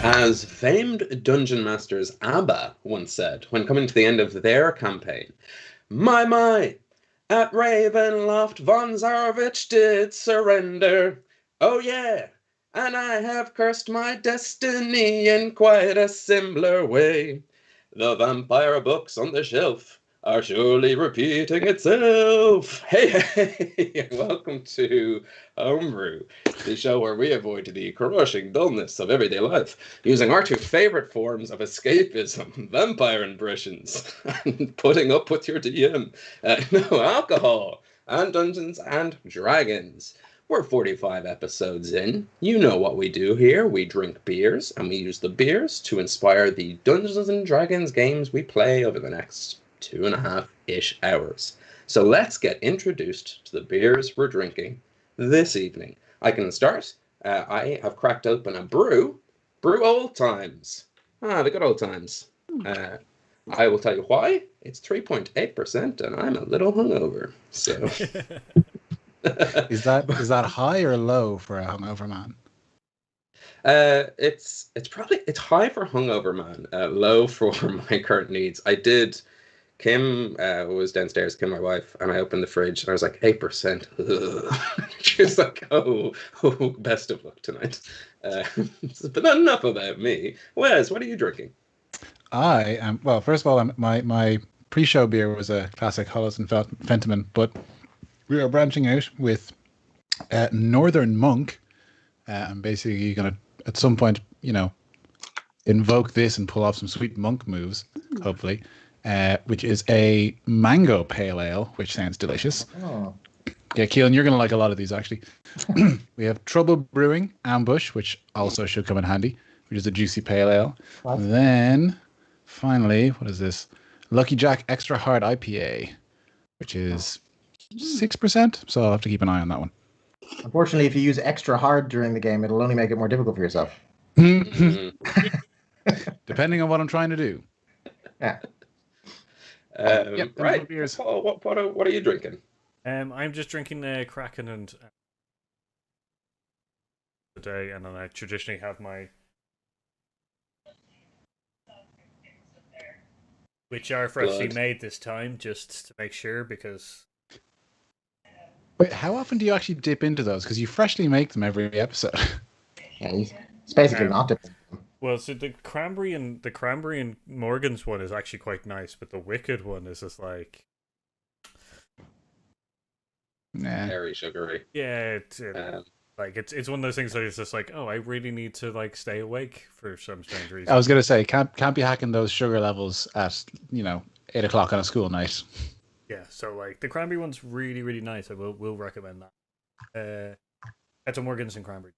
As famed dungeon masters ABBA once said when coming to the end of their campaign, my, at Ravenloft von Zarovich did surrender. Oh yeah, and I have cursed my destiny in quite a similar way. The vampire books on the shelf are surely repeating itself. Hey, welcome to Homebrew, the show where we avoid the crushing dullness of everyday life using our two favorite forms of escapism, vampire impressions, and putting up with your DM. No alcohol, and Dungeons and Dragons. We're 45 episodes in. You know what we do here. We drink beers, and we use the beers to inspire the Dungeons and Dragons games we play over the next 2.5-ish hours. So let's get introduced to the beers we're drinking this evening. I can start. I have cracked open a brew old times. The good old times. I will tell you why. It's 3.8%, and I'm a little hungover. So... Is that high or low for a hungover man? It's high for hungover man, low for my current needs. Kim was downstairs, Kim, my wife, and I opened the fridge and I was like 8%. She was like, oh, best of luck tonight. But not enough about me. Wes, what are you drinking? I am, well, first of all, my pre-show beer was a classic Hollis and Fentiman, but we are branching out with Northern Monk. I'm basically going to, at some point, invoke this and pull off some sweet monk moves, hopefully, which is a mango pale ale, which sounds delicious. Oh. Yeah, Keelan, you're going to like a lot of these, actually. We have Trouble Brewing Ambush, which also should come in handy, which is a juicy pale ale. What? Then, finally, what is this? Lucky Jack Extra Hard IPA, which is 6%, so I'll have to keep an eye on that one. Unfortunately, if you use extra hard during the game, it'll only make it more difficult for yourself. Depending on what I'm trying to do. Yeah. Right. Paul, what are you drinking? I'm just drinking Kraken and today, and then I traditionally have my which are freshly made this time, just to make sure, because. Wait, how often do you actually dip into those? Because you freshly make them every episode. Yeah, it's basically not dipping. Well, so the cranberry and Morgan's one is actually quite nice, but the Wicked one is just like very sugary. Yeah, it's one of those things that is just like, oh, I really need to like stay awake for some strange reason. I was gonna say, can't be hacking those sugar levels at 8:00 on a school night. Yeah, so like the cranberry one's really, really nice. I will recommend that. That's a Morgan's and cranberry.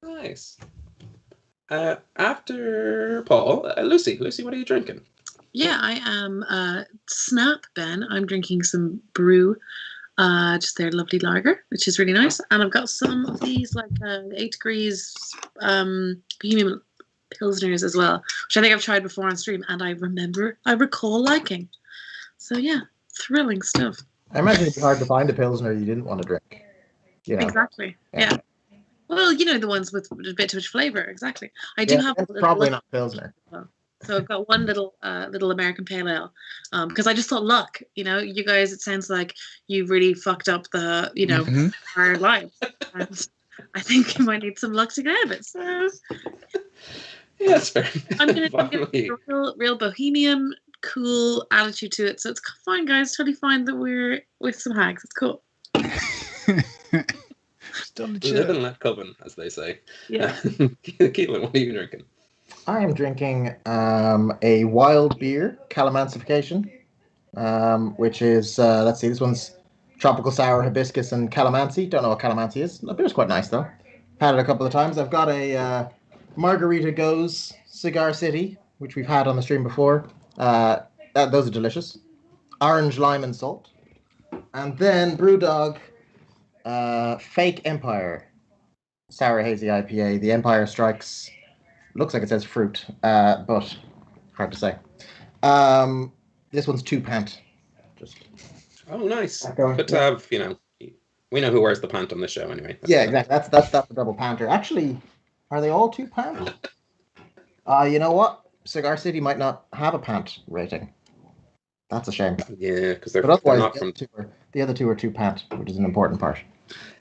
Nice. After Paul, Lucy, what are you drinking? Yeah, I am Snap Ben. I'm drinking some brew, just their lovely lager, which is really nice. And I've got some of these 8 degrees Bohemian Pilsners as well, which I think I've tried before on stream, and I recall liking. So yeah, thrilling stuff. I imagine it'd be hard to find a Pilsner you didn't want to drink. Exactly. Yeah. Well, the ones with a bit too much flavour. Exactly. I do have probably not Pilsner. So I've got one little American pale ale, because I just thought luck. You guys, it sounds like you really fucked up the our lives, and I think you might need some luck to get out of it. So yeah, that's fair. I'm gonna give a real bohemian, cool attitude to it. So it's fine, guys. Totally fine that we're with some hags. It's cool. Live and let coven, as they say. Yeah. Keelan, what are you drinking? I am drinking a wild beer, Calamancification, which is, let's see, this one's tropical sour, hibiscus, and calamansi. Don't know what calamansi is. The beer's quite nice, though. Had it a couple of times. I've got a Margarita Goes Cigar City, which we've had on the stream before. Those are delicious. Orange, lime, and salt. And then Brewdog Fake Empire Sour Hazy IPA. The Empire Strikes... Looks like it says fruit, but hard to say. This one's 2 pant. Oh, nice. Good to have, we know who wears the pant on the show anyway. Exactly. That's the double panter. Actually, Are they all £2? You know what? Cigar City might not have a pant rating. That's a shame. Yeah, because But they're otherwise, not from. the other two are £2, which is an important part.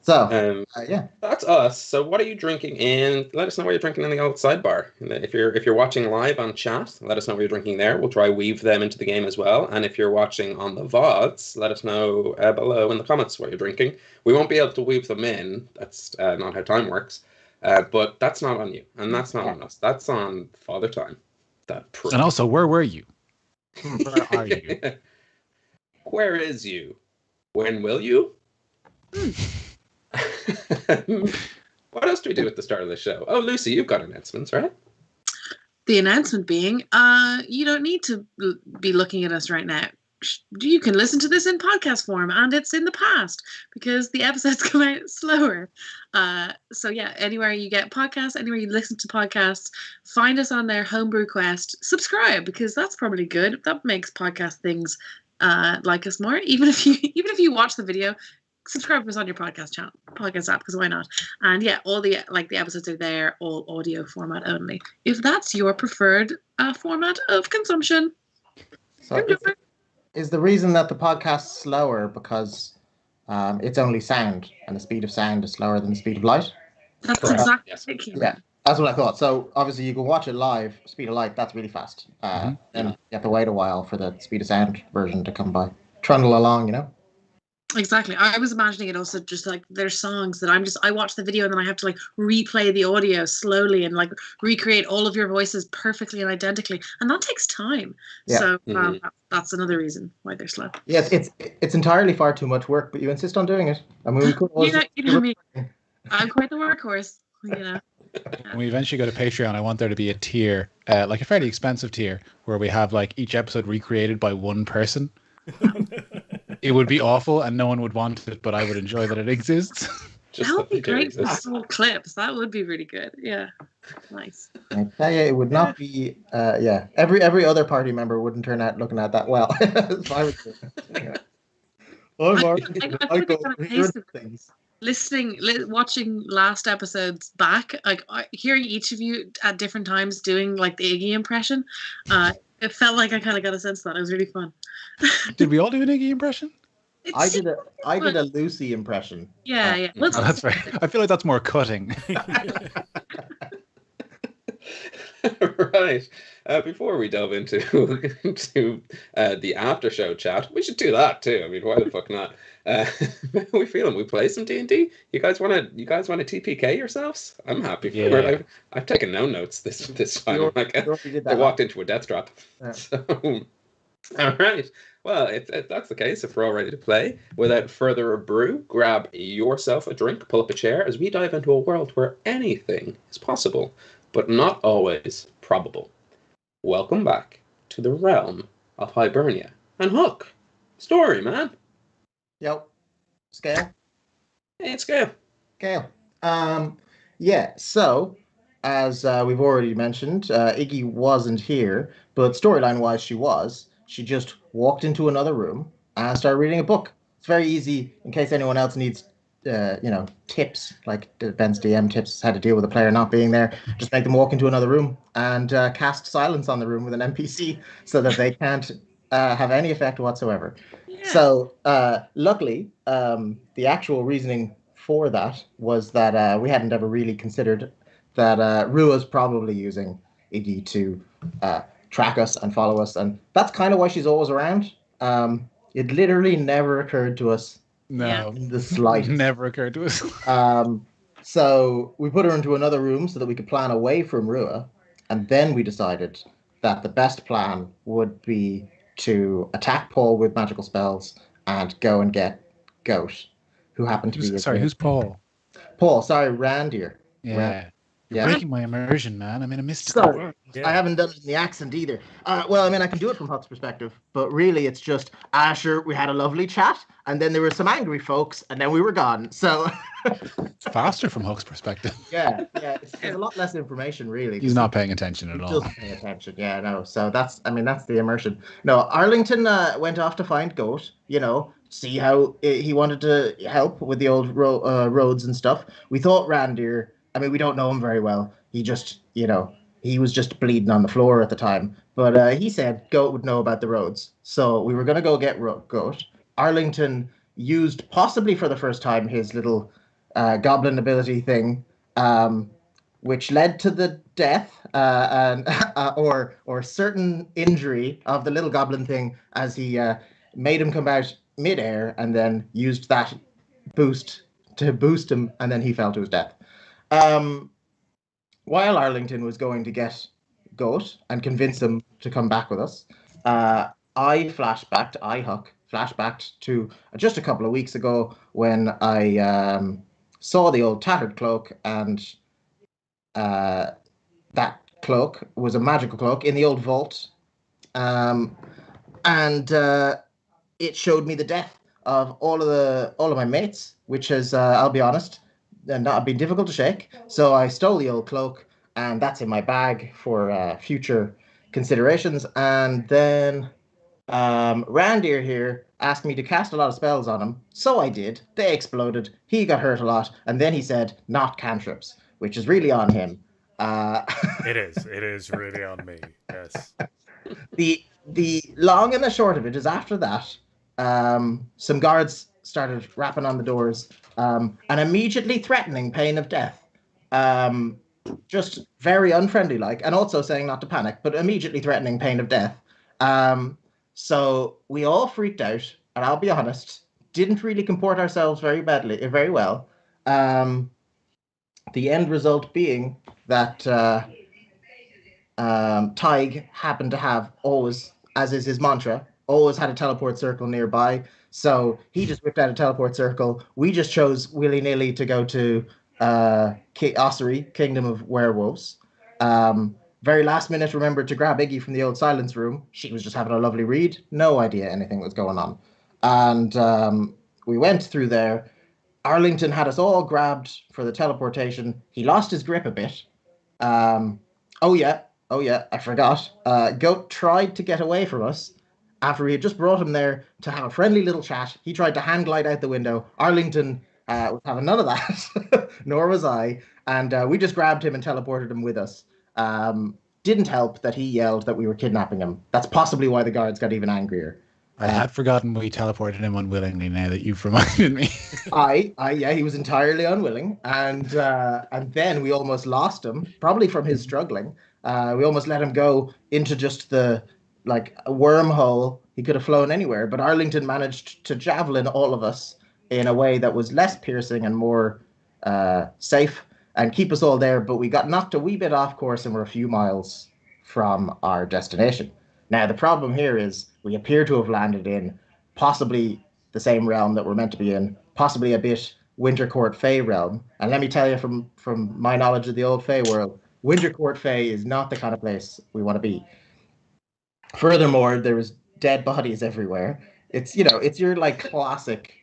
So, yeah. That's us. So what are you drinking? And let us know what you're drinking in the old sidebar. If you're watching live on chat, let us know what you're drinking there. We'll try weave them into the game as well. And if you're watching on the VODs, let us know below in the comments what you're drinking. We won't be able to weave them in. That's not how time works. But that's not on you, and that's not on us. That's on Father Time. That prick. And also, where were you? Where are you? Where is you? When will you? What else do we do at the start of the show? Oh, Lucy, you've got announcements, right? The announcement being, you don't need to be looking at us right now. You can listen to this in podcast form, and it's in the past because the episodes come out slower. So yeah, anywhere you get podcasts, anywhere you listen to podcasts, find us on their Homebrew Quest. Subscribe, because that's probably good. That makes podcast things like us more. Even if you watch the video, subscribe to us on your podcast app, because why not? And yeah, all the episodes are there, all audio format only, if that's your preferred format of consumption. So is the reason that the podcast's slower because it's only sound, and the speed of sound is slower than the speed of light? That's Correct. exactly Yes. it. Yeah, that's what I thought. So obviously you can watch it live, speed of light, that's really fast. And you have to wait a while for the speed of sound version to come by. Trundle along, you know? Exactly. I was imagining it also just like there's songs that I watch the video and then I have to like replay the audio slowly and like recreate all of your voices perfectly and identically, and that takes time. Yeah. So that's another reason why they're slow. Yes, it's entirely far too much work, but you insist on doing it. I mean, we could always... You know me. I'm quite the workhorse, you know. When we eventually go to Patreon, I want there to be a tier, like a fairly expensive tier, where we have like each episode recreated by one person. It would be awful and no one would want it, but I would enjoy that it exists. That would be great for small clips. That would be really good. Yeah. Nice. I tell you, it would not be, every other party member wouldn't turn out looking at that well. If I was anyway. I could be kind of tasted things. Watching last episodes back, like hearing each of you at different times doing like the Iggy impression, it felt like I kind of got a sense of that. It was really fun. Did we all do an Iggy impression? I did a Lucy impression. Yeah. That's right. I feel like that's more cutting. Right. Before we delve into the after show chat, we should do that too. I mean, why the fuck not? We feeling we play some D&D. You guys want to TPK yourselves? I'm happy for it. I've taken no notes this time. I walked into a death drop. Yeah. So, all right. Well, if that's the case, if we're all ready to play, without further ado, grab yourself a drink, pull up a chair, as we dive into a world where anything is possible, but not always probable. Welcome back to the realm of Hibernia. And Hook, story, man. Yep. Scale. Hey, it's Scale. Scale. Yeah, so, as we've already mentioned, Iggy wasn't here, but storyline-wise she was. She just walked into another room and started reading a book. It's very easy, in case anyone else needs tips, like Ben's DM tips, how to deal with a player not being there. Just make them walk into another room and cast silence on the room with an NPC so that they can't have any effect whatsoever. Yeah. So luckily, the actual reasoning for that was that we hadn't ever really considered that Rua's probably using Iggy to track us and follow us, and that's kind of why she's always around. It literally never occurred to us. No, the slightest. Never occurred to us. So we put her into another room so that we could plan away from Rua, and then we decided that the best plan would be to attack Paul with magical spells and go and get Goat, who happened to be... Sorry, who's Paul? Paul, sorry, Randir. Yeah. You're breaking my immersion, man. I'm in a mystical world. Yeah. I haven't done it in the accent either. Well, I mean, I can do it from Huck's perspective, but really it's just, sure, we had a lovely chat, and then there were some angry folks, and then we were gone. So it's faster from Huck's perspective. Yeah. It's a lot less information, really. He's not paying attention at all. Just paying attention, yeah, no. So that's the immersion. No, Arlington went off to find Goat, see how he wanted to help with the old roads and stuff. We thought Randir I mean, we don't know him very well. He just, he was just bleeding on the floor at the time. But he said Goat would know about the roads. So we were going to go get Goat. Arlington used, possibly for the first time, his little goblin ability thing, which led to the death and or certain injury of the little goblin thing as he made him come out midair and then used that boost to boost him, and then he fell to his death. While Arlington was going to get Goat and convince him to come back with us, I flashbacked to just a couple of weeks ago when I saw the old tattered cloak, and that cloak was a magical cloak in the old vault, and it showed me the death of all of my mates, which has, I'll be honest, not been difficult to shake. So I stole the old cloak, and that's in my bag for future considerations. And then Randir here asked me to cast a lot of spells on him, so I did. They exploded. He got hurt a lot, and then he said, "Not cantrips," which is really on him. It is really on me. Yes. The long and the short of it is, after that, some guards started rapping on the doors, and immediately threatening pain of death. Just very unfriendly like, and also saying not to panic, but immediately threatening pain of death. So we all freaked out, and I'll be honest, didn't really comport ourselves very well. The end result being that Tig happened to have always, as is his mantra, always had a teleport circle nearby. So he just whipped out a teleport circle. We just chose willy-nilly to go to Ossory, Kingdom of Werewolves. Very last minute, remembered to grab Iggy from the old silence room. She was just having a lovely read. No idea anything was going on. And we went through there. Arlington had us all grabbed for the teleportation. He lost his grip a bit. Oh yeah, I forgot. Goat tried to get away from us after we had just brought him there to have a friendly little chat. He tried to hand glide out the window. Arlington was having none of that, nor was I. And we just grabbed him and teleported him with us. Didn't help that he yelled that we were kidnapping him. That's possibly why the guards got even angrier. I had forgotten we teleported him unwillingly now that you've reminded me. Yeah, he was entirely unwilling. And then we almost lost him, probably from his struggling. We almost let him go into just a wormhole. He could have flown anywhere, but Arlington managed to javelin all of us in a way that was less piercing and more safe and keep us all there. But we got knocked a wee bit off course and we're a few miles from our destination. Now, the problem here is we appear to have landed in possibly the same realm that we're meant to be in, possibly a bit Wintercourt Fey realm. And let me tell you from my knowledge of the old Fey world, Wintercourt Fey is not the kind of place we want to be. Furthermore, there is dead bodies everywhere. It's your classic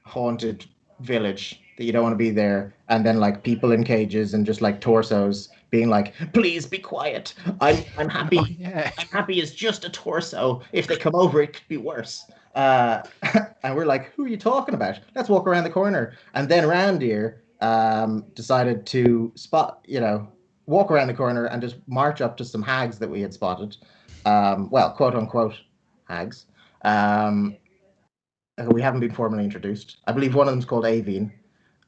haunted village that you don't want to be there, and then people in cages and just torsos being like, "Please be quiet. I'm happy. Oh, yeah. I'm happy it's just a torso. If they come over, it could be worse." And we're like, "Who are you talking about? Let's walk around the corner." And then Randir decided to walk around the corner and just march up to some hags that we had spotted. Quote unquote hags. We haven't been formally introduced. I believe one of them's called Avine.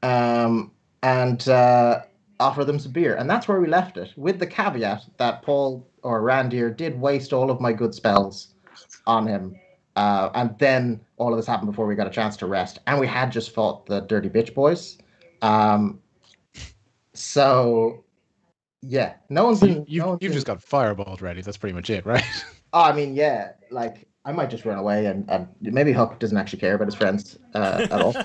And offer them some beer. And that's where we left it, with the caveat that Paul or Randir did waste all of my good spells on him. And then all of this happened before we got a chance to rest. And we had just fought the Dirty Bitch Boys. So, yeah. You've just got fireballed ready. That's pretty much it, right? Oh, I mean, yeah. I might just run away and maybe Huck doesn't actually care about his friends at all.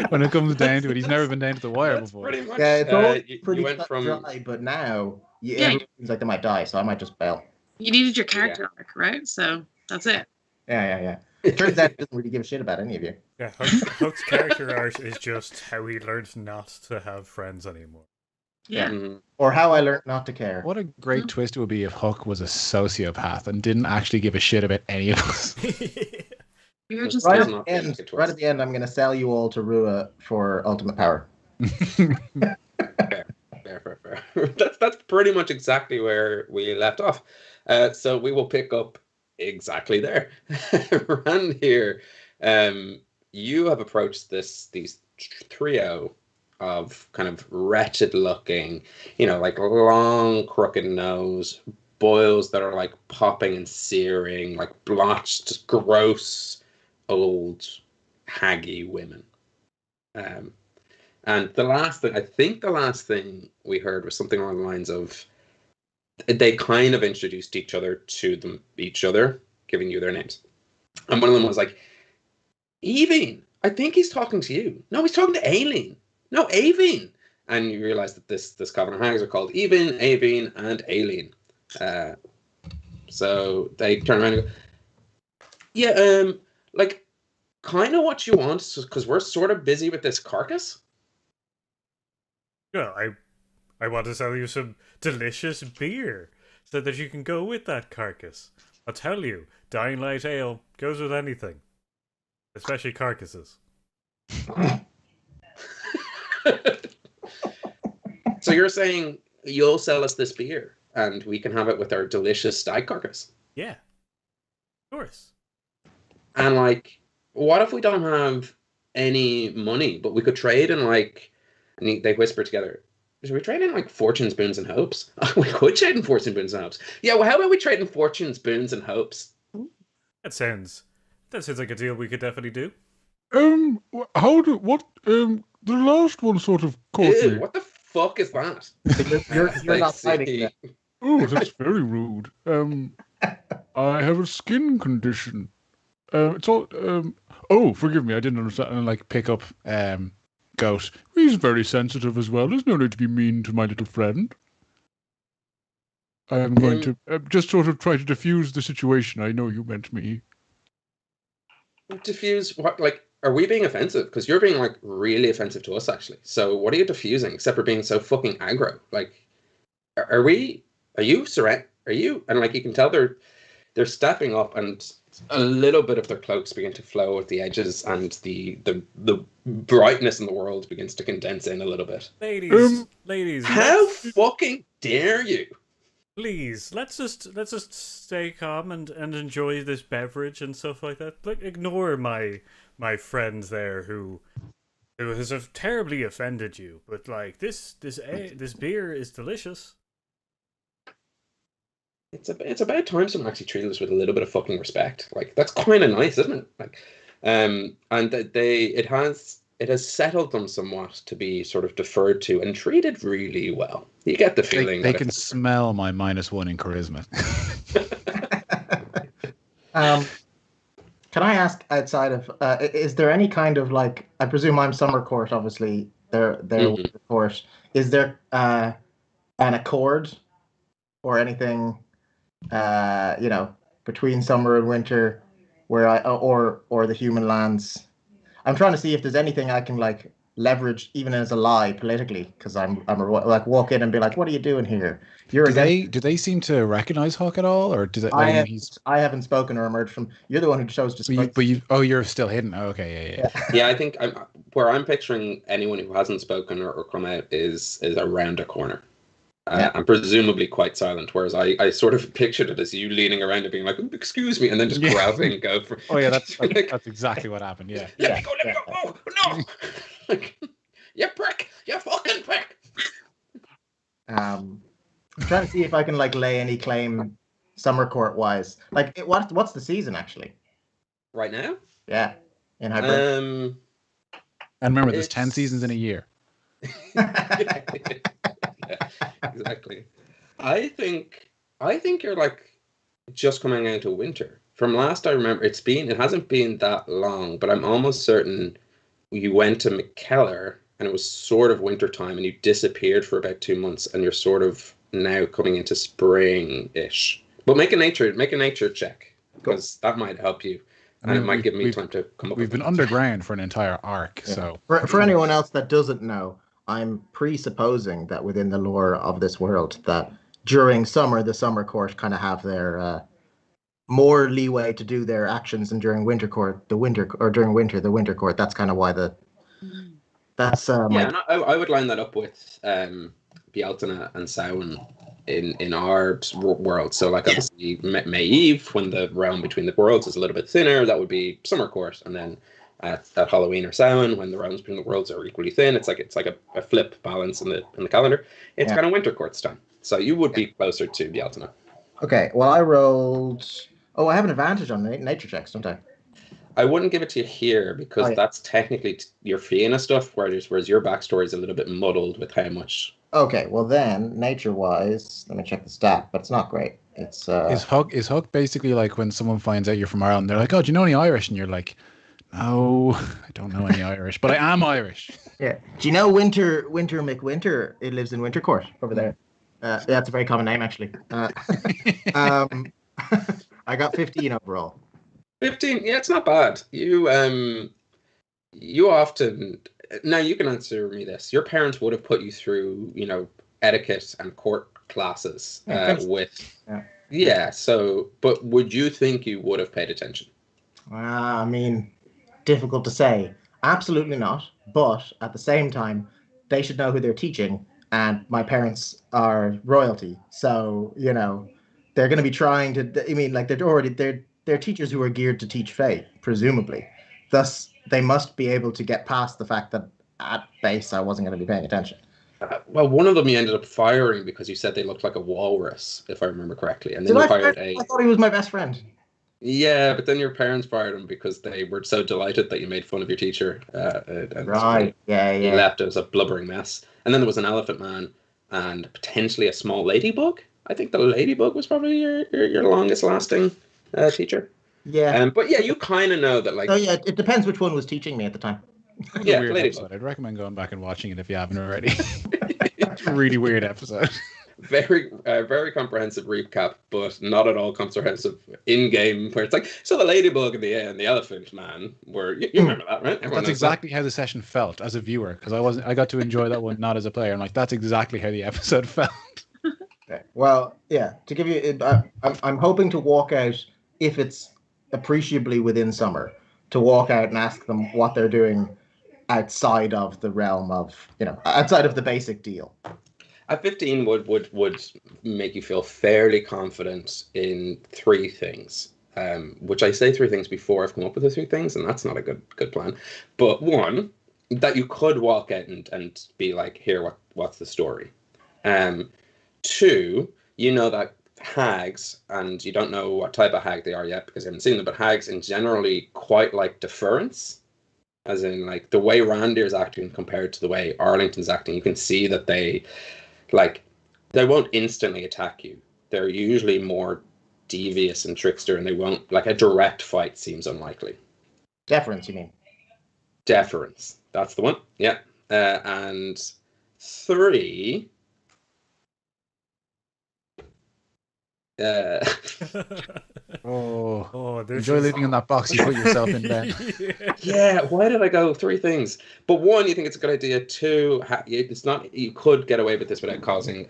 When it comes down to it, he's never been down to the wire before. Pretty much. Yeah, it's all pretty you went from dry, but now it seems like they might die, so I might just bail. You needed your character arc, right? So that's it. Yeah. It turns out he doesn't really give a shit about any of you. Yeah, Huck's character arc is just how he learned not to have friends anymore. Yeah. Mm-hmm. Or how I learned not to care. What a great twist it would be if Huck was a sociopath and didn't actually give a shit about any of us. You're just right at the end, I'm going to sell you all to Rua for ultimate power. pretty much exactly where we left off. So we will pick up exactly there. Around here, you have approached these trio of kind of wretched looking, like long crooked nose, boils that are like popping and searing, like blotched, gross, old, haggy women. And the last thing we heard was something along the lines of they kind of introduced each other to each other, giving you their names. And one of them was like, Evine, I think he's talking to you. No, he's talking to Aileen. No, Avine. And you realize that this coven of hags are called Evine, Avine, and Aileen. So they turn around and go, yeah, like, kind of what you want, because we're sort of busy with this carcass. Yeah, I want to sell you some delicious beer so that you can go with that carcass. I'll tell you, Dying Light Ale goes with anything, especially carcasses. So you're saying you'll sell us this beer and we can have it with our delicious stag carcass? Yeah, of course. And like, what if we don't have any money, but we could trade in like, and they whisper together, should we trade in like fortunes, boons, and hopes? We could trade in fortunes, boons, and hopes. Yeah, well, how about we trade in fortunes, boons, and hopes? That sounds like a deal we could definitely do. The last one sort of caught me. What the fuck is that? You're not fighting that. Oh, that's very rude. I have a skin condition. It's all. Oh, forgive me, I didn't understand. And like pick up Goat. He's very sensitive as well. There's no need to be mean to my little friend. I am going to just sort of try to diffuse the situation. I know you meant me. Diffuse what? Like, are we being offensive? Because you're being like really offensive to us, actually. So what are you diffusing? Except for being so fucking aggro. Like, are you? And like, you can tell they're stepping up, and a little bit of their cloaks begin to flow at the edges, and the brightness in the world begins to condense in a little bit. Ladies, how fucking dare you? Please, let's just stay calm and enjoy this beverage and stuff like that. Like, ignore my friend there who has terribly offended you. But like this beer is delicious. It's about time someone actually treated us with a little bit of fucking respect. Like, that's kind of nice, isn't it? Like, and it has settled them somewhat to be sort of deferred to and treated really well. You get the feeling they can smell my -1 in charisma. Can I ask, outside of is there any kind of like, I presume I'm Summer Court, obviously they're Winter Court. Is there an accord or anything between summer and winter where or the human lands? I'm trying to see if there's anything I can like leverage even as a lie politically, because I'm like walk in and be like, what are you doing here? Do they seem to recognize Hawk at all, or does it? I haven't spoken or emerged from. You're the one who chose to speak. But you're still hidden. Oh, okay, yeah. Yeah, I think where I'm picturing anyone who hasn't spoken or come out is around a corner. And presumably quite silent, whereas I sort of pictured it as you leaning around and being like, excuse me, and then just grabbing go for. Oh yeah, that's exactly what happened. Yeah. Let me go. Oh no! Like, you prick! You fucking prick! I'm trying to see if I can like lay any claim Summer Court wise. Like, what's the season actually? Right now? Yeah, in hybrid. And remember, there's 10 seasons in a year. Exactly. I think you're like just coming out of winter. From last I remember, it hasn't been that long, but I'm almost certain you went to McKellar and it was sort of winter time and you disappeared for about 2 months and you're sort of now coming into spring-ish. But make a nature check, because that might help you. And it might give me time to come up with. We've been underground for an entire arc, so for anyone else that doesn't know, I'm presupposing that within the lore of this world, that during summer, the Summer Court kind of have their more leeway to do their actions, and during Winter Court, during winter, the Winter Court. That's kind of why that's. And I would line that up with Bealtana and Samhain in our world. So like obviously May Eve, when the realm between the worlds is a little bit thinner, that would be summer court, and then at Halloween or Samhain, when the realms between the worlds are equally thin, it's like a flip balance in the calendar. It's kind of winter court's time. So you would be closer to Bealtaine. Okay, well, I rolled. Oh, I have an advantage on nature checks, don't I? I wouldn't give it to you here because that's technically your Fianna stuff, whereas your backstory is a little bit muddled with how much. Okay, well then, nature-wise, let me check the stat, but it's not great. It's Is Huck basically like when someone finds out you're from Ireland, they're like, "Oh, do you know any Irish?" And you're like, "No, I don't know any Irish, but I am Irish." Yeah. Do you know Winter McWinter? It lives in Wintercourt over there. Yeah, it's a very common name actually. I got 15 overall. 15, yeah, it's not bad. You often, now you can answer me this. Your parents would have put you through, etiquette and court classes so, but would you think you would have paid attention? I mean, difficult to say. Absolutely not. But at the same time, they should know who they're teaching, and my parents are royalty. So, they're going to be trying to, I mean, like they're teachers who are geared to teach fae, presumably. Thus, they must be able to get past the fact that at base I wasn't going to be paying attention. Well, one of them you ended up firing because you said they looked like a walrus, if I remember correctly. And then I thought he was my best friend. Yeah, but then your parents fired him because they were so delighted that you made fun of your teacher. Right, yeah. He left as a blubbering mess. And then there was an elephant man and potentially a small ladybug. I think the ladybug was probably your longest lasting teacher. Yeah. But yeah, you kind of know that, like. Oh yeah, it depends which one was teaching me at the time. Yeah, weird episode. I'd recommend going back and watching it if you haven't already. It's a really weird episode. Very, very comprehensive recap, but not at all comprehensive in-game. Where it's like, so the ladybug and the elephant man were. You remember that, right? That's exactly how the session felt as a viewer, because I got to enjoy that one not as a player. I'm like, that's exactly how the episode felt. Okay. Well, yeah. To give you, I'm hoping to walk out, if it's appreciably within summer, to walk out and ask them what they're doing outside of the realm of, outside of the basic deal. At 15 would make you feel fairly confident in three things, which I say three things before I've come up with the three things, and that's not a good plan. But one, that you could walk out and be like, here, what's the story? Two, that hags, and you don't know what type of hag they are yet because you haven't seen them, but hags in generally quite like deference, as in like the way Randir's acting compared to the way Arlington's acting. You can see that they won't instantly attack you. They're usually more devious and trickster, and they won't, like, a direct fight seems unlikely. Deference, you mean? Deference, that's the one. Yeah. And three. Enjoy living in that box you put yourself in, Ben. Yeah, why did I go three things? But one, you think it's a good idea. Two, it's not. You could get away with this without causing,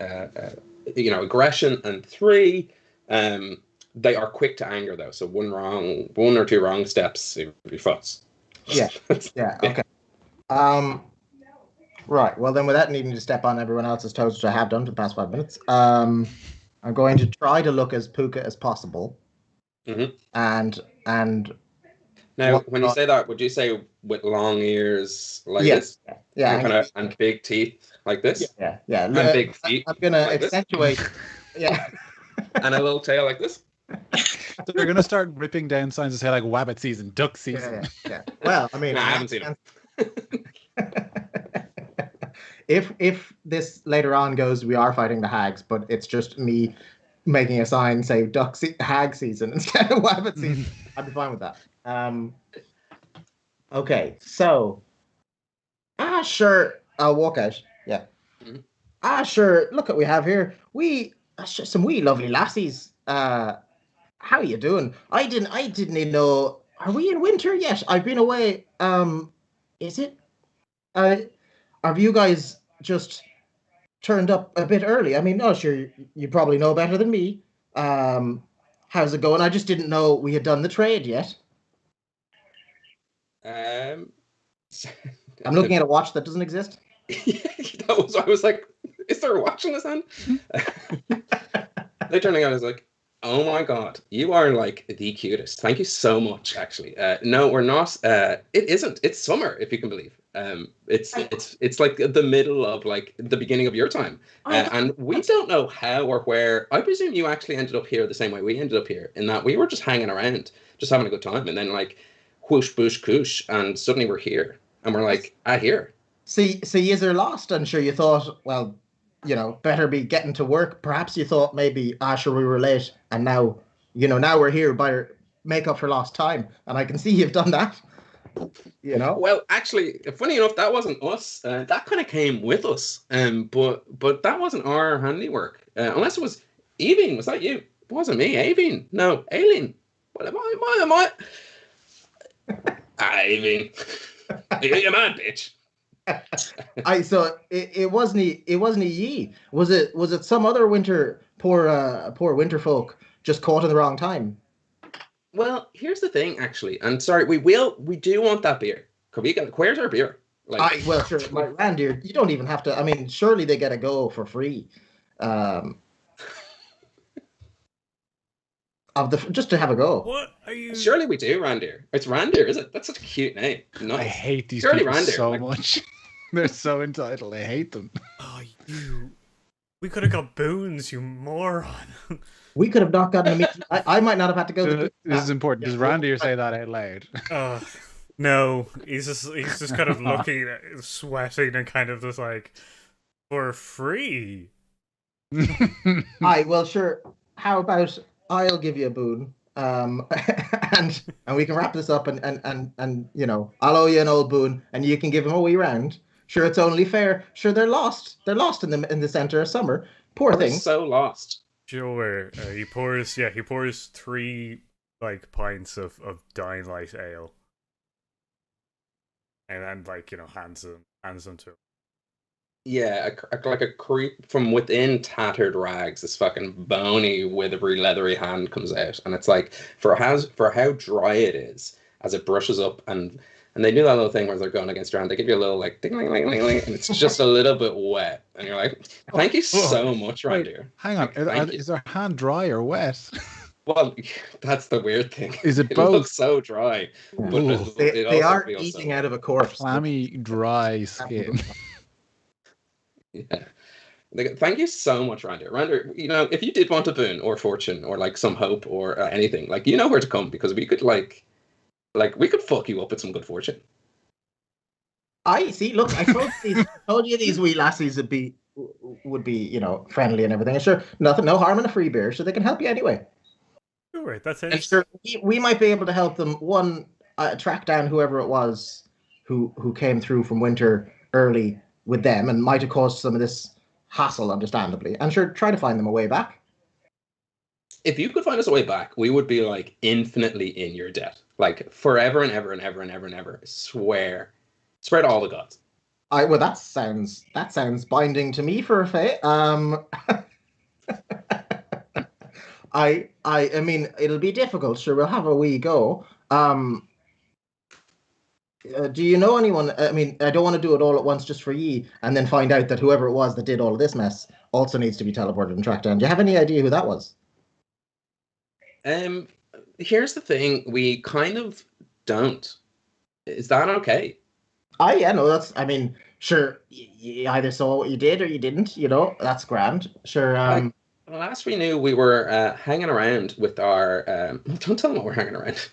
aggression. And three, they are quick to anger though. So one or two wrong steps, it would be fuss. Yeah. Yeah. Okay. Right. Well, then, without needing to step on everyone else's toes, which I have done for the past 5 minutes, I'm going to try to look as puka as possible. Mm-hmm. And now, when you say that, would you say with long ears like this? Yeah. And big teeth like this? Yeah. And big feet. I'm going to like accentuate. Yeah. And a little tail like this. So they're going to start ripping down signs that say like wabbit season, duck season. Yeah. Well, I mean, I haven't seen them. If this later on goes, we are fighting the hags, but it's just me making a sign say hag season instead of wabbit season, I'd be fine with that. Okay, so sure, I'll walk out. Yeah. Mm-hmm. Sure. Look what we have here. Some wee lovely lassies. How are you doing? I didn't even know. Are we in winter yet? I've been away. Is it? Have you guys just turned up a bit early? I mean, sure, you probably know better than me. How's it going? I just didn't know we had done the trade yet. I'm looking at a watch that doesn't exist. I was like, is there a watch in this hand? They turned around and was like, "Oh my god, you are like the cutest. Thank you so much." Actually, no, we're not. It isn't. It's summer, if you can believe. It's like the middle of like the beginning of your time, and we don't know how or where. I presume you actually ended up here the same way we ended up here, in that we were just hanging around, just having a good time, and then like whoosh, boosh, koosh, and suddenly we're here, and we're like, here. See, you're lost, and sure you thought, well, better be getting to work. Perhaps you thought maybe, sure, we were late, and now, now we're here by make up for lost time, and I can see you've done that. Well, actually, funny enough, that wasn't us. That kind of came with us, but that wasn't our handiwork. Unless it was Evine. Was that you? It wasn't me. Evine. No, Aileen. What am I? Evine. You're mad, bitch. So it wasn't ye. Was it some other poor winter folk just caught in the wrong time? Well, here's the thing, actually, and sorry, we do want that beer. Where's our beer? Like, well, sure, like Randy, you don't even have to. I mean, surely they get a go for free, just to have a go. What are you? Surely we do, Randir. It's Randir, is it? That's such a cute name. Nice. I hate these Surely people Randir, so much. They're so entitled. I hate them. Oh, you! We could have got boons, you moron. We could have not gotten a meeting. I might not have had to go. This is important. Does Randy say that out loud? No, he's just kind of looking, sweating, and kind of just like, for free. Well, sure. How about I'll give you a boon, and we can wrap this up, and I'll owe you an old boon, and you can give him a wee round. Sure, it's only fair. Sure, they're lost. They're lost in the center of summer. Poor thing. So lost. Sure. He pours 3 like pints of Dying Light ale, and then hands them to him. Yeah, like a creep from within tattered rags. This fucking bony, withery, leathery hand comes out, and it's like for how dry it is as it brushes up, and they do that little thing where they're going against your hand. They give you a little like ding, ling, ling, ling, ling, and it's just a little bit wet, and you're like, "Thank you so much, Randir." Hang on, is their hand dry or wet? Well, that's the weird thing. Is it It both? looks so dry, but They are eating out of a corpse. Clammy, dry skin. Yeah. Thank you so much, Randir. Randir, if you did want a boon or fortune or like some hope or anything, like where to come, because we could we could fuck you up with some good fortune. I see. Look, I told you these wee lassies would be friendly and everything. And sure, no harm in a free beer, so they can help you anyway. Sure, that's it. And sure, we might be able to help them. Track down whoever it was who came through from winter early with them and might have caused some of this hassle, understandably. And sure, try to find them a way back. If you could find us a way back, we would be like infinitely in your debt, like forever and ever and ever and ever and ever. I swear to all the gods. Well, that sounds binding to me for a fate. I mean, it'll be difficult. Sure, we'll have a wee go. Do you know anyone? I mean, I don't want to do it all at once just for ye, and then find out that whoever it was that did all of this mess also needs to be teleported and tracked down. Do you have any idea who that was? Here's the thing: we kind of don't. Is that okay? Yeah, no, that's. I mean, sure. You either saw what you did or you didn't. That's grand. Sure. Last we knew, we were hanging around with our. Don't tell them what we're hanging around.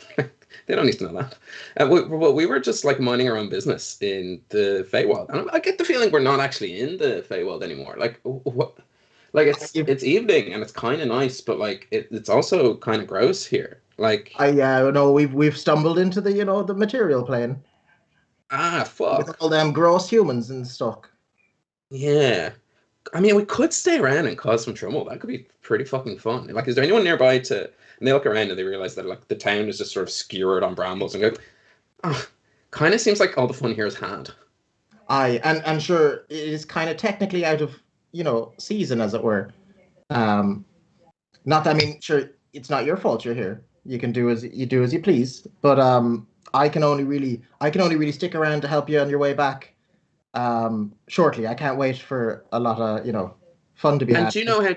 They don't need to know that. We were just like minding our own business in the Feywild, and I get the feeling we're not actually in the Feywild anymore. Like what? Like it's evening and it's kind of nice, but like it's also kind of gross here. Like no, we've stumbled into the the material plane. Fuck! With all them gross humans and stuff. Yeah. I mean, we could stay around and cause some trouble. That could be pretty fucking fun. Like, is there anyone nearby to... And they look around and they realize that, like, the town is just sort of skewered on brambles and go, kind of seems like all the fun here is had. And sure, it is kind of technically out of, season, as it were. Not that, I mean, sure, it's not your fault you're here. You can do as you please. But I can only really stick around to help you on your way back. Shortly. I can't wait for a lot of fun to be And had. do you know how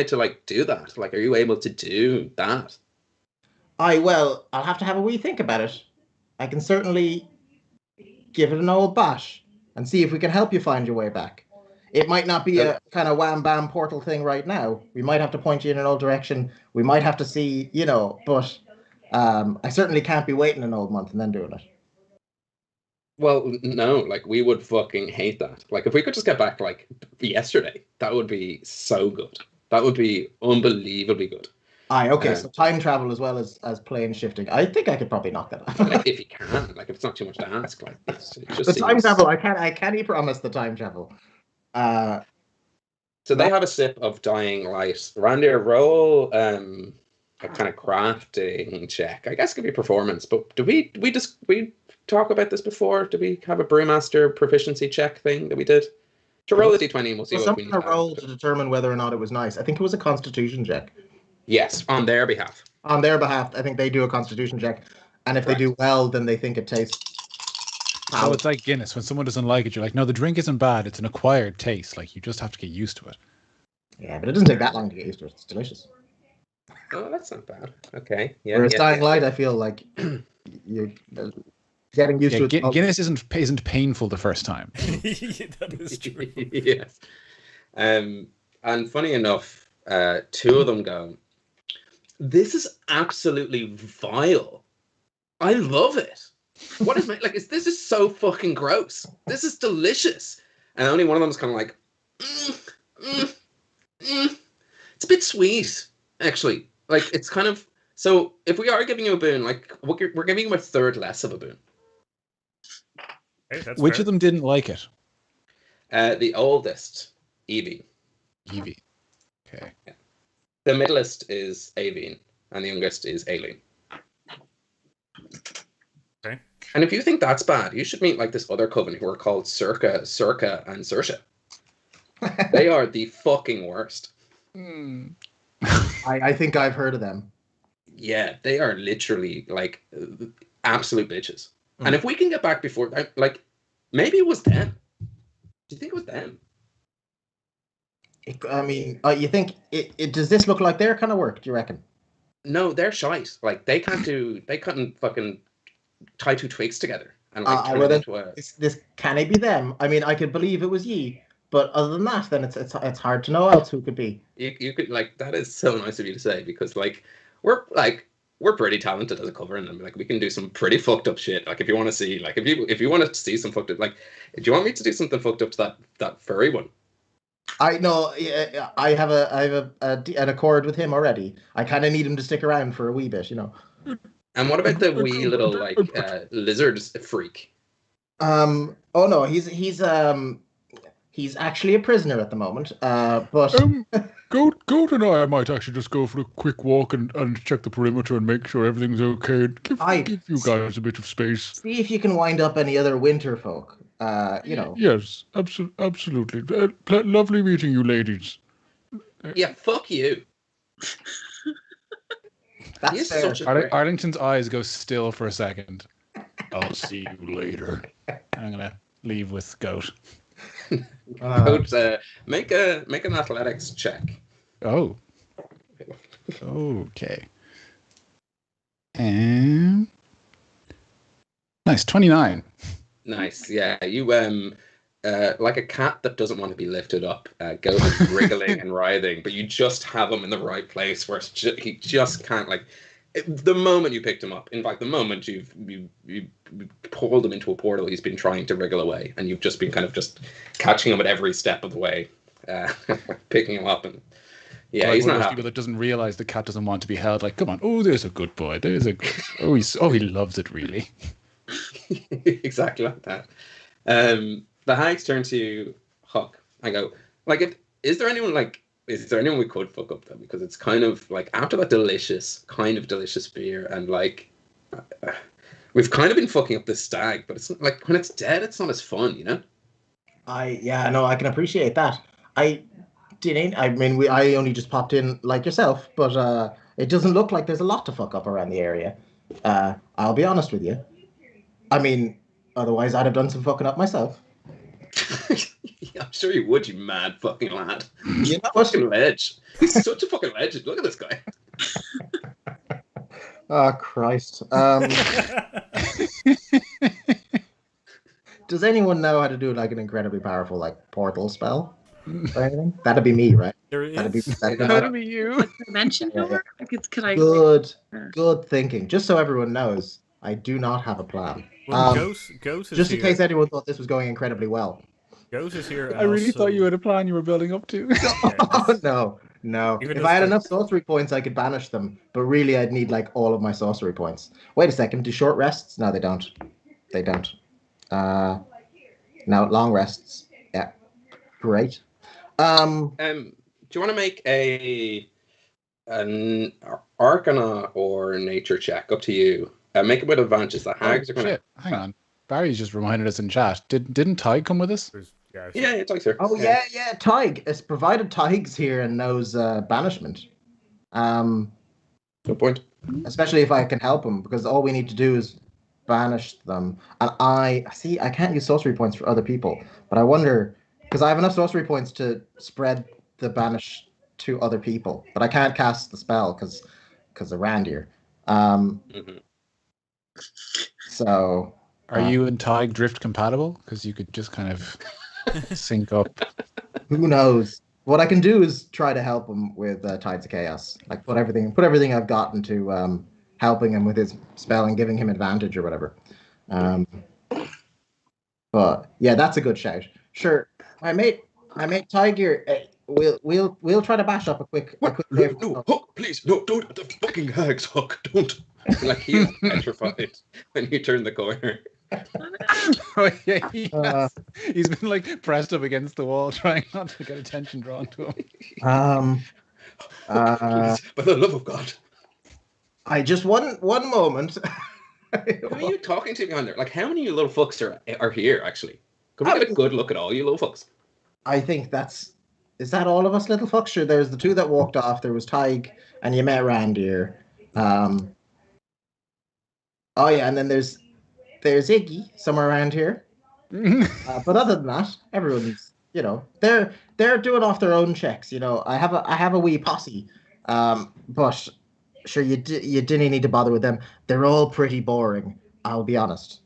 to like do that? Like, are you able to do that? Well, I'll have to have a wee think about it. I can certainly give it an old bash and see if we can help you find your way back. It might not be a kind of wham bam portal thing right now. We might have to point you in an old direction. We might have to see, but I certainly can't be waiting an old month and then doing it. Well, no, like we would fucking hate that. Like if we could just get back like yesterday, that would be so good. That would be unbelievably good. Aye, okay, so time travel as well as plane shifting. I think I could probably knock that out. Like if you can, like if it's not too much to ask, like it just the time seems... travel, I can't promise the time travel. So they have a sip of dying light. Randy, roll a kind of crafting check. I guess it could be performance, but did we talk about this before? Did we have a brewmaster proficiency check thing that we did? To roll a d20 and we'll see what we need. Someone roll to determine whether or not it was nice. I think it was a constitution check. Yes, on their behalf. On their behalf, I think they do a constitution check, and if they do well, then they think it tastes. Oh, it's like Guinness. When someone doesn't like it, you're like, no, the drink isn't bad. It's an acquired taste. Like, you just have to get used to it. Yeah, but it doesn't take that long to get used to it. It's delicious. Oh, that's not bad. Okay. Yeah. Whereas Dying Light, I feel like you're getting used to it. Guinness isn't painful the first time. That is true. Yes. And funny enough, two of them go, "This is absolutely vile. I love it. What is this is so fucking gross. This is delicious." And only one of them is kind of like, it's a bit sweet, actually. Like, it's kind of... So, if we are giving you a boon, like, we're giving you a third less of a boon. Hey, that's Which fair. of them didn't like it? The oldest, Evie. Evie. Okay. Yeah. The middlest is Avine, and the youngest is Aileen. Okay. And if you think that's bad, you should meet like this other coven who are called Circa, and Saoirse. They are the fucking worst. I think I've heard of them. Yeah, they are literally like absolute bitches. And if we can get back before, like, maybe it was them. Do you think it was them? You think it does this look like their kind of work? Do you reckon? No, they're shite. Like they couldn't fucking tie two twigs together and like turn it into a... This can it be them? I mean, I could believe it was ye, but other than that, then it's hard to know else who could be. You could, like, that is so nice of you to say, because like we're pretty talented as a cover, and like we can do some pretty fucked up shit. Like if you want to see, like if you want to see some fucked up, like, do you want me to do something fucked up to that furry one? I know. I have an accord with him already. I kind of need him to stick around for a wee bit, you know. And what about the wee little like lizard freak? Oh no, he's actually a prisoner at the moment. But Goat and I might actually just go for a quick walk and check the perimeter and make sure everything's okay. And give you guys a bit of space. See if you can wind up any other winter folk. You know. Yes, absolutely. Lovely meeting you, ladies. Yeah, fuck you. That's fair. Arlington's eyes go still for a second. I'll see you later. I'm gonna leave with Goat. Goat, make an athletics check. Oh. Okay. And nice, 29. Nice, yeah. You like a cat that doesn't want to be lifted up. Goat is wriggling and writhing, but you just have him in the right place where he just can't, like. The moment you picked him up, in fact, the moment you pulled him into a portal, he's been trying to wriggle away, and you've just been kind of just catching him at every step of the way, picking him up, and yeah, like he's one not of those happy. people that doesn't realize the cat doesn't want to be held. Like, come on, oh, there's a good boy. There's a he loves it really. Exactly like that. The Hags turn to Huck. I go, like, is there anyone we could fuck up then? Because it's kind of like after that delicious beer, and like we've kind of been fucking up this stag, but it's not, like, when it's dead, it's not as fun, you know? I can appreciate that. I only just popped in like yourself, but it doesn't look like there's a lot to fuck up around the area. I'll be honest with you. I mean, otherwise I'd have done some fucking up myself. Yeah, Sure you would, you mad fucking lad. You know what? Fucking ledge. He's such a fucking legend. Look at this guy. Oh Christ. Does anyone know how to do like an incredibly powerful like portal spell or anything? That'd be me, right? There is. That'd be That'd be you. Dimension Yeah, door? Like could I? good thinking. Just so everyone knows, I do not have a plan. Well, Ghost is Just in here. case anyone thought this was going incredibly well. Ghost is here. And I really also- thought you had a plan you were building up to. No. Even If though I had it's enough like- sorcery points, I could banish them. But really, I'd need like all of my sorcery points. Wait a second. Do short rests? No, they don't. They don't. No, long rests. Yeah. Great. Do you want to make an Arcana or Nature check? Up to you. Make it with advantages. The hags are going to. Shit, hang on. Barry's just reminded us in chat. Didn't Ty come with us? Yeah, Yeah, it's like, sir. Oh yeah. Tig. It's provided Tig's here and knows banishment. Good point. Especially if I can help him, because all we need to do is banish them. And I can't use sorcery points for other people, but I wonder, because I have enough sorcery points to spread the banish to other people, but I can't cast the spell because of Randir. So Are you and Ty drift compatible? Because you could just kind of sync up. who knows? What I can do is try to help him with Tides of Chaos, like put everything I've got into helping him with his spell and giving him advantage or whatever. But yeah, that's a good shout. Sure, my mate Tiger. We'll try to bash up a quick. No, Hook, please, no, don't. The fucking hags, Hook, don't. Like he's petrified when you turn the corner. Oh yeah, he's been like pressed up against the wall, trying not to get attention drawn to him. Please, by the love of God. I just one moment. Who are you talking to behind there? Like, how many of you little fucks are here, actually? Could we get a good look at all you little fucks? I think is that all of us little fucks? Sure, there's the two that walked off. There was Tig, and you met Randir. Oh yeah, and then there's Iggy somewhere around here. But other than that, everyone's they're doing off their own checks. I have a wee posse, but sure you didn't need to bother with them. They're all pretty boring. I'll be honest.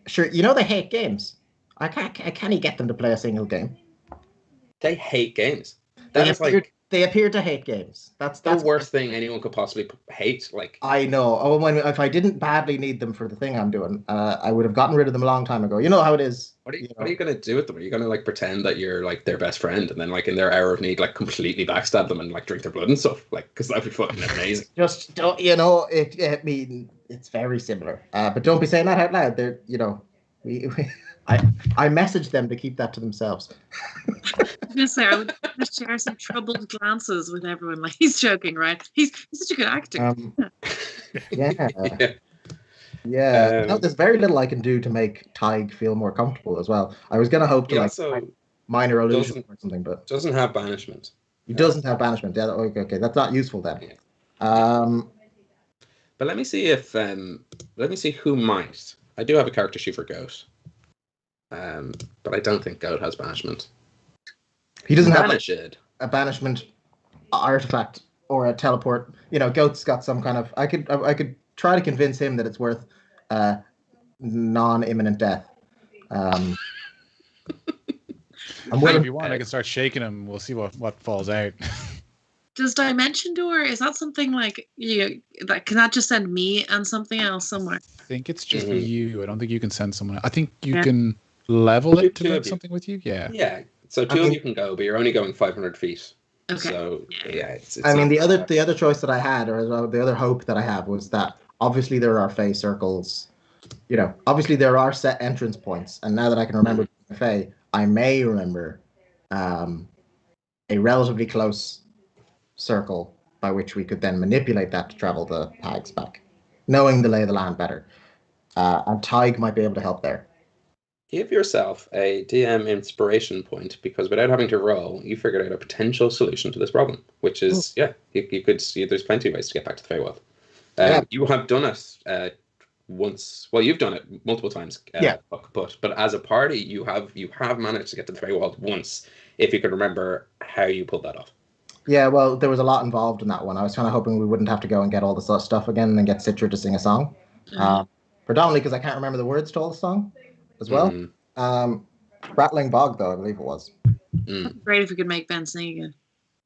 Sure, they hate games. I can't get them to play a single game. They hate games. That is like They appear to hate games. That's the worst thing anyone could possibly hate. Like, I know. Oh, if I didn't badly need them for the thing I'm doing, I would have gotten rid of them a long time ago. You know how it is. what are you gonna do with them? Are you gonna like pretend that you're like their best friend, and then like in their hour of need, like completely backstab them and like drink their blood and stuff? Like, because that'd be fucking amazing. Just don't. I mean, it's very similar. But don't be saying that out loud. They're. I messaged them to keep that to themselves. I was gonna say I would just share some troubled glances with everyone. Like he's joking, right? He's such a good actor. Yeah. No, there's very little I can do to make Tig feel more comfortable as well. I was gonna hope to also minor illusion or something, but doesn't have banishment. he doesn't have banishment. Yeah, okay, that's not useful then. Yeah. But let me see who might. I do have a character sheet for Goat. But I don't think Goat has banishment. He doesn't have Banish a banishment artifact or a teleport. Goat's got some kind of. I could try to convince him that it's worth non-imminent death. I'm willing. If you want, I can start shaking him. We'll see what falls out. Does Dimension Door, is that something like can that just send me and something else somewhere? I think it's just you. I don't think you can send someone. I think you can level it to make something with you. Yeah. Yeah. So two of you can go, but you're only going 500 feet. Okay. So yeah, it's I mean, the other choice that I had, or the other hope that I have, was that obviously there are Fey circles. Obviously there are set entrance points, and now that I can remember Fey, I may remember a relatively close circle by which we could then manipulate that to travel the Hags back, knowing the lay of the land better. And Tig might be able to help there. Give yourself a DM inspiration point, because without having to roll, you figured out a potential solution to this problem, which is, you could see there's plenty of ways to get back to the Feywild. You have done it once. Well, you've done it multiple times, Yeah. but as a party, you have managed to get to the Feywild once. If you can remember how you pulled that off. Yeah, well, there was a lot involved in that one. I was kind of hoping we wouldn't have to go and get all the stuff again and get Citra to sing a song. Predominantly because I can't remember the words to all the song as well. Rattling Bog, though, I believe it was. Great if we could make Ben sing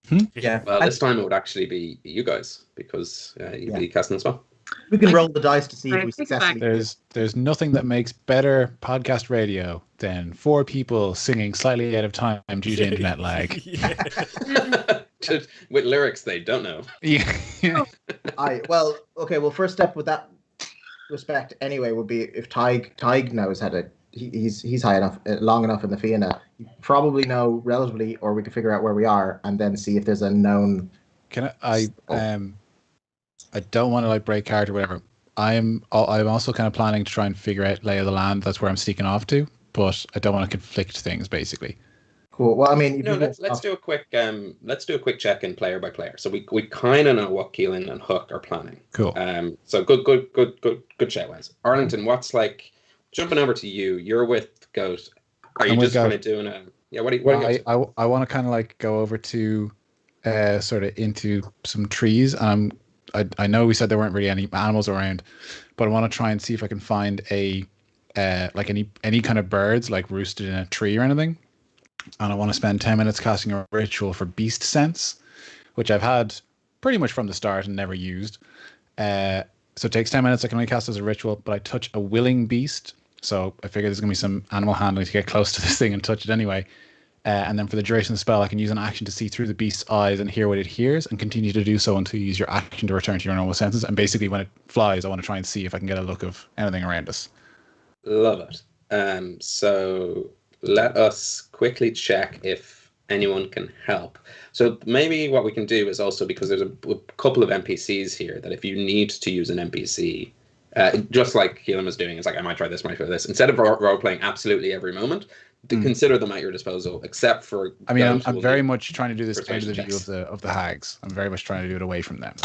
again. Yeah. Well, this time it would actually be you guys because you'd be casting as well. We can roll the dice to see if we successfully. There's nothing that makes better podcast radio than 4 people singing slightly out of time due to internet lag. With lyrics they don't know. Yeah. Well, first step with that respect anyway would be if Tig knows how to. He's high enough, long enough in the Fianna. You probably know relatively, or we can figure out where we are and then see if there's a known. I don't want to like break character or whatever. I'm also kind of planning to try and figure out lay of the land. That's where I'm sneaking off to, but I don't want to conflict things basically. Cool. Well, I mean, let's do a quick check in player by player. So we kind of know what Keelan and Hook are planning. Cool. So good shout, Wes. Arlington, what's like jumping over to you? You're with Goat. Are you just kind of doing a What do you? I want to kind of like go over to sort of into some trees. I know we said there weren't really any animals around, but I want to try and see if I can find a like any kind of birds like roosted in a tree or anything. And I want to spend 10 minutes casting a ritual for beast sense, which I've had pretty much from the start and never used. So it takes 10 minutes. I can only cast as a ritual, but I touch a willing beast. So I figure there's going to be some animal handling to get close to this thing and touch it anyway. And then for the duration of the spell, I can use an action to see through the beast's eyes and hear what it hears and continue to do so until you use your action to return to your normal senses. And basically when it flies, I want to try and see if I can get a look of anything around us. Love it. So let us quickly check if anyone can help. So maybe what we can do is also, because there's a couple of NPCs here, that if you need to use an NPC, just like Keelan was doing, it's like, I might try this, instead of role-playing absolutely every moment, to consider them at your disposal, except for... I mean, I'm very much trying to do this out of the view of the Hags. I'm very much trying to do it away from them.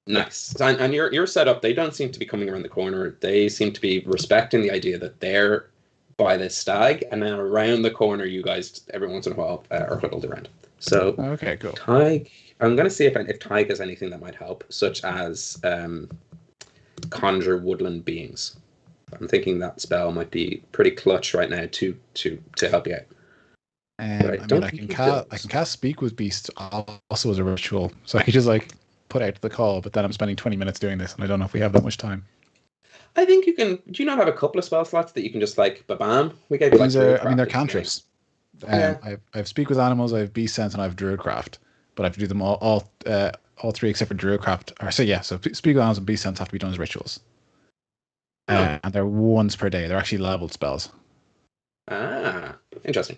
Nice. And your setup, they don't seem to be coming around the corner. They seem to be respecting the idea that they're by this stag, and then around the corner, you guys, every once in a while, are huddled around. So, okay, cool. Tig, I'm going to see if Tig has anything that might help, such as conjure woodland beings. I'm thinking that spell might be pretty clutch right now to help you out. I can cast Speak with Beasts also as a ritual, so I could just like put out the call, but then I'm spending 20 minutes doing this, and I don't know if we have that much time. I think you can. Do you not have a couple of spell slots that you can just like bam? We gave you like. They're cantrips. I have Speak with Animals, I have Beast Sense, and I have Druidcraft. But I have to do them all 3 except for Druidcraft. So Speak with Animals and Beast Sense have to be done as rituals. And they're once per day. They're actually leveled spells. Ah, interesting.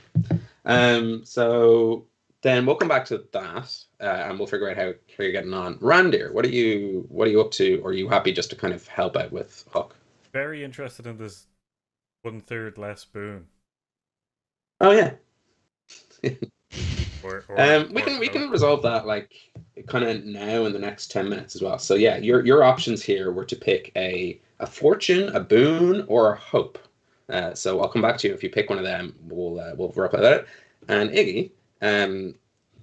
So then we'll come back to that, and we'll figure out how you're getting on. Randir, what are you up to? Or are you happy just to kind of help out with Huck? Very interested in this 1/3 less boon. Oh yeah. We can resolve that like kind of now in the next 10 minutes as well. So yeah, your options here were to pick a fortune, a boon, or a hope. So I'll come back to you if you pick one of them. We'll wrap it out. And Iggy,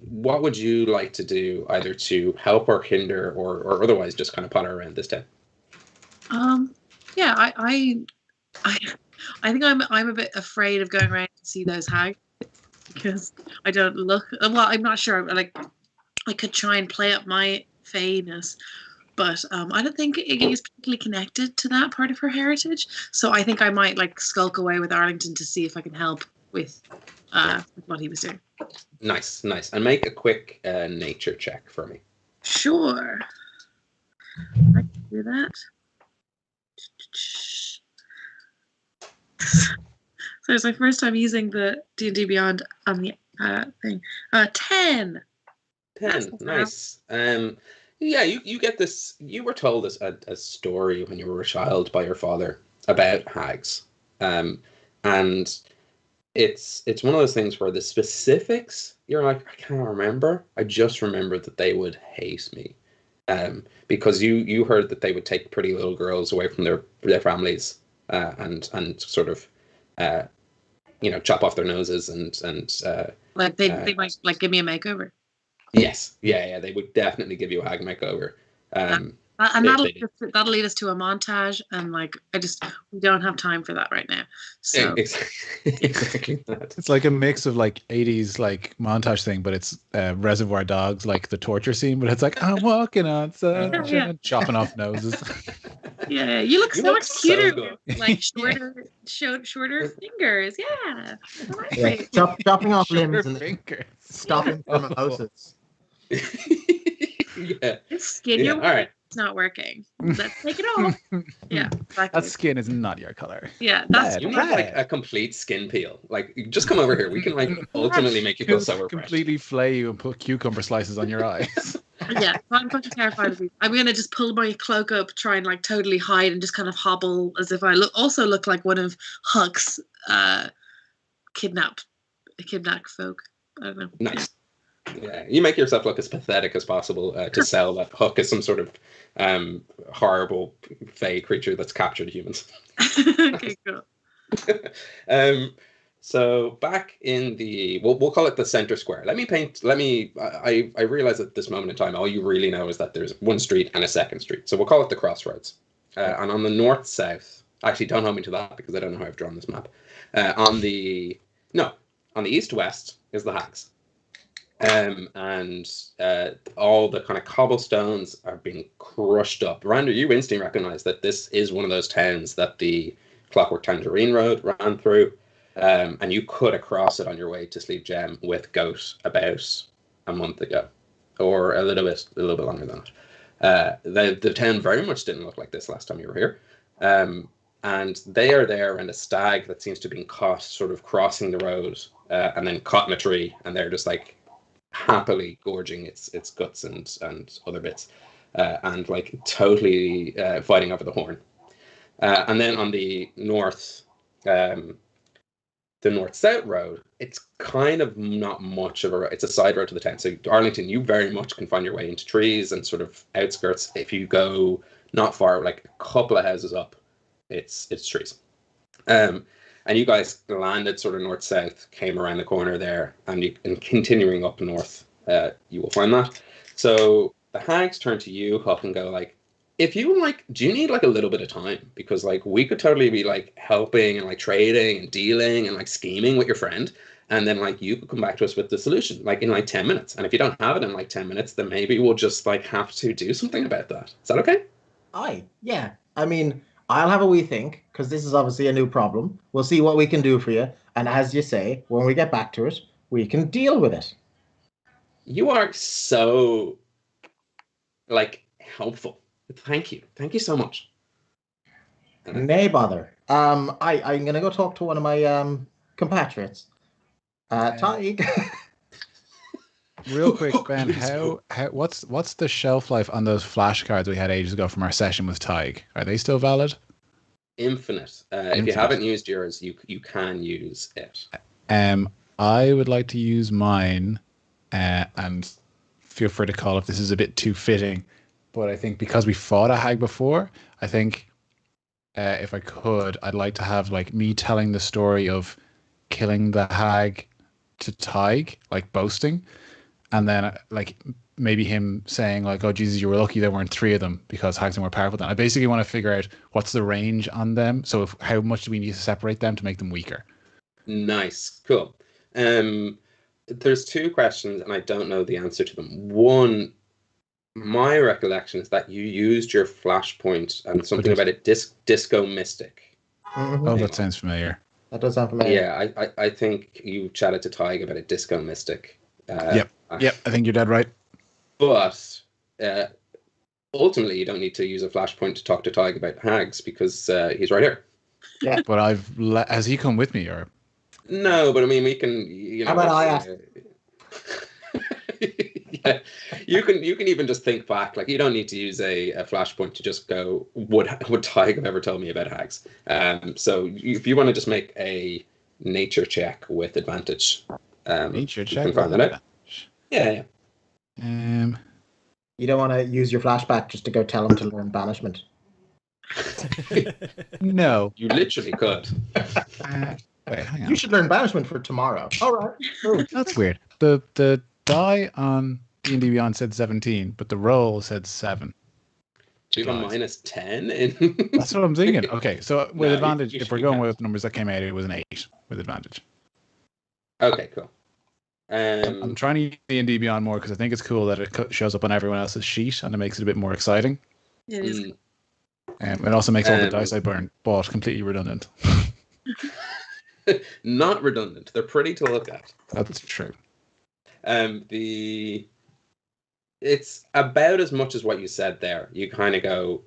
what would you like to do, either to help or hinder, or otherwise just kind of potter around this town? Yeah, I think I'm a bit afraid of going around to see those hags because I don't look well. I'm not sure. Like, I could try and play up my fayness, but I don't think Iggy is particularly connected to that part of her heritage. So I think I might like skulk away with Arlington to see if I can help with what he was doing. Nice. And make a quick nature check for me. Sure. I can do that. So it's my first time using the D&D Beyond on the thing. 10. 10. Nice. Yeah, you get this. You were told a story when you were a child by your father about hags, and it's one of those things where the specifics you're like, I can't remember. I just remember that they would hate me, because you heard that they would take pretty little girls away from their families, and sort of chop off their noses and Like they might like give me a makeover. yes, yeah, they would definitely give you a hag makeover. And that'll lead us to a montage, and like we don't have time for that right now. So exactly that. It's like a mix of like 80s like montage thing, but it's Reservoir Dogs, like the torture scene, but it's like I'm walking on sunshine, chopping off noses. Yeah, you look so much cuter. good. Like shorter fingers. Yeah. Yeah, chopping off limbs Shorter and fingers. stopping mimosas. Yeah. This skin Yeah, all right. it's not working. Let's take it off. Yeah, exactly. That skin is not your color. Yeah, that's You need like a complete skin peel. Like, just come over here. We can like ultimately make you feel so refreshed. Completely flay you and put cucumber slices on your eyes. yeah. I'm fucking terrified of these. I'm gonna just pull my cloak up, try and like totally hide, and just kind of hobble as if I look like one of Huck's kidnapped folk. I don't know. Nice. Yeah, you make yourself look as pathetic as possible to sell that Huck as some sort of horrible fey creature that's captured humans. Okay, cool. So back in the we'll call it the center square. I realize at this moment in time all you really know is that there's one street and a second street. So we'll call it the crossroads. And on the north south, actually don't hold me to that because I don't know how I've drawn this map. On the east west is the Hags. And all the kind of cobblestones are being crushed up. Randa, you instantly recognize that this is one of those towns that the Clockwork Tangerine Road ran through, and you could have crossed it on your way to Sleep Gem with Goat about a month ago, or a little bit longer than that. The town very much didn't look like this last time you were here, and they are there, and a stag that seems to have been caught sort of crossing the road, and then caught in a tree, and they're just like happily gorging its guts and other bits, and like totally fighting over the horn. And then on the north south road, it's kind of not much of a road. It's a side road to the town. So Arlington, you very much can find your way into trees and sort of outskirts. If you go not far, like a couple of houses up, it's trees. And you guys landed sort of north-south, came around the corner there, and continuing up north, you will find that. So the Hags turn to you, Huck, and go like, if you like, do you need like a little bit of time? Because like we could totally be like helping and like trading and dealing and like scheming with your friend, and then like you could come back to us with the solution like in like 10 minutes. And if you don't have it in like 10 minutes, then maybe we'll just like have to do something about that. Is that okay? Yeah. I mean, I'll have a wee think, because this is obviously a new problem. We'll see what we can do for you. And as you say, when we get back to it, we can deal with it. You are so, like, helpful. Thank you. Thank you so much. Nay bother. I'm going to go talk to one of my compatriots. Tig. Real quick, Ben, what's the shelf life on those flashcards we had ages ago from our session with Tig? Are they still valid? Infinite. If you haven't used yours, you can use it. I would like to use mine, and feel free to call if this is a bit too fitting, but I think because we fought a hag before, I think if I could, I'd like to have like me telling the story of killing the hag to Tig, like boasting. And then, like, maybe him saying, like, oh, Jesus, you were lucky there weren't three of them because hags are more powerful than. I basically want to figure out what's the range on them. So how much do we need to separate them to make them weaker? Nice. Cool. There's two questions, and I don't know the answer to them. One, my recollection is that you used your flashpoint and something about a disco mystic. Mm-hmm. Oh, that sounds familiar. That does sound familiar. Yeah, I think you chatted to Tig about a disco mystic. Yep, I think you're dead right. But ultimately, you don't need to use a flashpoint to talk to Tig about hags because he's right here. Yeah. But has he come with me or? No, but I mean, we can. You know, how about I ask? Yeah, you can even just think back. Like you don't need to use a flashpoint to just go. Would Tig have ever told me about hags? So if you want to just make a nature check with advantage. Nature check. You can find that out. Yeah. You don't want to use your flashback just to go tell him to learn banishment. No. You literally could. Wait, hang on. You should learn banishment for tomorrow. All right. Cool. That's weird. The die on D&D Beyond said 17, but the roll said 7. Do you have a Guys. minus 10 in? That's what I'm thinking. Okay, so with No, advantage, you if we're should going count. with the numbers that came out, it was an 8 with advantage. Okay, cool. I'm trying to use D&D Beyond more because I think it's cool that it shows up on everyone else's sheet and it makes it a bit more exciting. It is. It also makes all the dice I bought completely redundant. Not redundant. They're pretty to look at. That's true. It's about as much as what you said there. You kind of go,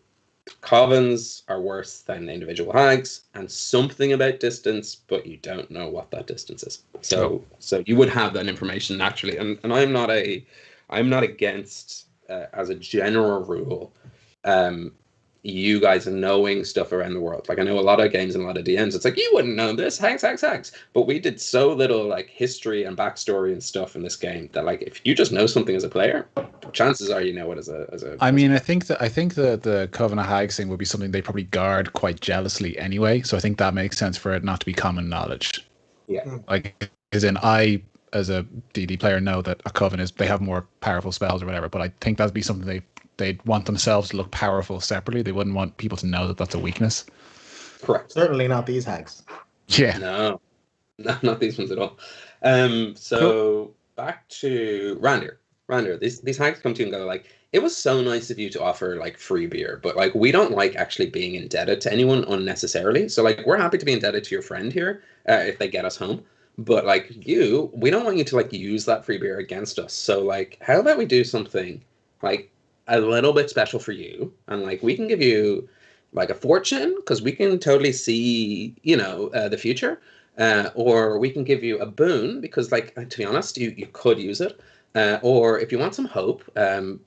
covens are worse than individual hags, and something about distance, but you don't know what that distance is. So you would have that information naturally, and I'm not against as a general rule, you guys knowing stuff around the world. Like I know a lot of games and a lot of DMs. It's like you wouldn't know this, hags. But we did so little like history and backstory and stuff in this game that like if you just know something as a player, chances are you know it as a. I mean, I think the Covenant Hags thing would be something they probably guard quite jealously anyway. So I think that makes sense for it not to be common knowledge. Yeah. Like, as in, I as a D&D player know that a Coven they have more powerful spells or whatever. But I think that'd be something they'd want themselves to look powerful separately. They wouldn't want people to know that that's a weakness. Correct. Certainly not these hags. Yeah. No, not these ones at all. So Cool. Back to Randir. These hags come to you and go like, it was so nice of you to offer like free beer, but like we don't like actually being indebted to anyone unnecessarily. So like we're happy to be indebted to your friend here if they get us home. But like we don't want you to like use that free beer against us. So like, how about we do something like a little bit special for you, and like we can give you like a fortune because we can totally see the future, or we can give you a boon because like to be honest you could use it, or if you want some hope,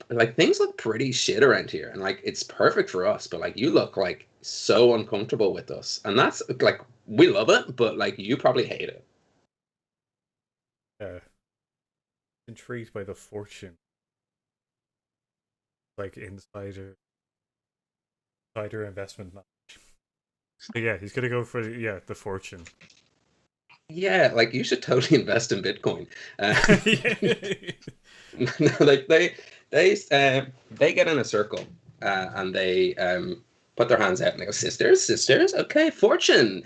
like things look pretty shit around here and like it's perfect for us, but like you look like so uncomfortable with us, and that's like we love it, but like you probably hate it. Intrigued by the fortune. Like insider investment knowledge. So yeah, he's gonna go for the fortune. Yeah, like you should totally invest in Bitcoin. Like they get in a circle and they put their hands out and they go, sisters, okay, fortune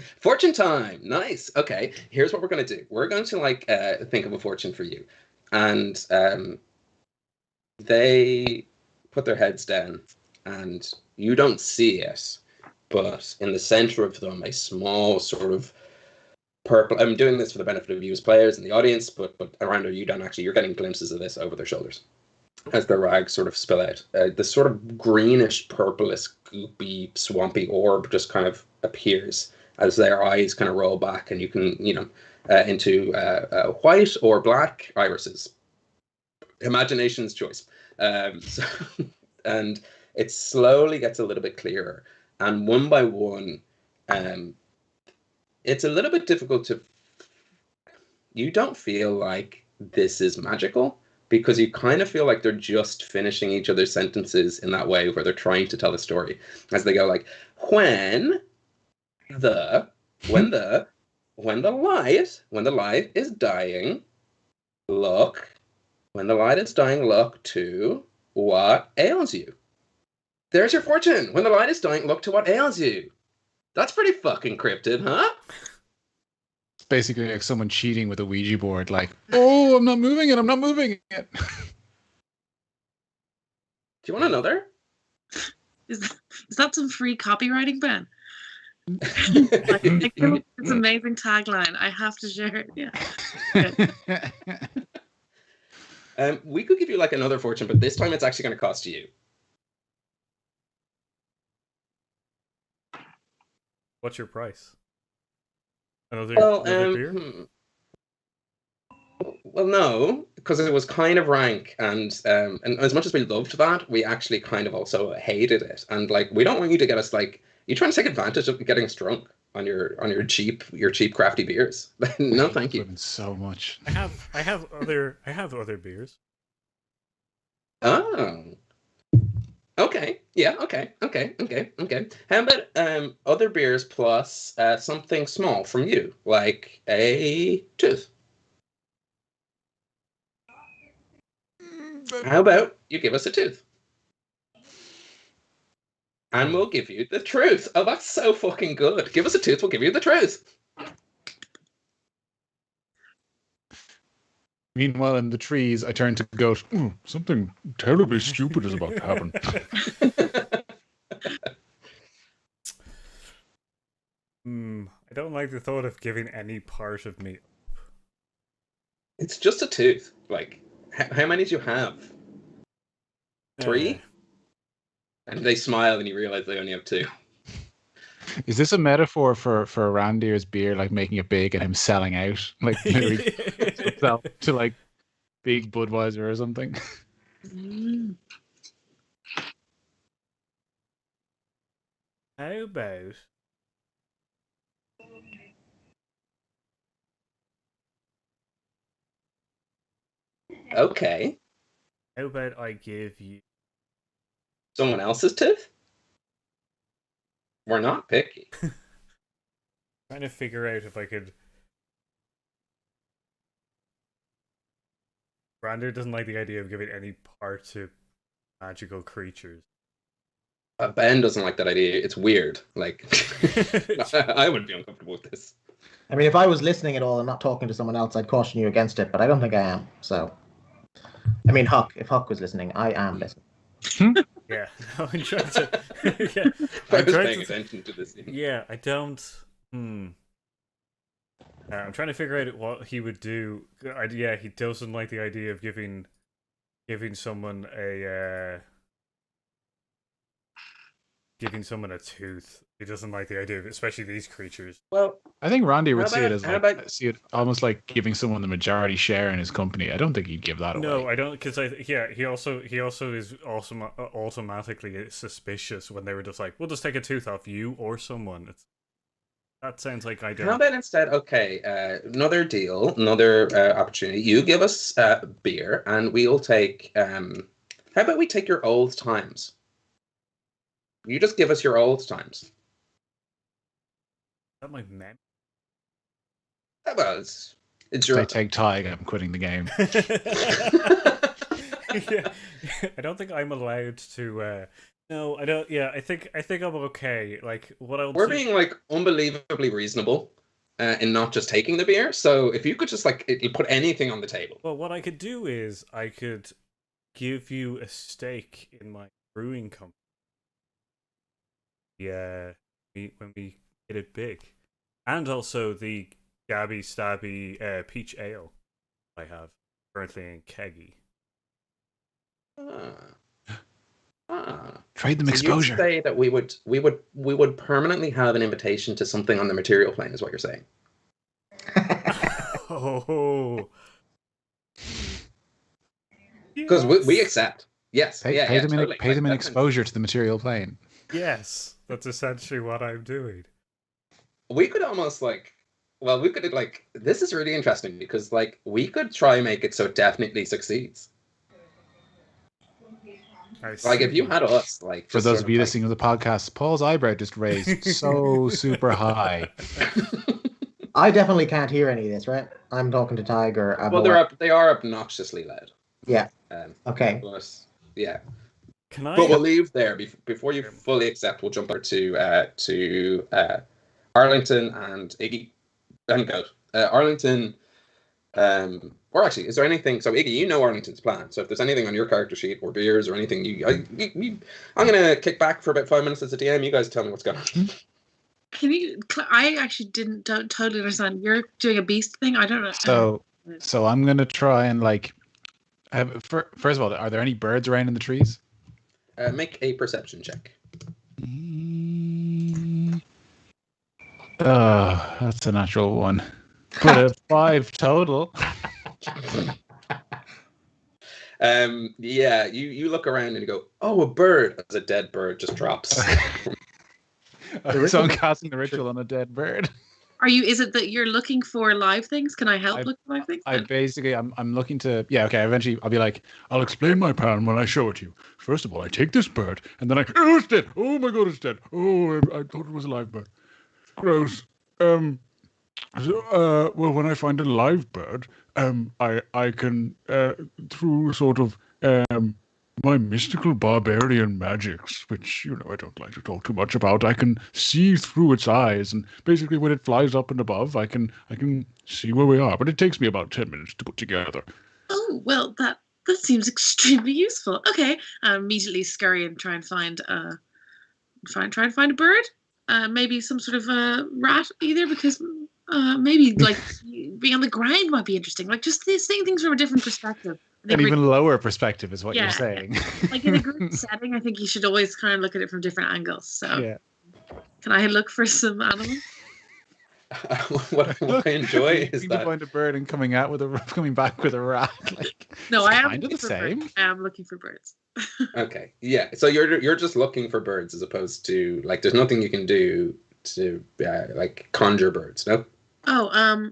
time, nice. Okay, here's what we're gonna do. We're going to like think of a fortune for you, and they put their heads down, and you don't see it, but in the center of them, a small sort of purple. I'm doing this for the benefit of you as players and the audience, but around you don't actually. You're getting glimpses of this over their shoulders as their rags sort of spill out. This sort of greenish, purplish, goopy, swampy orb just kind of appears as their eyes kind of roll back, and you can, into white or black irises. Imagination's choice. And it slowly gets a little bit clearer, and one by one, it's a little bit difficult to. You don't feel like this is magical because you kind of feel like they're just finishing each other's sentences in that way where they're trying to tell a story as they go like, when the light is dying, look to what ails you. There's your fortune. When the light is dying, look to what ails you. That's pretty fucking cryptid, huh? It's basically like someone cheating with a Ouija board, like, oh, I'm not moving it. Do you want another? Is that some free copywriting, Ben? It's an amazing tagline. I have to share it. Yeah. We could give you like another fortune, but this time it's actually going to cost you. What's your price? Another beer? Well, no, because it was kind of rank, and as much as we loved that, we actually kind of also hated it, and like we don't want you to get us like you trying to take advantage of getting us drunk on your cheap crafty beers. No, thank you. So much. I have other beers. Oh, Okay. Yeah. Okay. How about other beers plus something small from you, like a tooth? How about you give us a tooth, and we'll give you the truth. Oh, that's so fucking good. Give us a tooth, we'll give you the truth. Meanwhile, in the trees, I turn to Goat. Something terribly stupid is about to happen. I don't like the thought of giving any part of me. It's just a tooth. Like, how many do you have? 3? And they smile and you realize they only have 2. Is this a metaphor for Randir's beer, like making it big and him selling out, like literally sell to like big Budweiser or something? How about Okay. how about I give you Someone else's tooth? We're not picky. trying to figure out if I could. Brander doesn't like the idea of giving any part to magical creatures. Ben doesn't like that idea. It's weird. Like, I would be uncomfortable with this. I mean, if I was listening at all and not talking to someone else, I'd caution you against it, but I don't think I am. So, I mean, Huck, if Huck was listening, I am listening. Yeah, no, I'm trying to. Yeah, I was paying attention to this. Yeah, I don't. I'm trying to figure out what he would do. Yeah, he doesn't like the idea of giving someone a tooth. He doesn't like the idea of, especially these creatures. Well, I think Randy would see it as about, see it almost like giving someone the majority share in his company. I don't think he'd give that away. No, I don't, because he also is also automatically suspicious when they were just like, we'll just take a tooth off you or someone. That sounds like I don't. How about instead? Okay, another deal, another opportunity. You give us beer, and we'll take. How about we take your old times? You just give us your old times. Is that my memory? Well, it's your. I take Tig. I'm quitting the game. Yeah, I don't think I'm allowed to. No, I don't. Yeah, I think I'm okay. Like, what else? We're being like unbelievably reasonable in not just taking the beer. So if you could just like put anything on the table. Well, what I could do is I could give you a stake in my brewing company. Yeah, when we get it big, and also the Gabby Stabby peach ale I have currently in keggy. Trade them So exposure. you'd say that we would permanently have an invitation to something on the material plane, is what you're saying? Oh, Because we accept. Yes, Pay them totally. in exposure to the material plane. Yes, that's essentially what I'm doing. We could almost like, well, we could like, this is really interesting because like we could try and make it so it definitely succeeds. Like if you had us, like for those of you listening to the podcast, Paul's eyebrow just raised so super high. I definitely can't hear any of this, right? I'm talking to Tiger. Well, they are obnoxiously loud. Yeah. Okay. But, yeah. But we'll leave there before you fully accept. We'll jump over to Arlington and Iggy and Goat. Arlington. Or actually, is there anything? So Iggy, you know Arlington's plan. So if there's anything on your character sheet or beers or anything, I'm gonna kick back for about 5 minutes as a DM. You guys tell me what's going on. Can you? I actually don't totally understand. You're doing a beast thing. I don't know. So I'm gonna try and like. First of all, are there any birds around in the trees? Make a perception check. Oh, that's a natural one. But a 5 total. Yeah, you look around and you go, oh, a bird. As a dead bird just drops. So I'm casting the ritual on a dead bird. Are you? Is it that you're looking for live things? Can I help look for live things? I'm looking to eventually I'll be like, I'll explain my plan when I show it to you. First of all, I take this bird and then it's dead. Oh my god, it's dead. Oh, I thought it was a live bird. Gross. Well, when I find a live bird, I can through sort of my mystical barbarian magics, which I don't like to talk too much about, I can see through its eyes, and basically when it flies up and above, I can see where we are. But it takes me about 10 minutes to put together. Oh well, that seems extremely useful. Okay, immediately scurry and try and find a bird. Maybe some sort of rat either, because maybe like being on the ground might be interesting. Like just seeing things from a different perspective. An even lower perspective is what you're saying. Yeah. Like in a group setting, I think you should always kind of look at it from different angles. So, yeah. Can I look for some animals? What I enjoy is that find a bird and coming back with a rat. Like, no, I am kind of the same. I am looking for birds. Okay, yeah. So you're just looking for birds as opposed to like there's nothing you can do to like conjure birds, no? I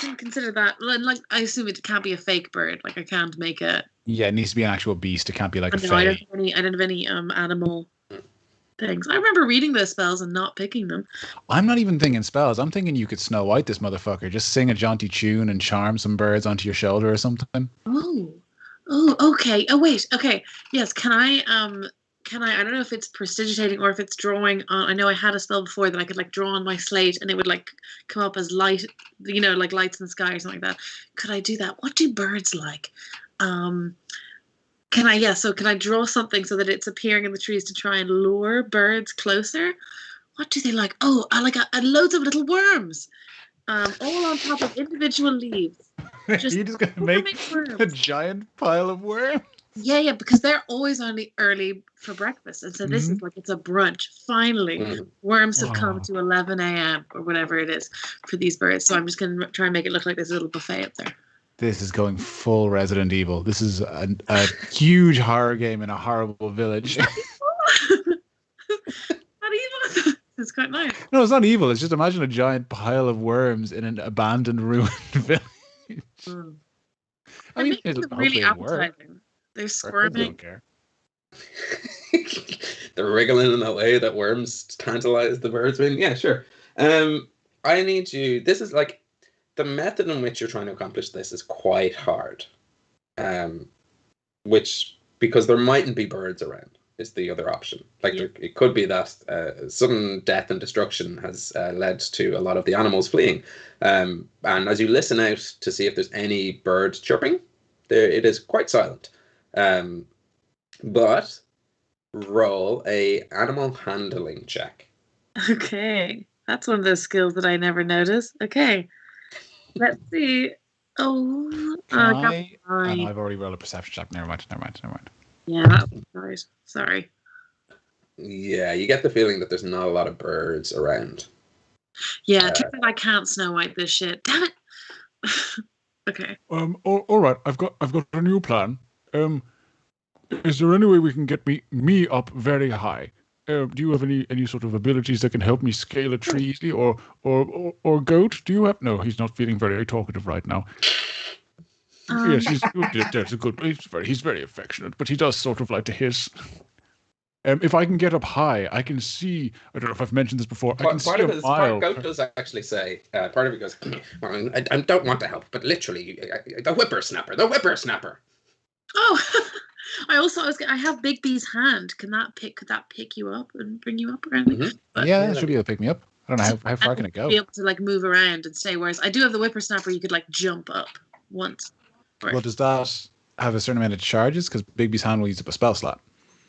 didn't consider that. Like, I assume it can't be a fake bird. Like, I can't make a. Yeah, it needs to be an actual beast. It can't be like a fake. I don't have any animal things. I remember reading those spells and not picking them. I'm not even thinking spells. I'm thinking you could Snow White this motherfucker. Just sing a jaunty tune and charm some birds onto your shoulder or something. Oh, okay. Oh, wait. Okay. Yes. Can I I don't know if it's prestidigitating or if it's drawing on. I know I had a spell before that I could like draw on my slate and it would like come up as light, like lights in the sky or something like that. Could I do that? What do birds like? Can I draw something so that it's appearing in the trees to try and lure birds closer? What do they like? Oh, I like loads of little worms, all on top of individual leaves. You're just going to make a giant pile of worms? Yeah, because they're always only early for breakfast. And so this is like, it's a brunch. Finally, worms have come to 11 a.m. or whatever it is for these birds. So I'm just going to try and make it look like there's a little buffet up there. This is going full Resident Evil. This is a huge horror game in a horrible village. Not evil. It's quite nice. No, it's not evil. It's just imagine a giant pile of worms in an abandoned, ruined village. I mean, it's really appetizing. They're squirming. Don't care. They're wriggling in a way that worms tantalize the birds. Yeah, sure. I need you. This is like the method in which you're trying to accomplish this is quite hard. Because there mightn't be birds around is the other option. It could be that sudden death and destruction has led to a lot of the animals fleeing. And as you listen out to see if there's any birds chirping, it is quite silent. But roll a animal handling check. Okay, that's one of those skills that I never notice. Okay, let's see. Oh, I've already rolled a perception check. Never mind. Yeah, that was right. Sorry. Yeah, you get the feeling that there's not a lot of birds around. Yeah, I can't Snow White this shit. Damn it. Okay. All right. I've got a new plan. Is there any way we can get me up very high? Do you have any sort of abilities that can help me scale a tree easily, or Goat? Do you have? No, he's not feeling very talkative right now. Yes, that's a good. He's very affectionate, but he does sort of like to hiss. If I can get up high, I can see. I don't know if I've mentioned this before. I can see a mile. Goat does actually say. Part of it goes. I don't want to help, but literally, the whippersnapper. Oh, I have Bigby's hand. Could that pick you up and bring you up or anything? Mm-hmm. Yeah, that should be able to pick me up. I don't know how far can it go. Be able to like move around and stay. Whereas I do have the whippersnapper. You could like jump up once. Well, does that have a certain amount of charges? Because Bigby's hand will use up a spell slot.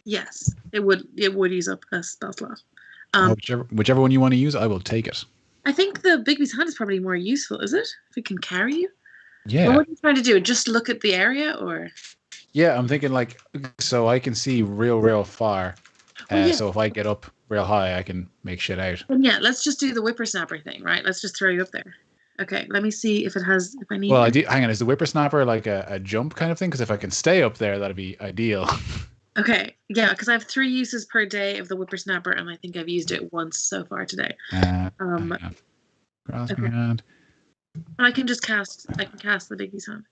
Yes, it would use up a spell slot. Whichever one you want to use, I will take it. I think the Bigby's hand is probably more useful, is it? If it can carry you? Yeah. Well, what are you trying to do? Just look at the area, or? Yeah, I'm thinking like, so I can see real far. So if I get up real high, I can make shit out. And yeah, let's just do the whippersnapper thing, right? Let's just throw you up there. Okay, let me see if I need. Well, hang on. Is the whippersnapper like a jump kind of thing? Because if I can stay up there, that'd be ideal. Okay, yeah, because I have 3 uses per day of the whippersnapper, and I think I've used it once so far today. Grasping Okay. hand. I can cast the Biggie's hand.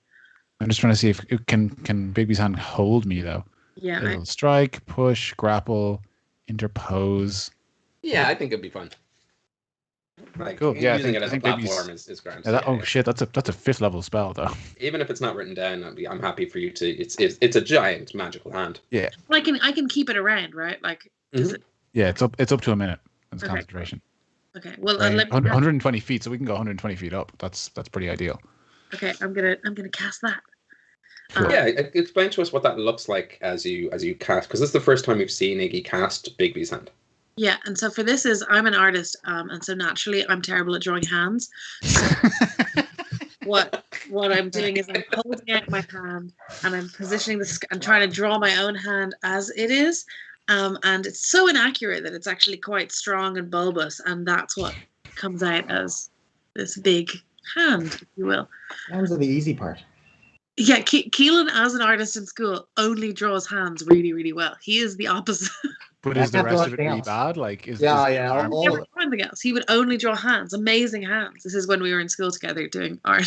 I'm just trying to see if it can Bigby's hand hold me though. Yeah. It'll strike, push, grapple, interpose. Yeah, I think it'd be fun. Like, Cool. Yeah, using it I as a think platform Bigby's. is grand. Yeah, Yeah. shit, that's a 5th level spell though. Even if it's not written down, I'm happy for you to. It's a giant magical hand. Yeah. I can keep it around, right? Like, does it? Yeah, it's up to a minute. It's Okay. concentration. Okay. Well, Right. let me. 120 feet, so we can go 120 feet up. That's pretty ideal. Okay, I'm gonna cast that. Cool. Yeah, explain to us what that looks like as you cast, because this is the first time we've seen Iggy cast Bigby's hand. Yeah, and so for this I'm an artist, and so naturally I'm terrible at drawing hands. So what I'm doing is I'm holding out my hand and I'm positioning I'm trying to draw my own hand as it is, and it's so inaccurate that it's actually quite strong and bulbous, and that's what comes out as this big hand, if you will. Hands are the easy part. Yeah, Keelan, as an artist in school, only draws hands really, really well. He is the opposite. But is the Can't do rest of it anything really else. bad? Like, Yeah, is yeah, arm- all- Never draw anything else. He would only draw hands, amazing hands. This is when we were in school together doing art,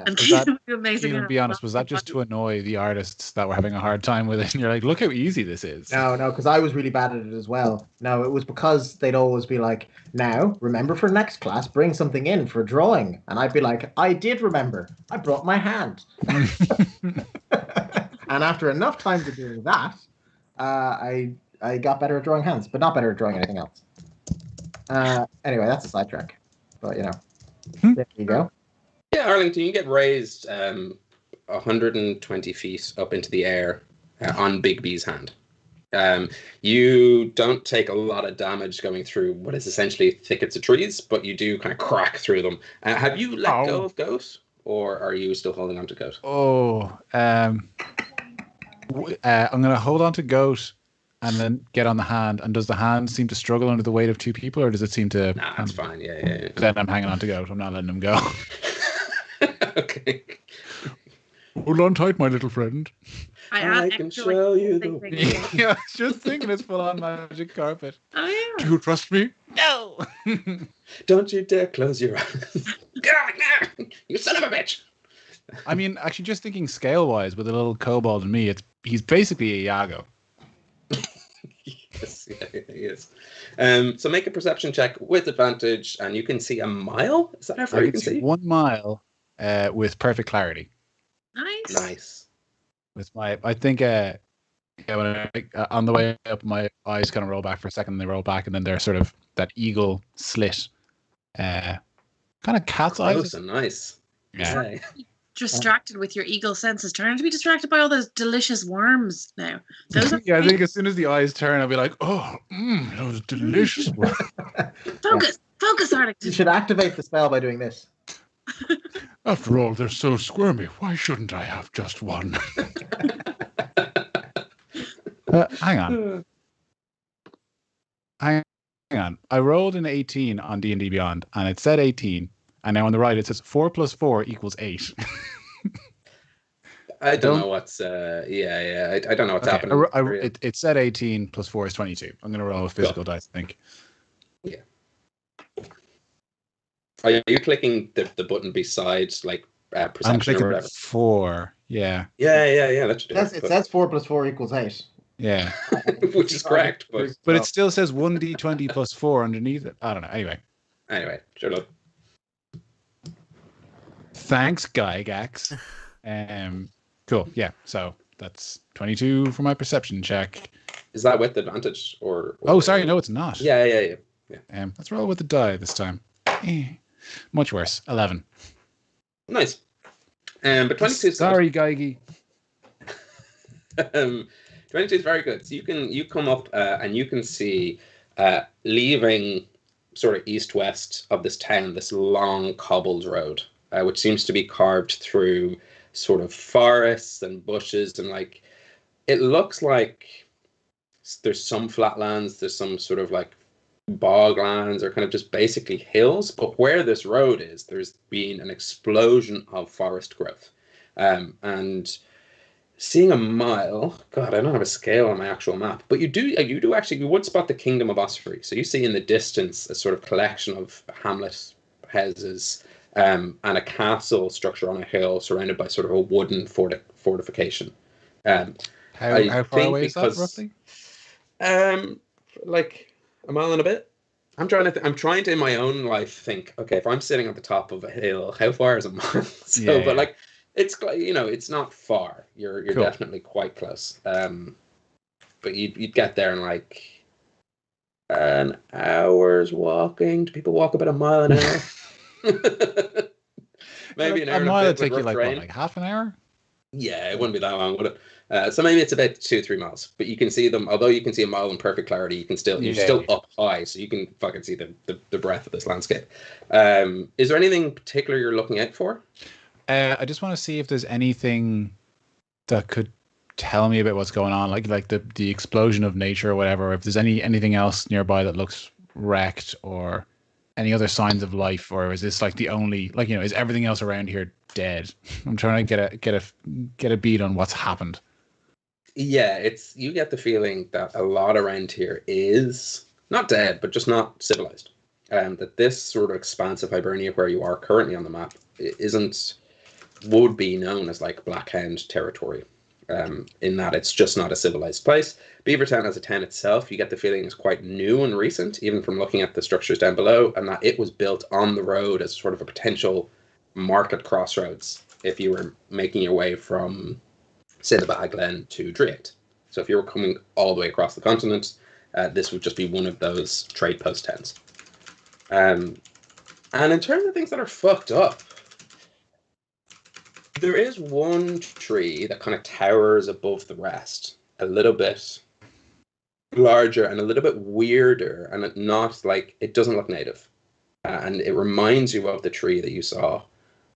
and Was Keelan that- would do amazing Keelan, hands. be honest, was that just to annoy the artists that were having a hard time with it? And you're like, look how easy this is. No, because I was really bad at it as well. No, it was because they'd always be like, now, remember for next class, bring something in for drawing. And I'd be like, I did remember. I brought my hand. And after enough time to doing that, I got better at drawing hands, but not better at drawing anything else. Anyway, that's a sidetrack. But, there you go. Yeah, Arlington, you get raised 120 feet up into the air on Bigby's hand. You don't take a lot of damage going through what is essentially thickets of trees, but you do kind of crack through them. Have you let go of Goat, or are you still holding on to Goat? Oh, I'm going to hold on to Goat and then get on the hand. And does the hand seem to struggle under the weight of 2 people, or does it seem to... Nah, that's fine. Yeah. Then I'm hanging on to Goat. I'm not letting him go. Okay. Hold on tight, my little friend. I can show you the way. Yeah, I was just thinking it's full on magic carpet. Oh yeah. Do you trust me? No. Don't you dare close your eyes. You son of a bitch. I mean, actually, just thinking scale-wise, with a little kobold and me, he's basically a Iago. Yes, yeah, he is. So make a perception check with advantage, and you can see a mile. Is that how far I you can can see see? 1 mile with perfect clarity. Nice. Nice. With my, I think, when on the way up, my eyes kind of roll back for a second, and they roll back, and then they're sort of that eagle slit, kind of cat's Close eyes. and nice. Yeah. Yeah. Distracted with your eagle senses, trying to be distracted by all those delicious worms now. Those are Yeah, I think as soon as the eyes turn, I'll be like, oh, those delicious ones. focus, You Arlington. should activate the spell by doing this. After all, they're so squirmy. Why shouldn't I have just one? Hang on. Hang on. I rolled an 18 on D&D Beyond, and it said 18. And now on the right, it says 4 + 4 = 8. I don't know what's. I don't know what's Okay, happening. it said 18 + 4 is 22. I'm going to roll a physical dice, I think. Are you clicking the button beside like perception I'm or clicking whatever? 4. Yeah. Yeah. That should do It says 4 + 4 = 8. Yeah. Which is correct, but But it still says 1d20 + 4 underneath it. I don't know. anyway, sure look. Thanks, Gygax. Cool. Yeah. So that's 22 for my perception check. Is that with advantage or? Oh, sorry. No, it's not. Yeah. Let's roll with the die this time. Much worse. 11. Nice. But 22 is Sorry, Geigy. 22 is very good. So you come up and you can see leaving sort of east-west of this town, this long cobbled road, which seems to be carved through sort of forests and bushes, and like it looks like there's some flatlands, there's some sort of like boglands, or kind of just basically hills. But where this road is, there's been an explosion of forest growth, and seeing a mile, God, I don't have a scale on my actual map, but you would spot the Kingdom of Ossory. So you see in the distance a sort of collection of houses, and a castle structure on a hill surrounded by sort of a wooden fortification. How far away is that roughly? Like a mile and a bit. I'm trying to in my own life think, okay, if I'm sitting at the top of a hill, how far is a mile? But like it's it's not far. You're Cool. definitely quite close. But you'd get there in like an hour's walking. Do people walk about a mile an hour? Maybe an hour a and mile a would bit take with you rough like terrain. what, like half an hour? Yeah, it wouldn't be that long, would it? So maybe it's about 2-3 miles. But you can see them. Although you can see a mile in perfect clarity, you're still up high, so you can fucking see the breadth of this landscape. Is there anything particular you're looking out for? I just want to see if there's anything that could tell me about what's going on, like the explosion of nature or whatever. Or if there's anything else nearby that looks wrecked, or any other signs of life, or is this like the only, like, is everything else around here dead? I'm trying to get a beat on what's happened. Yeah, you get the feeling that a lot around here is not dead, but just not civilized. That this sort of expanse of Hibernia, where you are currently on the map, would be known as like Blackhound territory. In that it's just not a civilized place. Beavertown as a town itself, you get the feeling is quite new and recent, even from looking at the structures down below, and that it was built on the road as sort of a potential market crossroads if you were making your way from, say, the Baglen to Driat. So if you were coming all the way across the continent, this would just be one of those trade post towns. And in terms of things that are fucked up, there is one tree that kind of towers above the rest, a little bit larger and a little bit weirder, and it doesn't look native. And it reminds you of the tree that you saw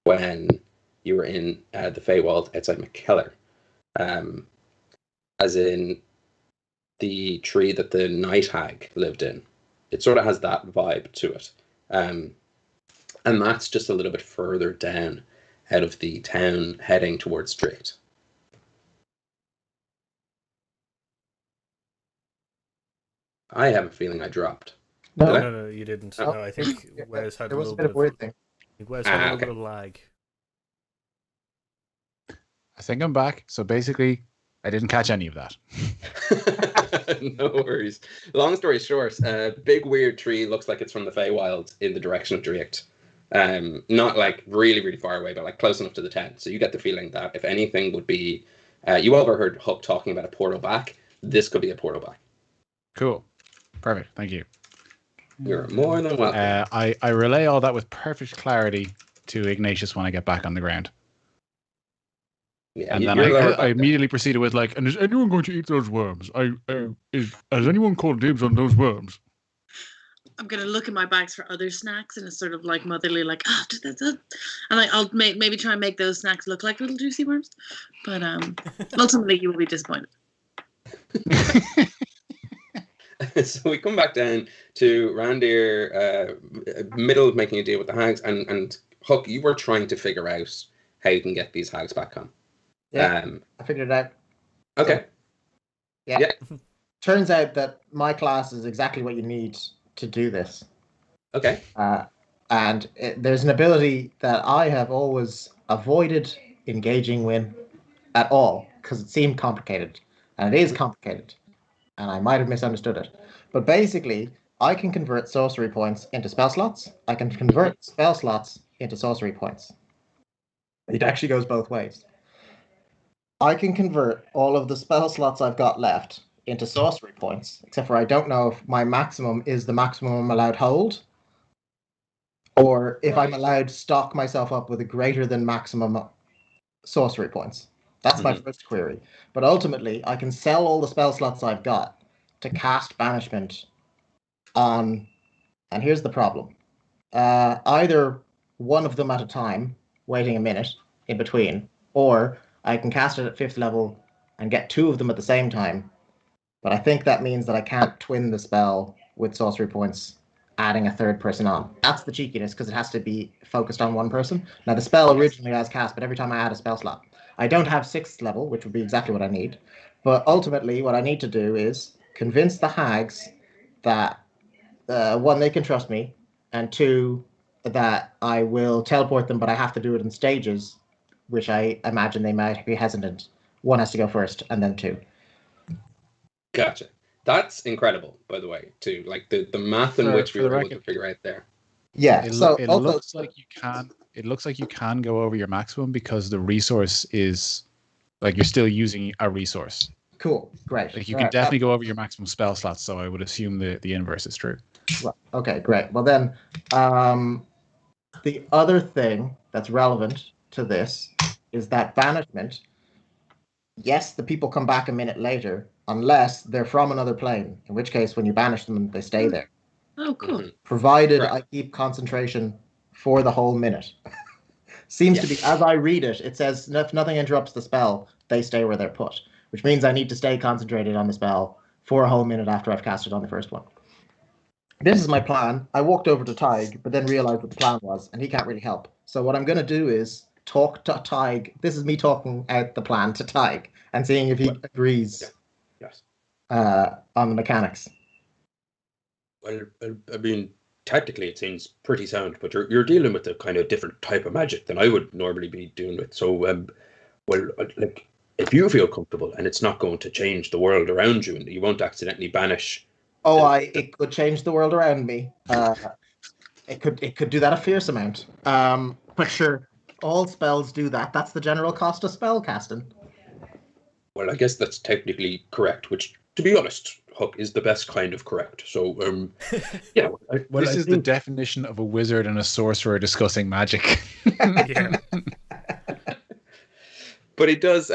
when you were in the Feywild outside McKellar. As in the tree that the night hag lived in. It sort of has that vibe to it. And that's just a little bit further down out of the town, heading towards Driat. I have a feeling I dropped. No, Did I? No, you didn't. Oh. No, I think Wes had there a was a little bit of weird thing. Wes had a little okay. bit of lag. I think I'm back. So basically, I didn't catch any of that. No worries. Long story short, a big weird tree looks like it's from the Feywild in the direction of Driat. Not like really, really far away, but like close enough to the town. So you get the feeling that if anything would be, you overheard Huck talking about a portal back. This could be a portal back. Cool. Perfect. Thank you. You're more than welcome. I relay all that with perfect clarity to Ignatius when I get back on the ground. Yeah, And then I immediately proceeded with like, and is anyone going to eat those worms? Has anyone called dibs on those worms? I'm gonna look in my bags for other snacks, and it's sort of like motherly, like, and I'll maybe try and make those snacks look like little juicy worms, but ultimately you will be disappointed. So we come back down to Randir, middle of making a deal with the hags, and Huck, you were trying to figure out how you can get these hags back home. Yeah, I figured it out. Okay. So, yeah. Turns out that my class is exactly what you need to do this. Okay. And there's an ability that I have always avoided engaging with at all because it seemed complicated, and it is complicated, and I might have misunderstood it. But basically, I can convert sorcery points into spell slots. I can convert spell slots into sorcery points. It actually goes both ways. I can convert all of the spell slots I've got left into sorcery points, except for I don't know if my maximum is the maximum I'm allowed hold, or if I'm allowed to stock myself up with a greater than maximum sorcery points. That's my first query. But ultimately, I can sell all the spell slots I've got to cast Banishment on, and here's the problem. Either one of them at a time, waiting a minute in between, or I can cast it at 5th level and get 2 of them at the same time. But I think that means that I can't twin the spell with sorcery points, adding a 3rd person on. That's the cheekiness, because it has to be focused on one person. Now, the spell originally has cast, but every time I add a spell slot. I don't have 6th level, which would be exactly what I need. But ultimately, what I need to do is convince the hags that, 1, they can trust me, and 2, that I will teleport them, but I have to do it in stages, which I imagine they might be hesitant. One has to go first, and then two. Gotcha. That's incredible, by the way, too. Like the math in which we were able to figure out there. Yeah. It also, looks like you can. It looks like you can go over your maximum because the resource is like you're still using a resource. Cool. Great. Like you can definitely go over your maximum spell slots. So I would assume the inverse is true. Well, okay. Great. Well then, the other thing that's relevant to this is that banishment. Yes, the people come back a minute later, unless they're from another plane. In which case, when you banish them, they stay there. Oh, cool. Mhm. Provided Right. I keep concentration for the whole minute. Seems to be, as I read it, it says if nothing interrupts the spell, they stay where they're put, which means I need to stay concentrated on the spell for a whole minute after I've cast it on the first one. This is my plan. I walked over to Tig, but then realized what the plan was, and he can't really help. So what I'm going to do is talk to Tig. This is me talking out the plan to Tig and seeing if he agrees Yes. on the mechanics. Well, I mean, technically it seems pretty sound, but you're dealing with a kind of different type of magic than I would normally be dealing with. So, well, like if you feel comfortable and it's not going to change the world around you, and you won't accidentally banish. Oh, it could change the world around me. It could do that a fierce amount. But sure, all spells do that. That's the general cost of spell casting. Well, I guess that's technically correct, which, to be honest, Huck, is the best kind of correct. So, yeah. This is the definition of a wizard and a sorcerer discussing magic. Yeah. But it does.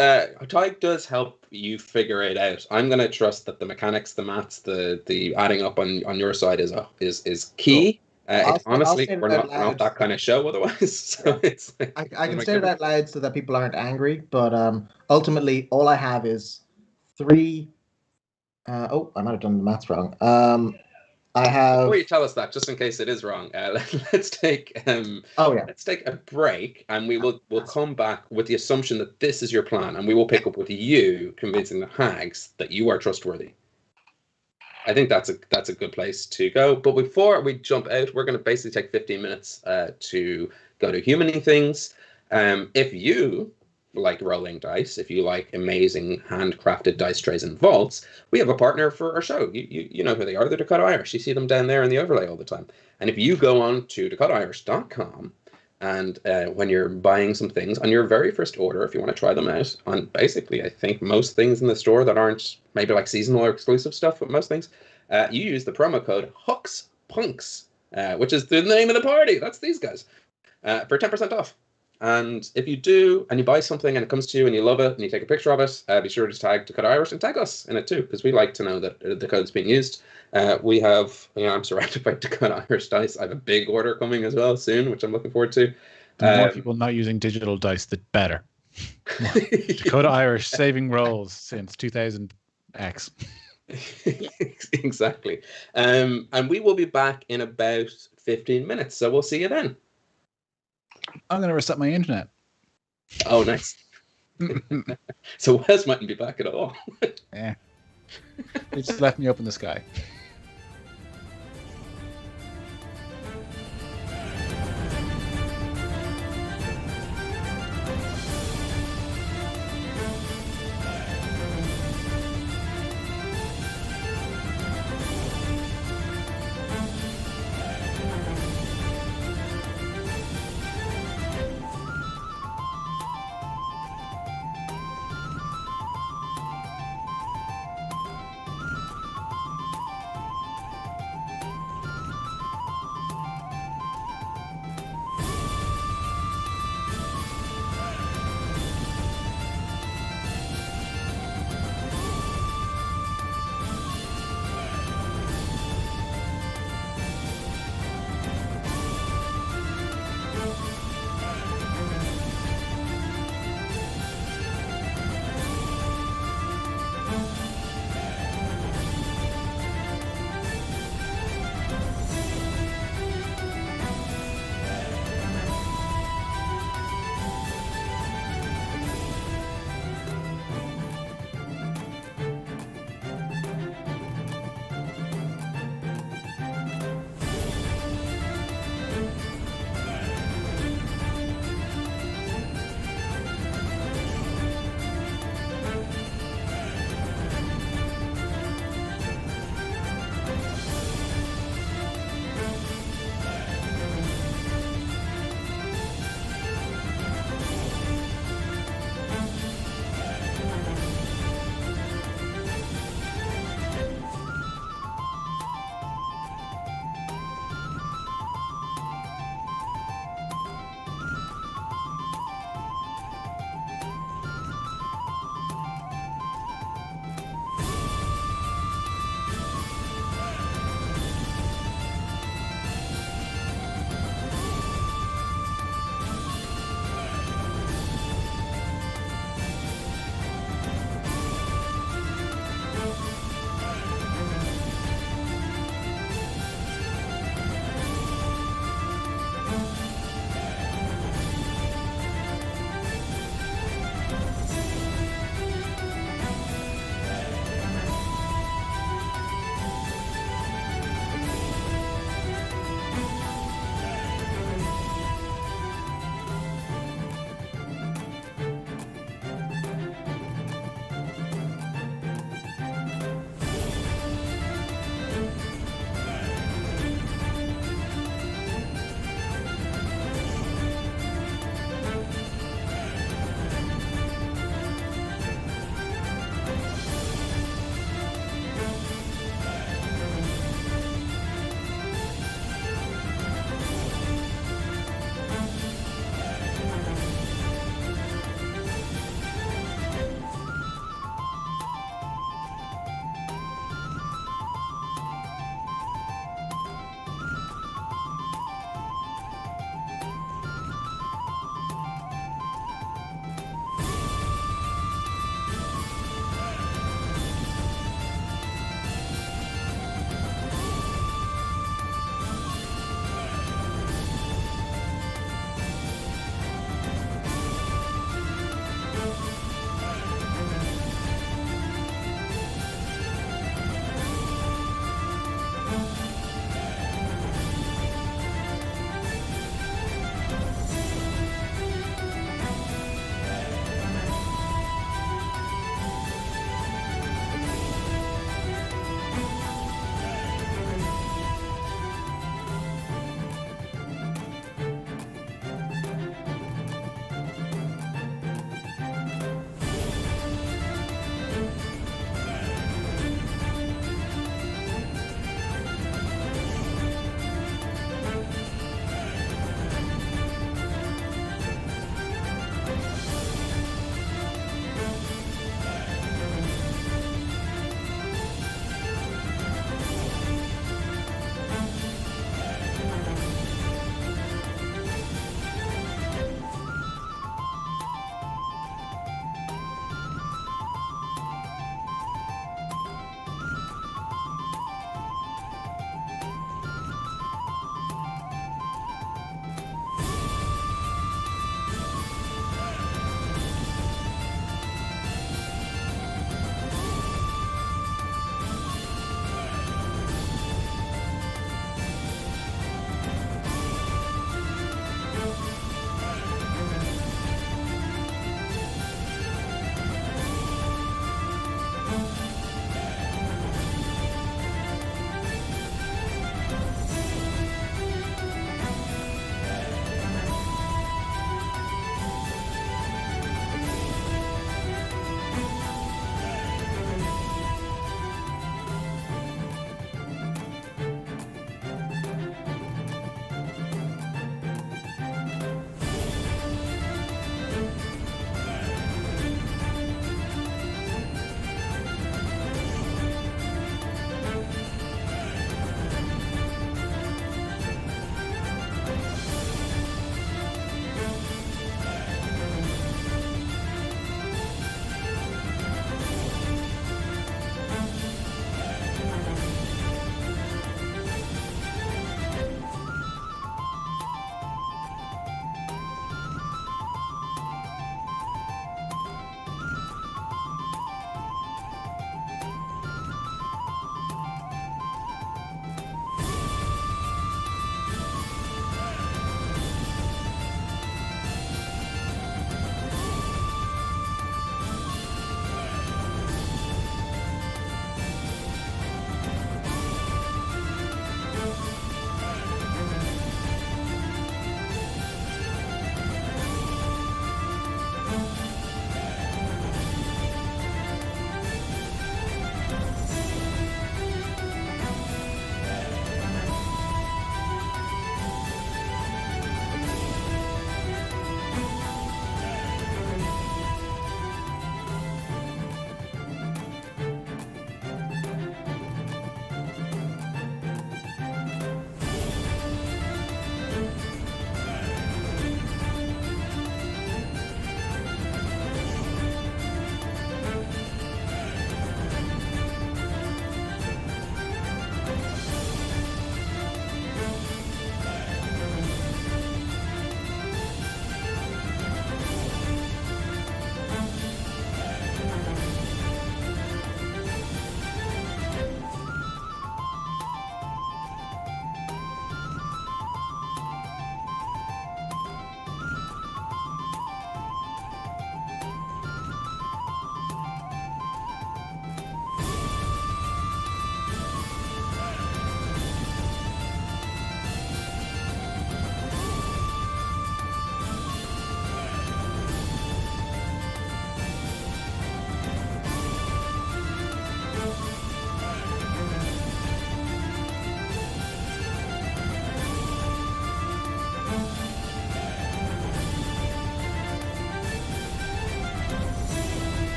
Tyke does help you figure it out. I'm going to trust that the mechanics, the maths, the adding up on your side is key. Honestly, we're not that kind of show otherwise. So it's. Like, I can say it out loud so that people aren't angry. But ultimately, all I have is 3. I might have done the maths wrong. I have. Before you tell us that, just in case it is wrong, let's take let's take a break, and we'll come back with the assumption that this is your plan, and we will pick up with you convincing the hags that you are trustworthy. I think that's a good place to go. But before we jump out, we're going to basically take 15 minutes to go to humaning things. If you like rolling dice, if you like amazing handcrafted dice trays and vaults, we have a partner for our show. You know who they are. They're Dakota Irish. You see them down there in the overlay all the time. And if you go on to dakotairish.com and when you're buying some things on your very first order, if you want to try them out on basically, I think most things in the store that aren't maybe like seasonal or exclusive stuff, but most things, you use the promo code HUXPUNKS, which is the name of the party. That's these guys, for 10% off. And if you do, and you buy something and it comes to you and you love it and you take a picture of it, be sure to tag Dakota Irish and tag us in it too, because we like to know that the code's being used. We have, I'm surrounded by Dakota Irish dice. I have a big order coming as well soon, which I'm looking forward to. The more people not using digital dice, the better. Dakota Irish saving rolls since 2000X. Exactly. And we will be back in about 15 minutes, so we'll see you then. I'm going to reset my internet. Oh, nice. So Wes mightn't be back at all. Yeah. They just left me up in the sky.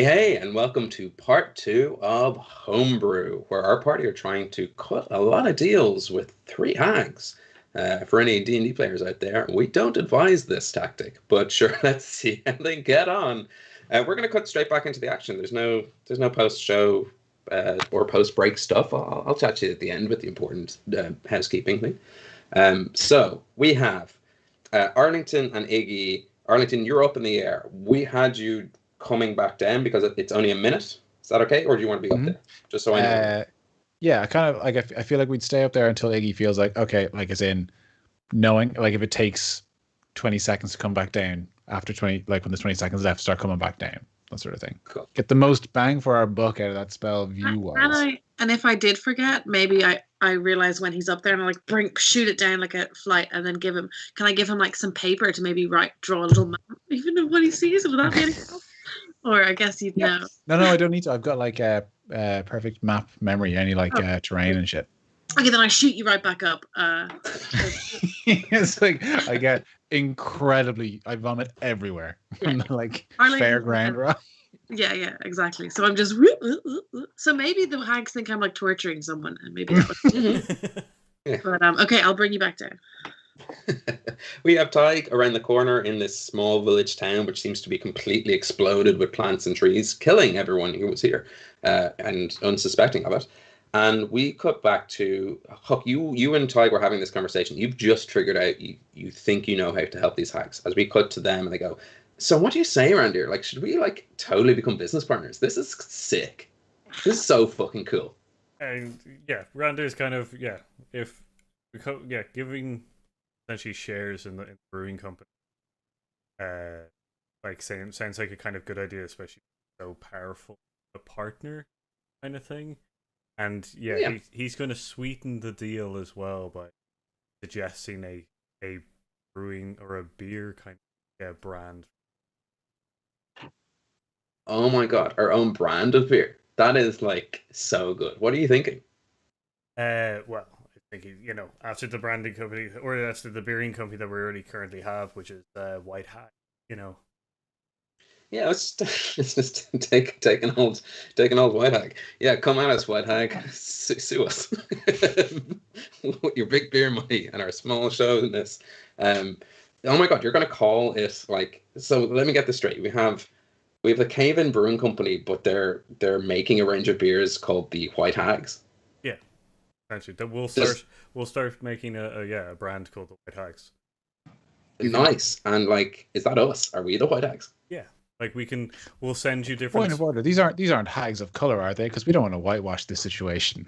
Hey, and welcome to part 2 of Homebrew, where our party are trying to cut a lot of deals with 3 hags. For any D&D players out there, we don't advise this tactic, but sure, let's see how they get on. We're going to cut straight back into the action. There's no post-show or post-break stuff. I'll chat to you at the end with the important housekeeping thing. So we have Arlington and Iggy. Arlington, you're up in the air. We had you coming back down because it's only a minute. Is that okay, or do you want to be up there? Just so I know. Yeah, I kind of like. I feel like we'd stay up there until Iggy feels like okay, like as in knowing like if it takes 20 seconds to come back down after 20, like when there's 20 seconds left, start coming back down, that sort of thing. Cool. Get the most bang for our buck out of that spell view wise. And if I did forget, maybe I realize when he's up there and I like shoot it down like a flight and then give him. Can I give him like some paper to maybe draw a little map, even of what he sees? Would that be any help? Or I guess you'd know. No, I don't need to. I've got like a perfect map memory, any like terrain and shit. Okay, then I shoot you right back up. It's like I get I vomit everywhere. Like fairground rock. Yeah, exactly. So I'm just so maybe the hags think I'm like torturing someone, and maybe that was Yeah. But okay, I'll bring you back down. We have Tig around the corner in this small village town, which seems to be completely exploded with plants and trees, killing everyone who was here and unsuspecting of it. And we cut back to Huck. You and Tig were having this conversation. You've just figured out you think you know how to help these hags. As we cut to them, and they go, "So what do you say around here? Like, should we like totally become business partners? This is sick. This is so fucking cool." And yeah, Randa is kind of if giving essentially shares in the brewing company. Like sounds like a kind of good idea, especially so powerful a partner kind of thing. And he's going to sweeten the deal as well by suggesting a brewing or a beer kind of brand. Oh my god, our own brand of beer. That is like so good. What are you thinking? Well, I think after the branding company or after the brewing company that we already currently have, which is White Hat, Yeah, let's just take an old White Hag. Yeah, come at us, White Hag. Sue us with your big beer money and our small showness. Oh my god, you're gonna call it like so. Let me get this straight. We have the Cave In Brewing Company, but they're making a range of beers called the White Hags. Yeah, actually, we'll start making a brand called the White Hags. Nice. And like, is that us? Are we the White Hags? Yeah. Like we'll send you different. Point of order. These aren't hags of color, are they? Because we don't want to whitewash this situation.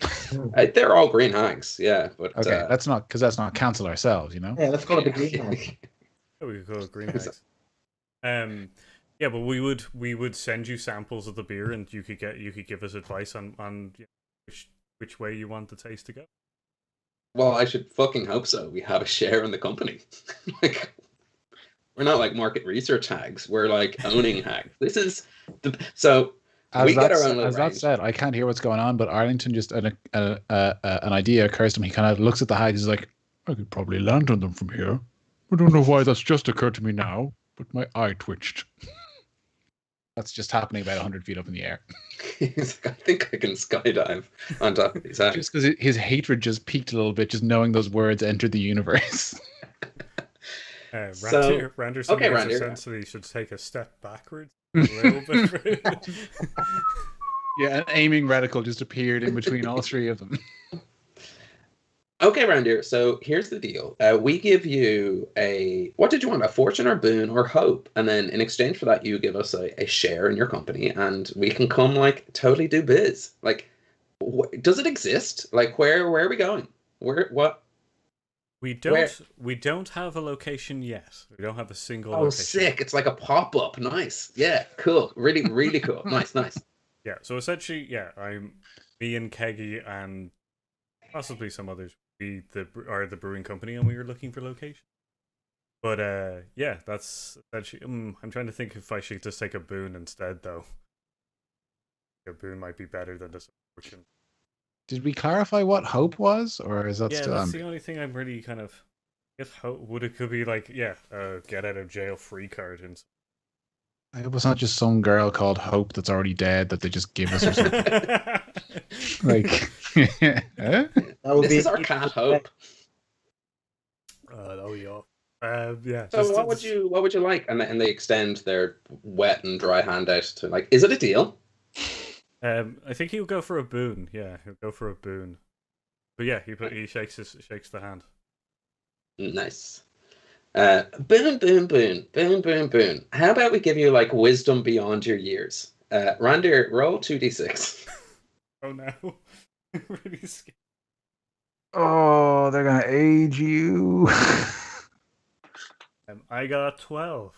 They're all green hags, yeah. But okay, let's not cancel ourselves, you know. Yeah, let's call it the green hag. Yeah, we could call it green hags. Yeah, but we would send you samples of the beer, and you could give us advice on which way you want the taste to go. Well, I should fucking hope so. We have a share in the company. Like, we're not like market research hags. We're like owning hags. This is so. We get our own. As that said, I can't hear what's going on, but Arlington just an idea occurs to him. He kind of looks at the hags. He's like, I could probably land on them from here. I don't know why that's just occurred to me now, but my eye twitched. That's just happening about 100 feet up in the air. He's like, I think I can skydive on top of these hags. Just because his hatred just peaked a little bit, just knowing those words entered the universe. Rander essentially should take a step backwards a little bit. Yeah, an aiming reticle just appeared in between all three of them. Okay, Rander, so here's the deal. We give you what did you want, a fortune or boon or hope? And then in exchange for that, you give us a share in your company and we can come like totally do biz. Like, does it exist? Like, where are we going? What? We don't have a location yet. We don't have a single location. Oh, sick. It's like a pop-up. Nice. Yeah, cool. Really, really cool. Nice. Yeah, so essentially, me and Keggy and possibly some others, are the brewing company and we were looking for location. But that's essentially, I'm trying to think if I should just take a boon instead, though. A boon might be better than this fortune. Did we clarify what hope was, or is that still? Yeah, that's the only thing I'm really kind of. I guess hope could be like get out of jail free card and. I hope it's not just some girl called Hope that's already dead that they just give us or something. Like, huh? That would This be is our cat Hope. Oh yeah. Yeah. So what would you like? And they extend their wet and dry hand out to like, is it a deal? I think he'll go for a boon. Yeah, he'll go for a boon. But yeah, he shakes the hand. Nice. Boon, boon, boon, boon, boon, boon. How about we give you like wisdom beyond your years? Randir, roll 2d6. Oh no. Really scared. Oh, they're gonna age you. I got 12.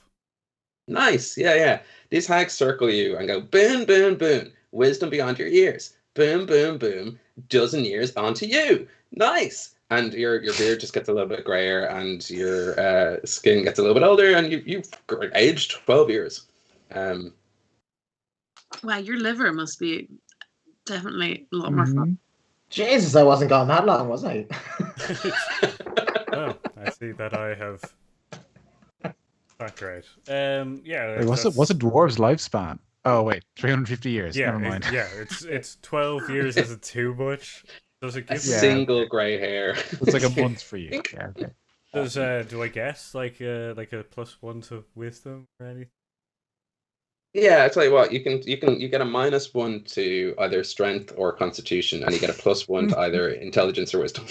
Nice. Yeah. These hags circle you and go boon, boon, boon. Wisdom beyond your years. Boom, boom, boom. Dozen years onto you. Nice. And your beard just gets a little bit grayer, and your skin gets a little bit older, and you've aged 12 years. Wow, your liver must be definitely a lot more fun. Jesus, I wasn't gone that long, was I? Oh, I see that I have. Not great. Yeah. Wait, what's a dwarf's lifespan? Oh wait, 350 years. Yeah, Never mind. it's 12 years. Is it too much? Does it A give single grey hair. It's like a month for you. Yeah, okay. Does do I guess like a +1 to wisdom or anything? Yeah, I tell you what, you get a -1 to either strength or constitution, and you get a +1 to either intelligence or wisdom.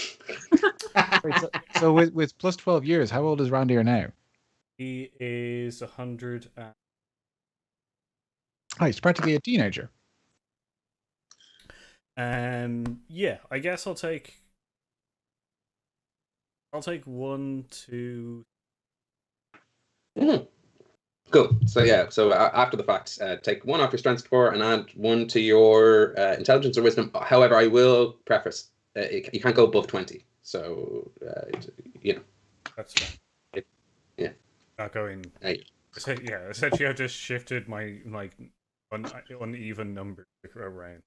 Wait, so with plus 12 years, how old is Randir now? He is 100. Oh, he's practically a teenager. Yeah, I guess I'll take 1 to. Mm. Cool. So yeah, so after the fact, take 1 off your strength score and add 1 to your intelligence or wisdom. However, I will preface, you can't go above 20. So That's fine. Yeah. Not going. Hey. Yeah, essentially, I've just shifted my uneven numbers around.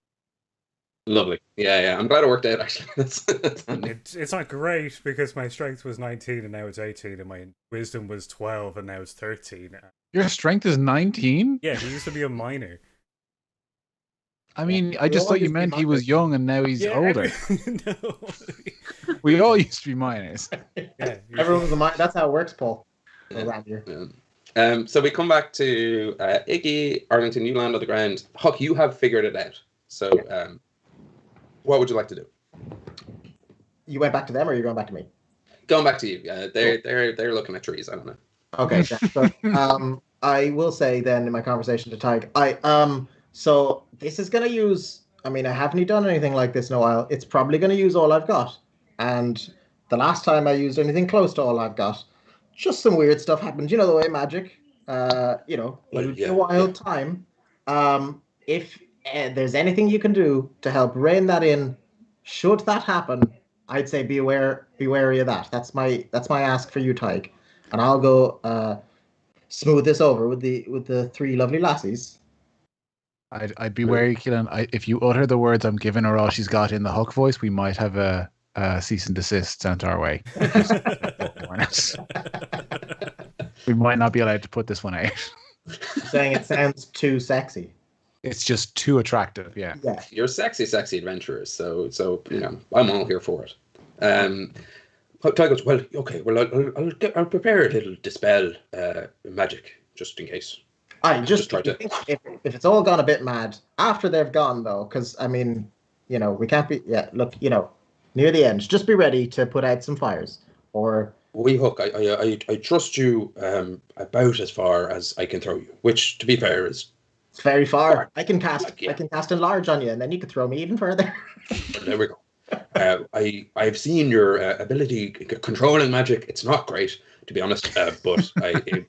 Lovely. Yeah. I'm glad it worked out. Actually, that's It's not great because my strength was 19 and now it's 18, and my wisdom was 12 and now it's 13. Your strength is 19? Yeah, he used to be a minor. I mean, I just thought you meant he was young and now he's older. No. We all used to be minors. Yeah, Everyone was a minor. That's how it works, Paul. Around here. Yeah. So we come back to Iggy, Arlington, you land on the ground. Huck, you have figured it out. So what would you like to do? You went back to them, or you're going back to me? Going back to you. They're looking at trees. I don't know. Okay. So, I will say then in my conversation to Tig, so this is going to use. I mean, I haven't done anything like this in a while. It's probably going to use all I've got. And the last time I used anything close to all I've got, just some weird stuff happened. You know the way magic. It'll be a wild time. If there's anything you can do to help rein that in, should that happen, I'd say be wary of that. That's my ask for you, Tig. And I'll go smooth this over with the 3 lovely lassies. I'd be wary, Keelan. If you utter the words "I'm giving her all she's got" in the Huck voice, we might have a cease and desist sent our way. We might not be allowed to put this one out. Saying it sounds too sexy. It's just too attractive. Yeah. You're sexy adventurers. So I'm all here for it. Ty goes, well, okay, I'll prepare a little dispel magic just in case. Just try to. If it's all gone a bit mad after they've gone though, because I mean, we can't be. Yeah, look, near the end, just be ready to put out some fires. Or we Hook, I trust you about as far as I can throw you, which to be fair is. It's very far. I can cast enlarge on you, and then you could throw me even further. There we go. I've seen your ability controlling magic. It's not great, to be honest. But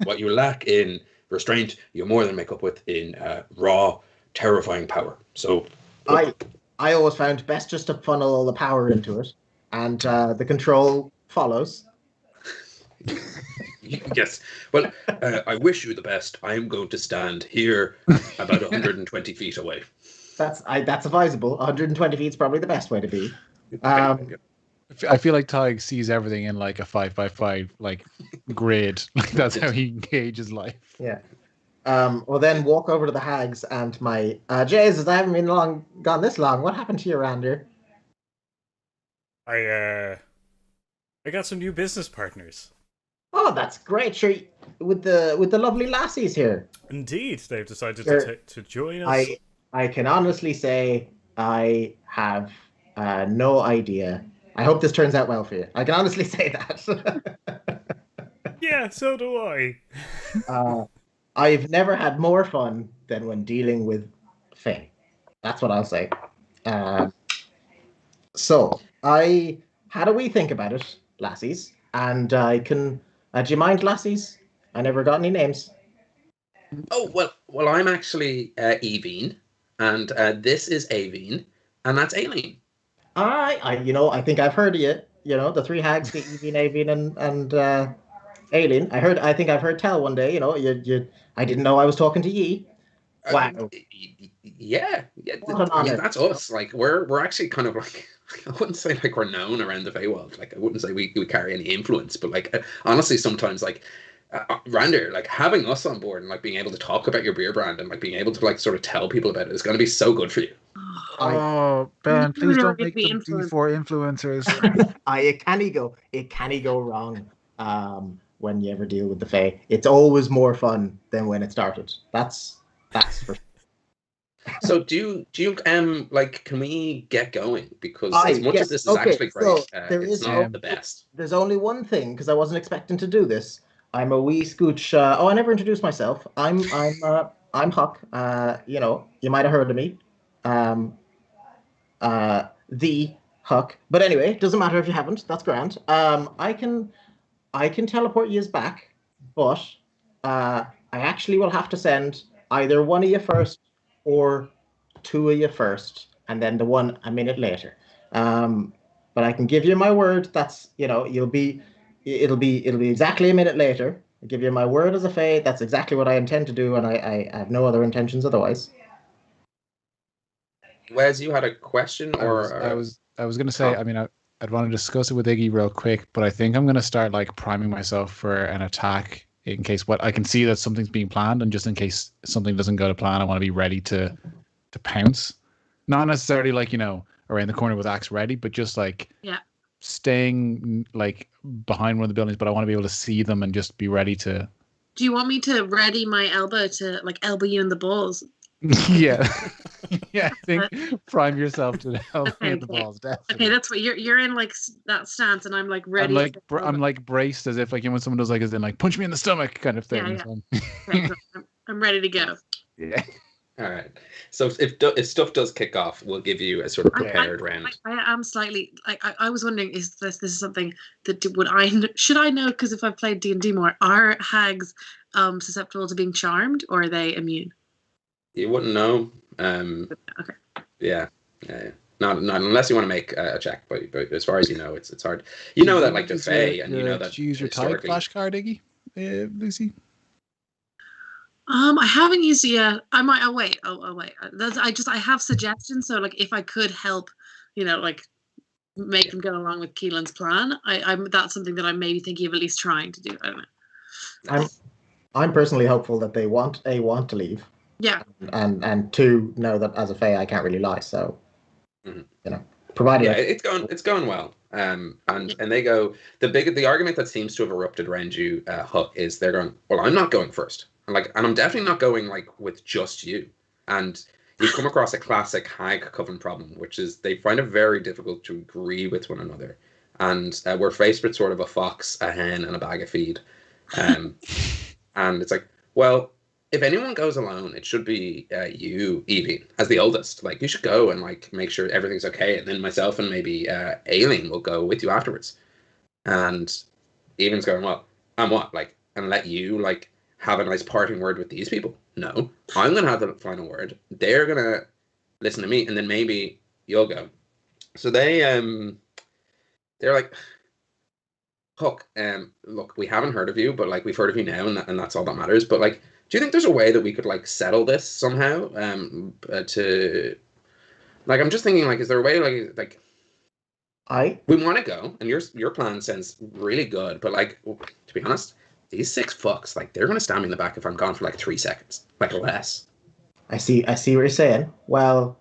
what you lack in restraint, you more than make up with in raw, terrifying power. So I always found best just to funnel all the power into it, and the control follows. Yes. Well, I wish you the best. I'm going to stand here about 120 feet away. That's advisable. 120 feet is probably the best way to be. I feel like Tig sees everything in like a 5x5 like grid. Like that's how he gauges life. Yeah. We'll then walk over to the Hags and my Jesus, I haven't been gone this long. What happened to you around here? I got some new business partners. Oh, that's great. Sure, with the lovely lassies here. Indeed, they've decided Sure. to join us. I can honestly say I have no idea. I hope this turns out well for you. I can honestly say that. Yeah, so do I. I've never had more fun than when dealing with Faye. That's what I'll say. So how do we think about it, lassies? And I can. Do you mind, lassies? I never got any names. Oh, well, I'm actually Evine, and this is Avine, and that's Aileen. I think I've heard of you. The three hags, the Evine, Avine, and Aileen. I think I've heard tell one day. I didn't know I was talking to ye. Wow. Yeah. What an I mean, honor. that's us. Like, we're actually kind of like, I wouldn't say like we're known around the Feywild. Like, I wouldn't say we carry any influence, but like, honestly, sometimes like, Rander, like having us on board and like being able to talk about your beer brand and like being able to like sort of tell people about it is going to be so good for you. Oh, Ben, please don't make be them influenced. D4 influencers. It can go wrong when you ever deal with the Fae. It's always more fun than when it started. That's for So do you like, can we get going? Because as much as this is okay, actually great, so it's not the best. There's only one thing because I wasn't expecting to do this. I'm a wee scooch. I never introduced myself. I'm Huck. You might have heard of me. The Huck. But anyway, doesn't matter if you haven't. That's grand. I can teleport you back, but I actually will have to send either one of you first or two of you first, and then the one a minute later. But I can give you my word. That's it'll be exactly a minute later. I give you my word as a Fae. That's exactly what I intend to do, and I have no other intentions otherwise. Wes, you had a question, or I was going to say, I mean, I'd want to discuss it with Iggy real quick, but I think I'm going to start like priming myself for an attack in case I can see that something's being planned, and just in case something doesn't go to plan, I want to be ready to pounce. Not necessarily like around the corner with axe ready, but just like staying like behind one of the buildings. But I want to be able to see them and just be ready to. Do you want me to ready my elbow to like elbow you in the balls? Yeah. Yeah, I think prime yourself to help me in the balls. Definitely. Okay, that's what you're in like that stance, and I'm like ready. I'm like braced as if like when someone does like as in like punch me in the stomach kind of thing. Yeah. Okay, so I'm ready to go. Yeah. All right. So if stuff does kick off, we'll give you a sort of prepared round. I am slightly like I was wondering, is this is something that should I know? Because if I've played D&D more, are hags susceptible to being charmed, or are they immune? You wouldn't know. Okay. Yeah. Not unless you want to make a check, but as far as you know, it's hard. You know that like the Fae, and you know that. Use your type flashcard, Iggy, Lucy. I haven't used it yet. I might. Oh wait. I have suggestions. So like, if I could help, like make them go along with Keelan's plan, that's something that I'm maybe thinking of at least trying to do. I don't know. I'm personally hopeful that they want to leave. Yeah. And two, know that as a Fae I can't really lie. So, provided. Yeah, it's going well. And they go, the argument that seems to have erupted around you, Huck, is they're going, well, I'm not going first. And I'm definitely not going like with just you. And you come across a classic hag coven problem, which is they find it very difficult to agree with one another. And we're faced with sort of a fox, a hen, and a bag of feed. And it's like, well, if anyone goes alone, it should be you, Evie, as the oldest. Like, you should go and like make sure everything's okay, and then myself and maybe Aileen will go with you afterwards. And Even's going, well, and what? Like, and let you like have a nice parting word with these people? No, I'm gonna have the final word. They're gonna listen to me, and then maybe you'll go. So they're like, Huck, look, we haven't heard of you, but like we've heard of you now, and that's all that matters. But like, do you think there's a way that we could like settle this somehow? To like, I'm just thinking, like, is there a way like we want to go, and your plan sounds really good, but like, to be honest, these 6 fucks, like, they're going to stab me in the back if I'm gone for like 3 seconds, like less. I see what you're saying. Well,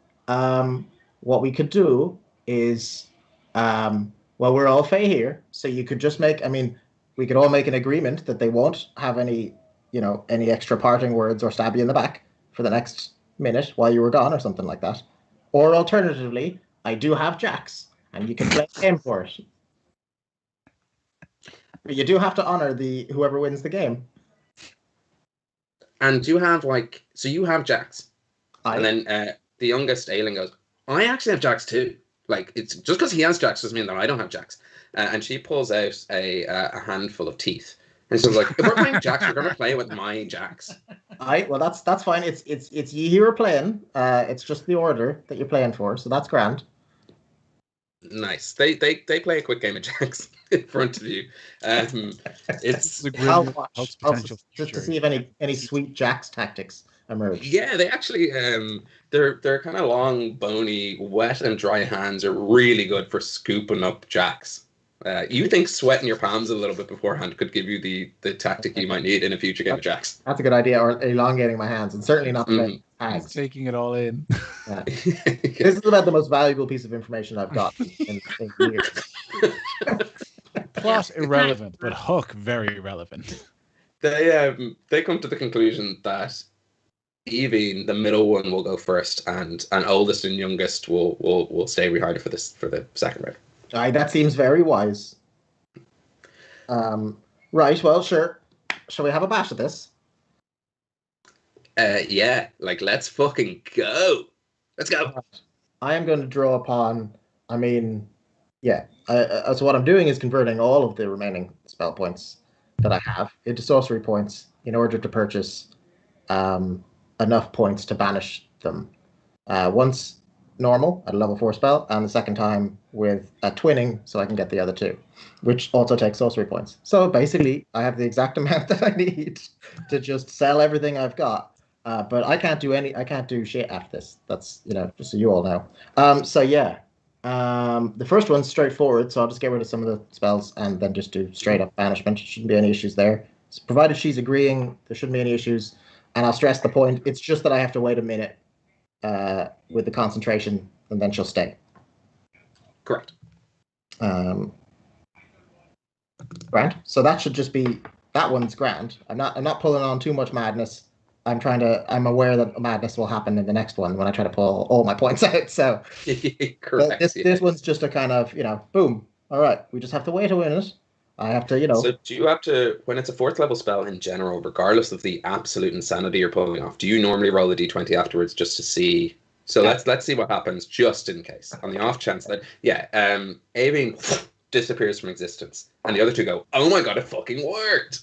what we could do is, well, we're all Fae here, so you could just make. I mean, we could all make an agreement that they won't have any, any extra parting words or stab you in the back for the next minute while you were gone or something like that. Or alternatively, I do have jacks, and you can play a game for it. But you do have to honor whoever wins the game. And you have so you have jacks. And then the youngest Aileen goes, I actually have jacks too. Like, it's just because he has jacks doesn't mean that I don't have jacks. And she pulls out a handful of teeth. And she's like, if we're playing jacks, we're going to play with my jacks. Well, that's fine. It's you who are playing. It's just the order that you're playing for, so that's grand. Nice. They play a quick game of jacks in front of you. It's just to see if any sweet jacks tactics emerge. Yeah, they actually they're kind of long, bony, wet and dry hands are really good for scooping up jacks. You think sweating your palms a little bit beforehand could give you the tactic you might need in a future game of jacks. That's a good idea, or elongating my hands, and certainly not playing Hags. Taking it all in. Yeah. This is about the most valuable piece of information I've got in years. Plot irrelevant, but hook very relevant. They come to the conclusion that Evie, the middle one, will go first, and oldest and youngest will stay behind for the second round. That seems very wise. Right, well, sure. Shall we have a bash at this? Yeah, like, let's fucking go. Let's go. I am going to draw upon, so what I'm doing is converting all of the remaining spell points that I have into sorcery points in order to purchase enough points to banish them. Once normal at a level 4 spell, and the second time with a twinning, so I can get the other 2, which also takes sorcery points. So basically, I have the exact amount that I need to just sell everything I've got. But I can't do shit after this. That's, just so you all know. The first one's straightforward, so I'll just get rid of some of the spells and then just do straight up banishment. Shouldn't be any issues there. So provided she's agreeing, there shouldn't be any issues. And I'll stress the point, it's just that I have to wait a minute with the concentration, and then she'll stay. Correct. Grand. So that should just be, that one's grand. I'm not pulling on too much madness. I'm aware that madness will happen in the next one when I try to pull all my points out. So correct. This one's just a kind of, boom. All right, we just have to wait a minute. I have to, So do you have to, when it's a 4th level spell in general, regardless of the absolute insanity you're pulling off, do you normally roll the d20 afterwards just to see? So let's see what happens just in case, on the off chance that Avine disappears from existence, and the other 2 go, oh my god, it fucking worked.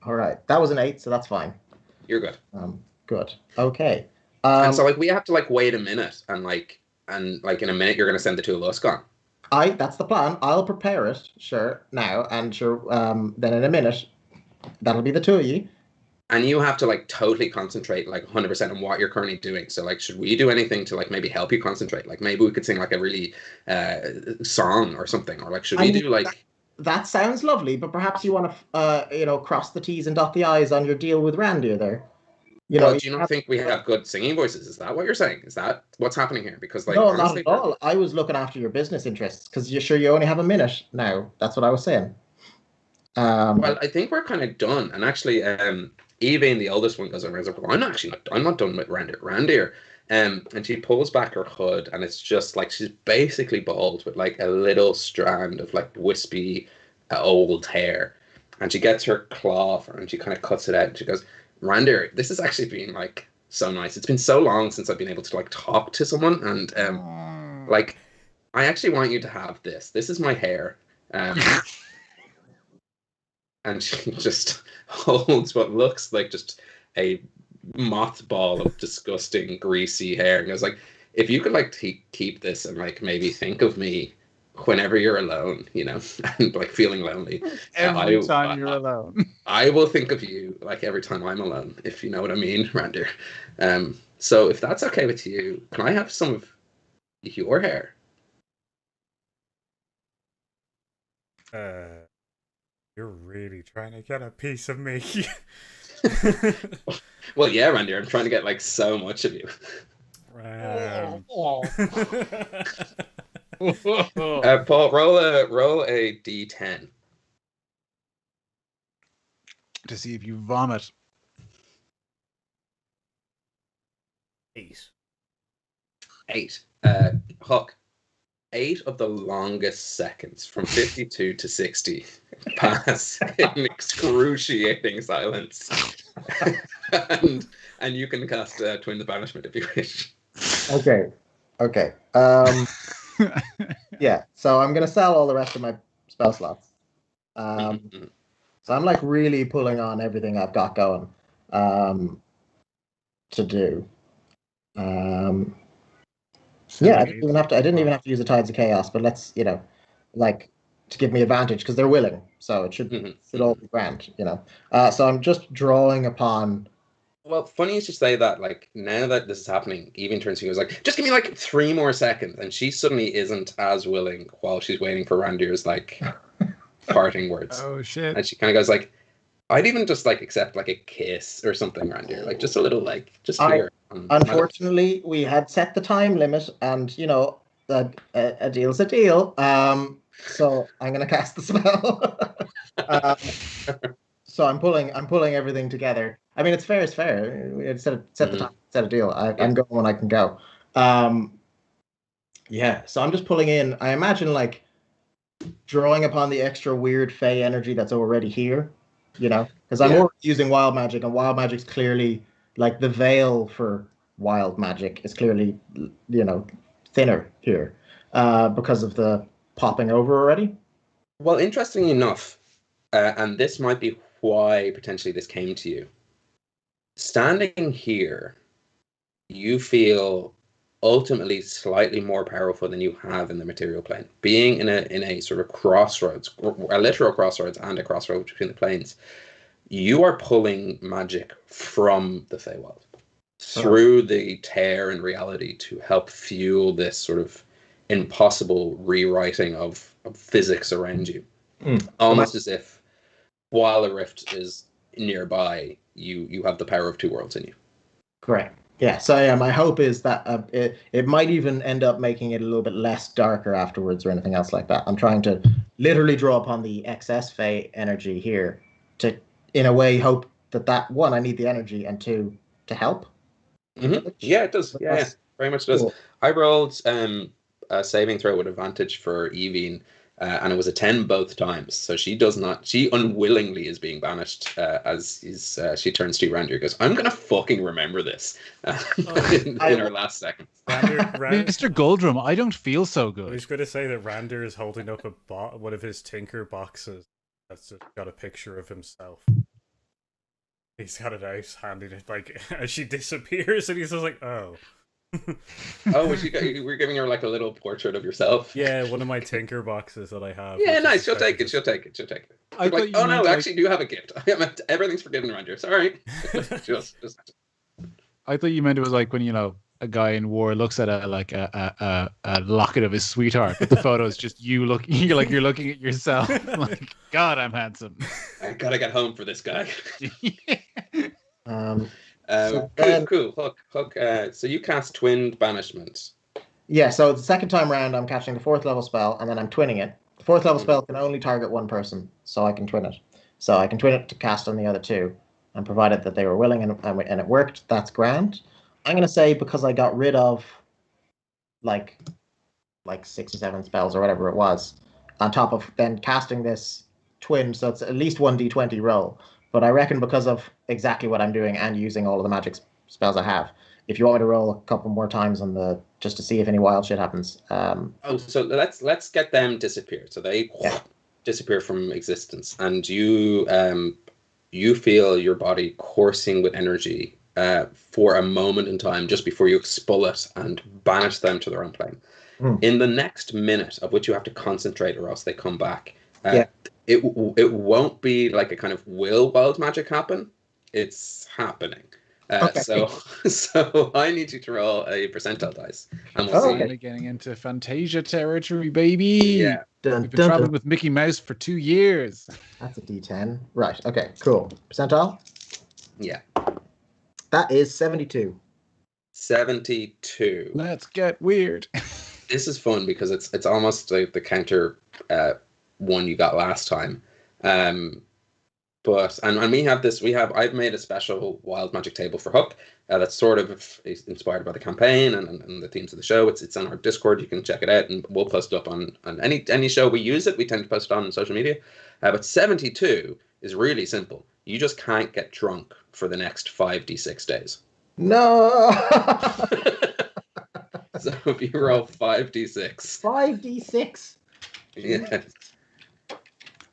All right, that was an 8, so that's fine. You're good. Good. Okay. And so we have to wait a minute, and in a minute you're going to send the 2 of us gone. That's the plan. I'll prepare it, sure, now, and sure, then in a minute, that'll be the 2 of you. And you have to totally concentrate 100% on what you're currently doing. So should we do anything to maybe help you concentrate? Maybe we could sing a really song or something, or should we do That sounds lovely, but perhaps you want to cross the T's and dot the I's on your deal with Randy there. Do you not think we have good singing voices? Is that what you're saying? Is that what's happening here? Because no, honestly, not at all. I was looking after your business interests because you're sure you only have a minute now. That's what I was saying. Well, I think we're kind of done. And actually, Evie, the oldest one, goes around. I'm not done with Randir. And she pulls back her hood, and it's just she's basically bald with a little strand of wispy old hair. And she gets her claw and she kind of cuts it out, and she goes, Randir, this has actually been so nice. It's been so long since I've been able to talk to someone, and I actually want you to have this. This is my hair. And she just holds what looks like just a mothball of disgusting, greasy hair, and goes if you could keep this and maybe think of me whenever you're alone, and feeling lonely. Every time you're alone. I will think of you every time I'm alone, if you know what I mean, Randir. So if that's okay with you, can I have some of your hair? You're really trying to get a piece of me. Well, yeah, Randy, I'm trying to get like so much of you. Paul, roll a d10. To see if you vomit. 8. 8. Huck. 8 of the longest seconds from 52 to 60 pass in excruciating silence. and you can cast Twin the Banishment if you wish. Okay. Yeah, so I'm going to sell all the rest of my spell slots. So I'm like really pulling on everything I've got going to do. Yeah, I didn't even have to use the Tides of Chaos, but let's, like to give me advantage because they're willing, so it should all be grand, So I'm just drawing upon. Well, funny you should say that. Like now that this is happening, Evie turns to you and goes like, "Just give me like 3 more seconds," and she suddenly isn't as willing while she's waiting for Randir's like parting words. Oh shit! And she kind of goes like, "I'd even just like accept like a kiss or something, Randir, like just a little like just here." Unfortunately, we had set the time limit, and a deal's a deal. So I'm gonna cast the spell. So I'm pulling everything together. I mean, it's fair. It's fair. We had set the time, set a deal. I'm going when I can go. Yeah. So I'm just pulling in. I imagine like drawing upon the extra weird fey energy that's already here. Because I'm already using wild magic, and wild magic's clearly like the veil for wild magic is clearly thinner here because of the popping over already. Well, interestingly enough, and this might be why potentially this came to you. Standing here, you feel ultimately slightly more powerful than you have in the material plane. Being in a sort of crossroads, a literal crossroads and a crossroads between the planes, you are pulling magic from the Feywild through the tear in reality to help fuel this sort of impossible rewriting of physics around you. Almost as if while a rift is nearby, you have the power of 2 worlds in you. Correct. Yeah. So yeah, my hope is that it might even end up making it a little bit less darker afterwards or anything else like that. I'm trying to literally draw upon the excess Fey energy here to, in a way, hope that one, I need the energy, and 2, to help. Yeah, it does. Yeah, very much does. Cool. I rolled a saving throw with advantage for Evie, and it was a 10 both times. So she unwillingly is being banished as she turns to Randir and goes, "I'm going to fucking remember this," in her last second. Mr. Goldrum, I don't feel so good. I was going to say that Randir is holding up one of his Tinker boxes that's just got a picture of himself. He's got it out, handing it like as she disappears, and he's just like, "Oh." Oh, we're giving her like a little portrait of yourself. Yeah, one of my Tinker boxes that I have. Yeah, nice. She'll take it. Like, oh no, I actually do have a gift. Everything's forgiven around here. Sorry. just. I thought you meant it was like when a guy in war looks at a locket of his sweetheart, but the photo is just you looking. You're looking at yourself. Like, God, I'm handsome. I gotta get home for this guy. Cool. Hook. So you cast Twinned Banishment. Yeah. So the second time round, I'm casting the 4th level spell, and then I'm twinning it. The 4th level spell can only target one person, so I can twin it. So I can twin it to cast on the other 2, and provided that they were willing and it worked, that's grand. I'm gonna say because I got rid of like 6 or 7 spells or whatever it was, on top of then casting this twin, so it's at least 1d20 roll. But I reckon because of exactly what I'm doing and using all of the magic spells I have, if you want me to roll a couple more times on just to see if any wild shit happens. So let's get them disappeared. So they disappear from existence, and you feel your body coursing with energy for a moment in time just before you expel it and banish them to their own plane. In the next minute, of which you have to concentrate or else they come back, it won't be like a kind of will wild magic happen. It's happening. Okay. So I need you to roll a percentile dice, and we'll Oh, see. okay. Finally getting into Fantasia territory, baby. Yeah. Dun, We've been dun, traveling dun. with Mickey Mouse for 2 years. That's a D10. Right. Okay. Cool. Percentile. Yeah. That is 72. 72. Let's get weird. This is fun because it's almost like the counter one you got last time. But we have this. I've made a special wild magic table for Hook that's sort of inspired by the campaign and the themes of the show. It's on our Discord. You can check it out, and we'll post it up on any show we use it. We tend to post it on social media. But 72 is really simple. You just can't get drunk for the next 5d6 days. No. So if you roll 5d6, 5d6. yeah.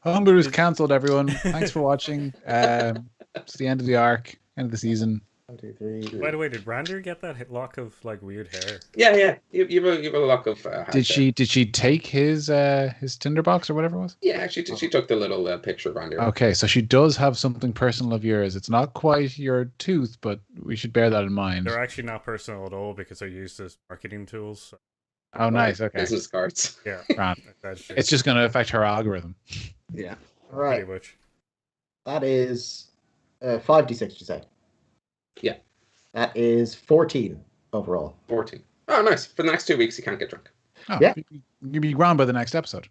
Homebrew is cancelled, everyone. Thanks for watching. It's the end of the arc, end of the season. 1, 2, 3. By the way, did Brander get that lock of like weird hair? Yeah. You have a lock of. Did she take his tinderbox or whatever it was? Yeah, she took the little picture around here. Okay, so she does have something personal of yours. It's not quite your tooth, but we should bear that in mind. They're actually not personal at all because they're used as marketing tools. So, Oh, nice. Okay, Business cards. yeah, Grant. that's It's just going to affect her algorithm. Yeah. All right. pretty much. That is 5d6, you say? Yeah. That is 14 overall. 14. Oh, nice. For the next 2 weeks, you can't get drunk. Oh, Yeah. You'll be ground by the next episode.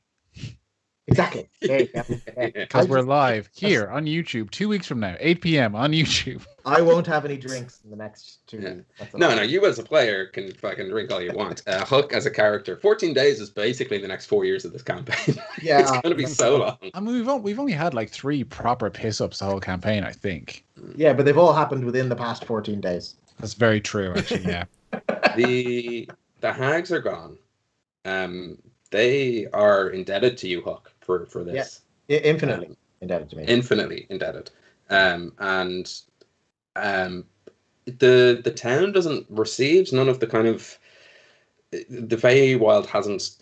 Exactly. There you go. Yeah. Because I we're just- live here on YouTube 2 weeks from now, 8 p.m. on YouTube. I won't have any drinks in the next 2 Yeah. weeks. That's all. No, you as a player can fucking drink all you want. Hook as a character, 14 days is basically the next 4 years of this campaign. Yeah. It's going to be so long. I mean, we've only had like 3 proper piss-ups the whole campaign, I think. Yeah, but they've all happened within the past 14 days. That's very true, actually, yeah. The Hags are gone. They are indebted to you, Hook, for this. Infinitely indebted to me. Infinitely indebted. And the town receives none of the kind of the Feywild hasn't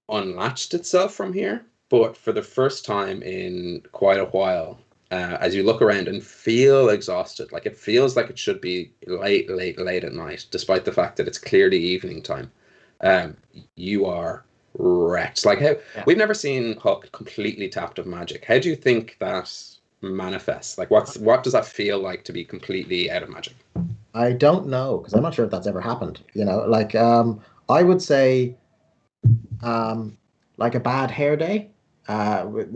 unlatched itself from here, but for the first time in quite a while, as you look around and feel exhausted, like it feels like it should be late at night, despite the fact that it's clearly evening time, you are wrecked. Like we've never seen Hook completely tapped of magic. How do you think that manifests? Like what does that feel like to be completely out of magic? I don't know, because I'm not sure if that's ever happened. Like I would say like a bad hair day,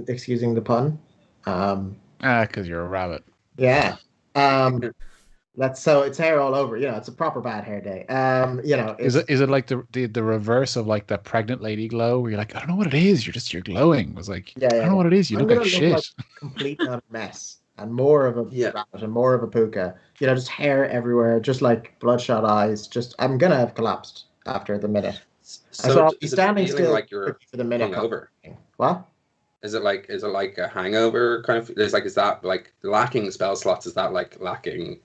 excusing the pun. Because you're a rabbit. Yeah. So it's hair all over. It's a proper bad hair day. Is it like the reverse of like the pregnant lady glow, where you're like, I don't know what it is. You're glowing. It was like, Yeah, I don't know what it is. You I'm look like gonna shit. like a complete mess and more of a rabbit and more of a puka. Just hair everywhere, just like bloodshot eyes. I'm gonna have collapsed after the minute. So I'll be standing still like you're for the minute. hungover? What? Is it like a hangover kind of? Is that like lacking spell slots? Is that like lacking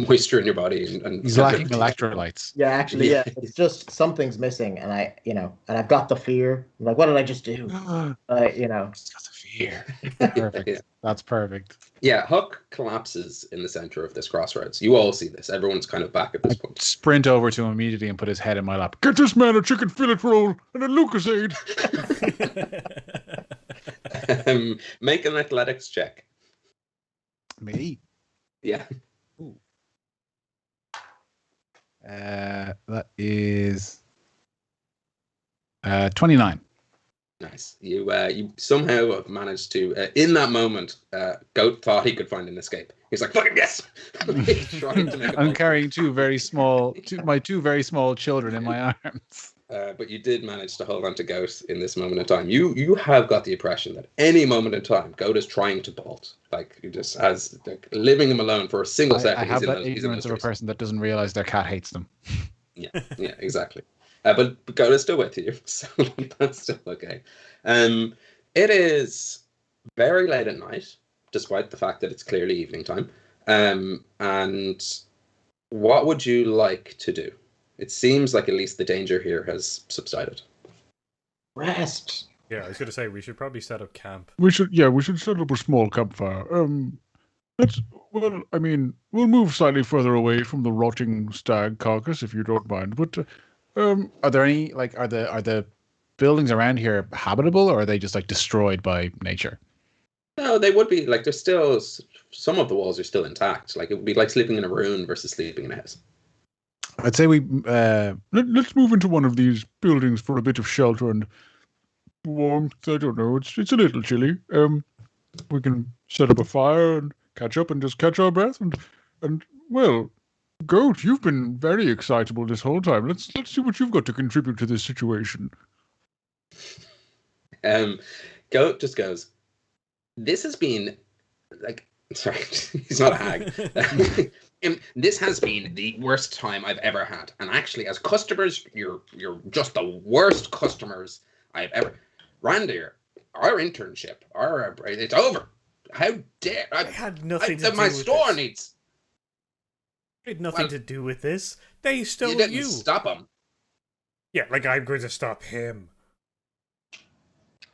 moisture in your body? And He's lacking electrolytes. Yeah, actually, yeah. It's just something's missing, and and I've got the fear. I'm like, what did I just do? He's got the fear. Perfect. Yeah. That's perfect. Yeah, Hook collapses in the center of this crossroads. You all see this. Everyone's kind of back at this point. Sprint over to him immediately and put his head in my lap. Get this man a chicken fillet roll and a Lucasade. Make an athletics check. Me? Yeah. Ooh. That is 29. Nice. You somehow have managed to, in that moment, Goat thought he could find an escape. He's like, fucking yes! He's trying to make I'm carrying my two very small children in my arms. But you did manage to hold on to Goat in this moment in time. You have got the impression that any moment in time, Goat is trying to bolt. Like, he just has, like, leaving him alone for a single second. I have that ignorance of a person that doesn't realize their cat hates them. Yeah, exactly. But Goat is still with you, so that's still okay. It is very late at night, despite the fact that it's clearly evening time. And what would you like to do? It seems like at least the danger here has subsided. Rest. Yeah, I was gonna say we should probably set up camp. We should set up a small campfire. Well, I mean, we'll move slightly further away from the rotting stag carcass, if you don't mind. But are there any are the buildings around here habitable, or are they just like destroyed by nature? No, they would be like there's still some of the walls are still intact. Like it would be like sleeping in a ruin versus sleeping in a house. I'd say we let's move into one of these buildings for a bit of shelter and warmth. I don't know. It's a little chilly. We can set up a fire and catch up and just catch our breath and well, Goat, you've been very excitable this whole time. Let's see what you've got to contribute to this situation. Goat just goes, this has been like sorry, he's not a hag. This has been the worst time I've ever had. And actually as customers, you're just the worst customers I've ever. Randir, our internship, it's over. How dare I had nothing to do my with store this. needs. I had nothing to do with this. They stole You didn't stop him. Yeah, like I'm going to stop him.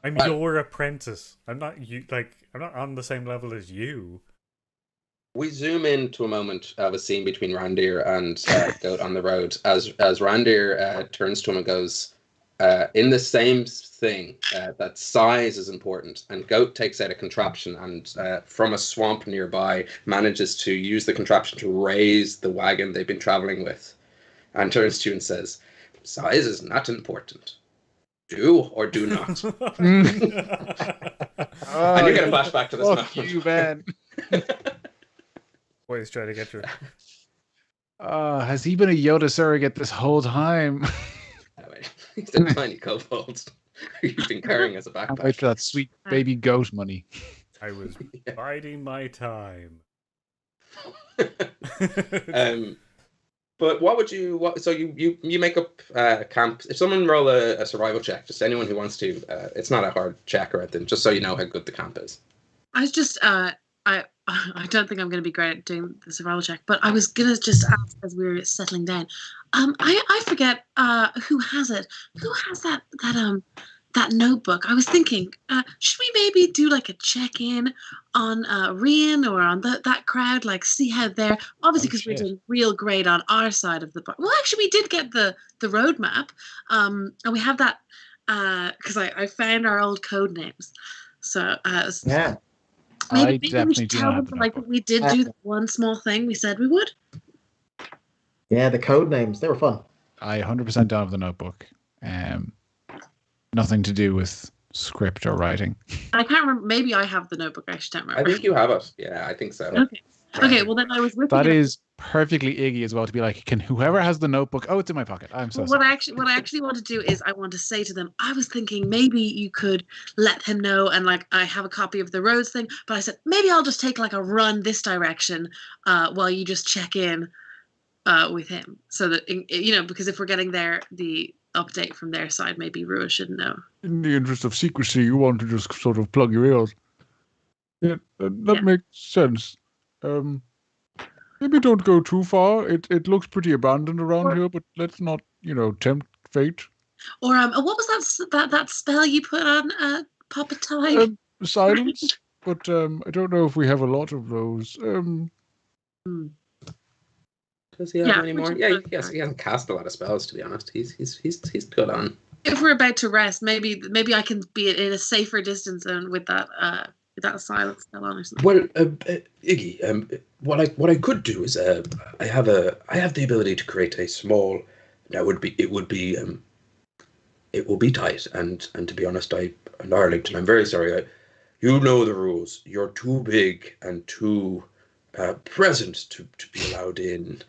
I'm Well- your apprentice. I'm not you. Like I'm not on the same level as you. We zoom into a moment of a scene between Randir and Goat on the road as Randir turns to him and goes, in the same thing, that size is important. And Goat takes out a contraption and from a swamp nearby manages to use the contraption to raise the wagon they've been traveling with and turns to you and says, size is not important. Do or do not. And you get a flashback to this Fuck moment. you, man. Always trying to get you. Has he been a Yoda surrogate this whole time? He's a tiny kobold you've been carrying as a Can't backpack. wait for that sweet baby goat money. I was biding my time. But what would you? So you make up camp. If someone roll a survival check, just anyone who wants to. It's not a hard check or anything. Just so you know how good the camp is. I was just I don't think I'm going to be great at doing the survival check, but I was going to just ask as we were settling down. I forget who has it. Who has that notebook? I was thinking, should we maybe do like a check-in on Rian or on that crowd, like see how they're obviously because we're doing real great on our side of the bar. Well, actually, we did get the roadmap, and we have that because I found our old code names. So Yeah. maybe we definitely should do tell not have them the like notebook. we did do the one small thing we said we would. Yeah, the code names, they were fun. I 100% don't have the notebook. Nothing to do with script or writing. I can't remember. Maybe I have the notebook. I actually don't I remember. think you have it. Yeah, I think so. Okay. Okay. Well, then I was with That is perfectly Iggy as well to be like, can whoever has the notebook? Oh, it's in my pocket. I'm so What sorry. I actually want to do is I want to say to them, I was thinking maybe you could let him know, and like I have a copy of the roads thing, but I said maybe I'll just take like a run this direction while you just check in with him, so that because if we're getting the update from their side, maybe Rua shouldn't know. In the interest of secrecy, you want to just sort of plug your ears. Yeah, that makes sense. Maybe don't go too far. It looks pretty abandoned around here, but let's not, tempt fate. Or what was that spell you put on Papa Ty? Silence, but I don't know if we have a lot of those. Does he have any more? Yeah, yes, he hasn't cast a lot of spells, to be honest. He's good on. If we're about to rest, maybe I can be in a safer distance and with that silence spell on or something. Well, Iggy, what I could do is I have the ability to create a small. Now it will be tight, and to be honest, Arlington, I'm very sorry. You know the rules. You're too big and too present to be allowed in.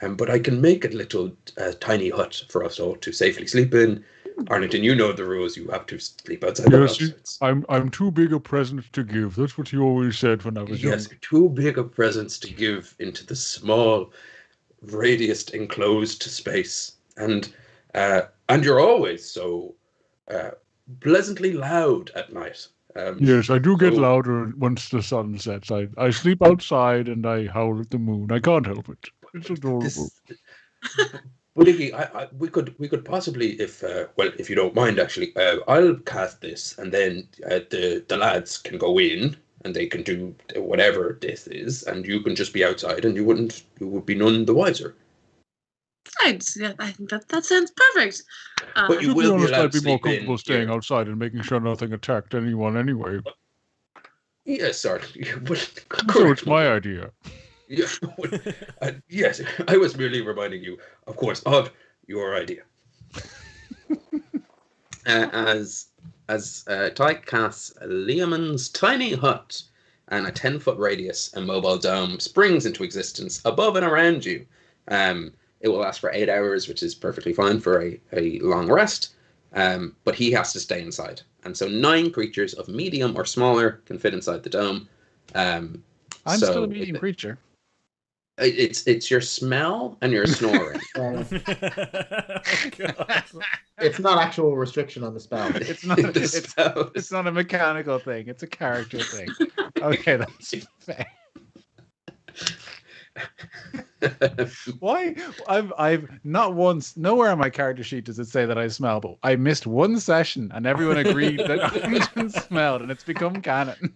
But I can make a little tiny hut for us all to safely sleep in. Arlington, you know the rules. You have to sleep outside the house. I'm too big a present to give. That's what you always said when I was young. Yes, too big of presents to give into the small, radiused, enclosed space. And you're always so pleasantly loud at night. Yes, I do get louder once the sun sets. I sleep outside and I howl at the moon. I can't help it. It's adorable. But Iggy, we could possibly, if you don't mind, actually, I'll cast this, and then the lads can go in and they can do whatever this is, and you can just be outside, and you would be none the wiser. I think that sounds perfect. But you To be will be honest, allowed I'd to be more sleep in comfortable staying here. outside and making sure nothing attacked anyone anyway. Yes, sir. So it's my idea. Yeah, yes, I was merely reminding you, of course, of your idea. As Tyke casts Liamon's tiny hut and a 10-foot radius, a mobile dome springs into existence above and around you. It will last for 8 hours, which is perfectly fine for a long rest. But he has to stay inside. And so 9 creatures of medium or smaller can fit inside the dome. I'm still a medium creature. It's your smell and your snoring. God. It's not actual restriction on the spell. It's not. It's not a mechanical thing. It's a character thing. Okay, that's fair. Why? I've not once. Nowhere on my character sheet does it say that I smell, but I missed one session and everyone agreed that Arlington smelled, and it's become canon.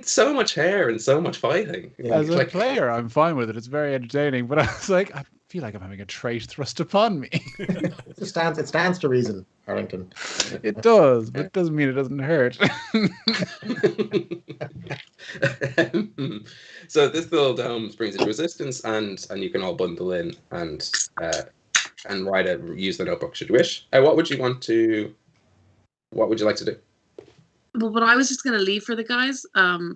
So much hair and so much fighting. As a player, I'm fine with it. It's very entertaining. But I was like, I feel like I'm having a trait thrust upon me. It stands to reason, Arlington. It does, but it doesn't mean it doesn't hurt. So this little dome springs into existence, and you can all bundle in and use the notebook should you wish. What would you like to do? Well, what I was just going to leave for the guys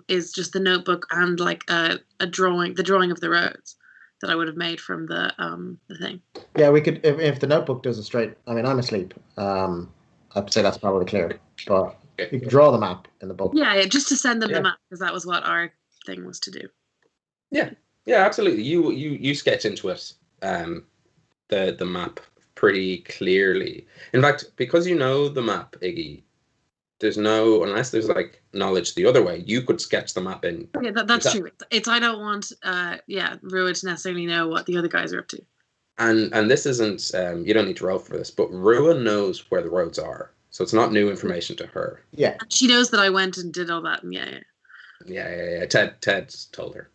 is just the notebook and like the drawing of the roads that I would have made from the thing. Yeah, we could if the notebook does it straight. I mean, I'm asleep. I'd say that's probably clear, but you can draw the map in the book. Yeah, just to send them the map, because that was what our thing was to do. Yeah, absolutely. You sketch into it the map pretty clearly. In fact, because you know the map, Iggy, unless there's like knowledge the other way, you could sketch the map in. Yeah, that's true. It's I don't want Rua to necessarily know what the other guys are up to. And this isn't you don't need to roll for this, but Rua knows where the roads are, so it's not new information to her. Yeah, she knows that I went and did all that, and yeah. Ted told her.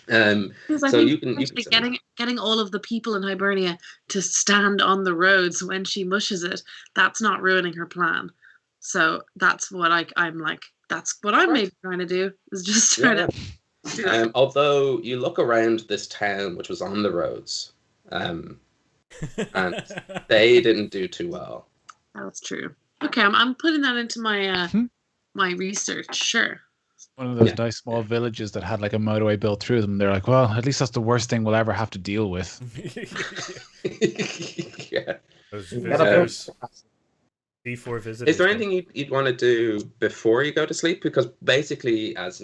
Because so you can getting all of the people in Hibernia to stand on the roads when she mushes it, that's not ruining her plan. So that's what I'm like. That's what I'm maybe trying to do, is just try to. Although you look around this town, which was on the roads, and they didn't do too well. That's true. Okay, I'm putting that into my my research. Sure. One of those nice small villages that had like a motorway built through them. They're like, well, at least that's the worst thing we'll ever have to deal with. Yeah. Those visitors. D4 visitors. Is there anything you'd want to do before you go to sleep? Because basically, as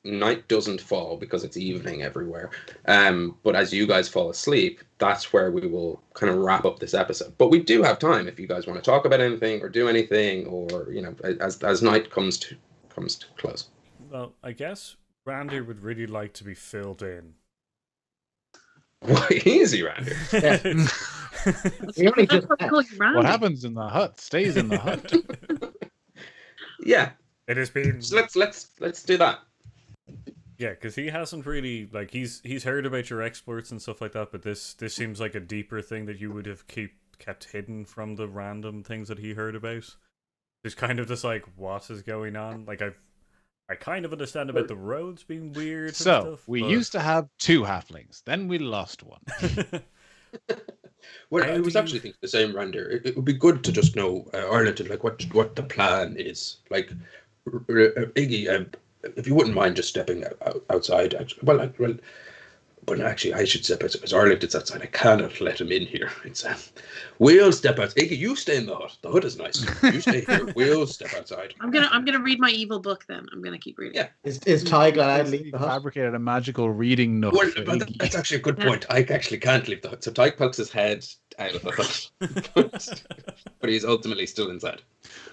night doesn't fall because it's evening everywhere, but as you guys fall asleep, that's where we will kind of wrap up this episode. But we do have time if you guys want to talk about anything or do anything, or as night comes to close. Well, I guess Randy would really like to be filled in. Well, easy, Randy. What happens in the hut stays in the hut. Yeah, it has been. So let's do that. Yeah, because he hasn't really he's heard about your exports and stuff like that, but this seems like a deeper thing that you would have kept hidden from the random things that he heard about. There's kind of this like, what is going on? Like I kind of understand about the roads being weird. And stuff, we used to have 2 halflings, then we lost one. Well, I was actually thinking the same, Render. It would be good to just know, Arlington, like what the plan is. Like, Iggy, if you wouldn't mind just stepping outside. But actually, I should step outside because Arlington's outside. I cannot let him in here. We'll step out. Iggy, you stay in the hut. The hut is nice. You stay here. We'll step outside. I'm gonna read my evil book then. I'm gonna keep reading. Yeah. Is Ty glad I'd leave the hut? Fabricated a magical reading nook. Well, that's actually a good point. I actually can't leave the hut. So Ty pokes his head out of the hut, but he's ultimately still inside.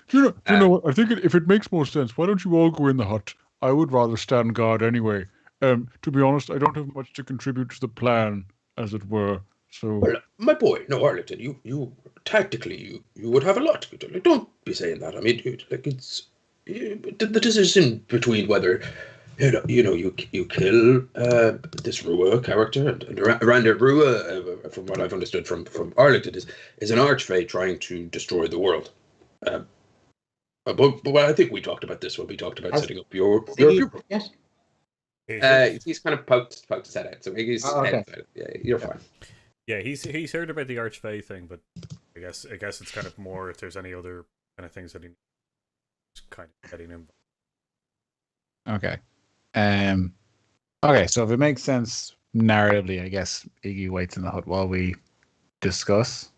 Do you know what? I think if it makes more sense, why don't you all go in the hut? I would rather stand guard anyway. To be honest, I don't have much to contribute to the plan, as it were. So, well, my boy, no, Arlington, you tactically, you would have a lot to do. Like, don't be saying that. I mean, it's the decision between whether you kill this Rua character, and Randa Rua, from what I've understood from Arlington, is an archfey trying to destroy the world. But I think we talked about this when we talked about setting up your group. Yes. He's kind of poked his head out, so he's okay. yeah, you're fine. Yeah, he's heard about the archfey thing, but I guess it's kind of more if there's any other kind of things that he's kind of getting in. Okay. Okay, so if it makes sense narratively, I guess Iggy waits in the hut while we discuss.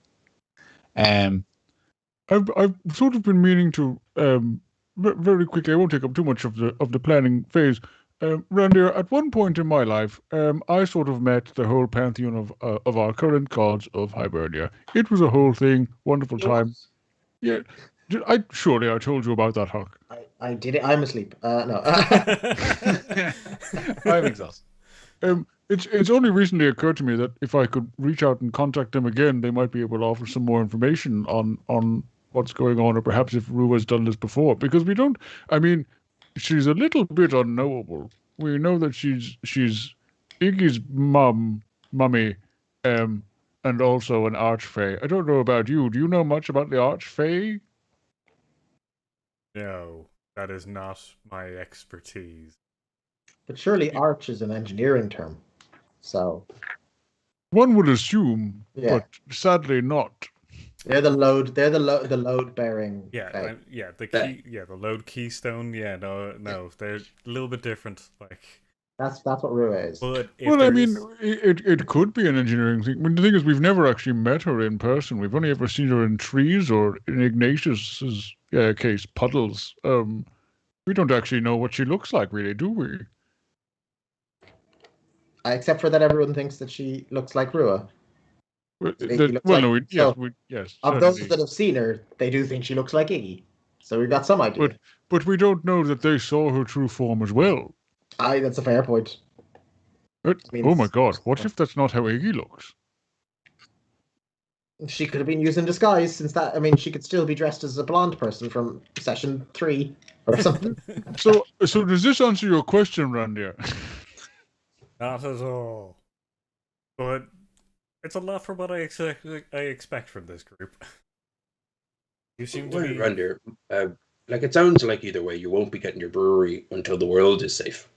I've sort of been meaning to very quickly. I won't take up too much of the planning phase. Randy, at one point in my life, I sort of met the whole pantheon of our current gods of Hibernia. It was a whole thing, wonderful time. Yeah, I told you about that, Huck. I did it. I'm asleep. No. I'm exhausted. It's only recently occurred to me that if I could reach out and contact them again, they might be able to offer some more information on what's going on, or perhaps if Rua's done this before. Because we don't. I mean, she's a little bit unknowable. We know that she's Iggy's mummy, and also an archfey. I don't know about you. Do you know much about the archfey? No, that is not my expertise. But surely arch is an engineering term. So one would assume, yeah. but sadly not. They're the load bearing. Yeah, the load keystone. Yeah, no, they're a little bit different. Like that's what Rua is. But I mean, it could be an engineering thing. I mean, the thing is, we've never actually met her in person. We've only ever seen her in trees or in Ignatius's case, puddles. We don't actually know what she looks like, really, do we? Except for that, everyone thinks that she looks like Rua. Yes. Of those that have seen her, they do think she looks like Iggy. So we've got some idea. But we don't know that they saw her true form as well. Aye, that's a fair point. Oh my God! What if that's not how Iggy looks? She could have been used in disguise, since that. I mean, she could still be dressed as a blonde person from session 3 or something. So does this answer your question, Randy? Not at all. But it's a lot from what I expect from this group. You seem to be... Randy, it sounds like either way you won't be getting your brewery until the world is safe.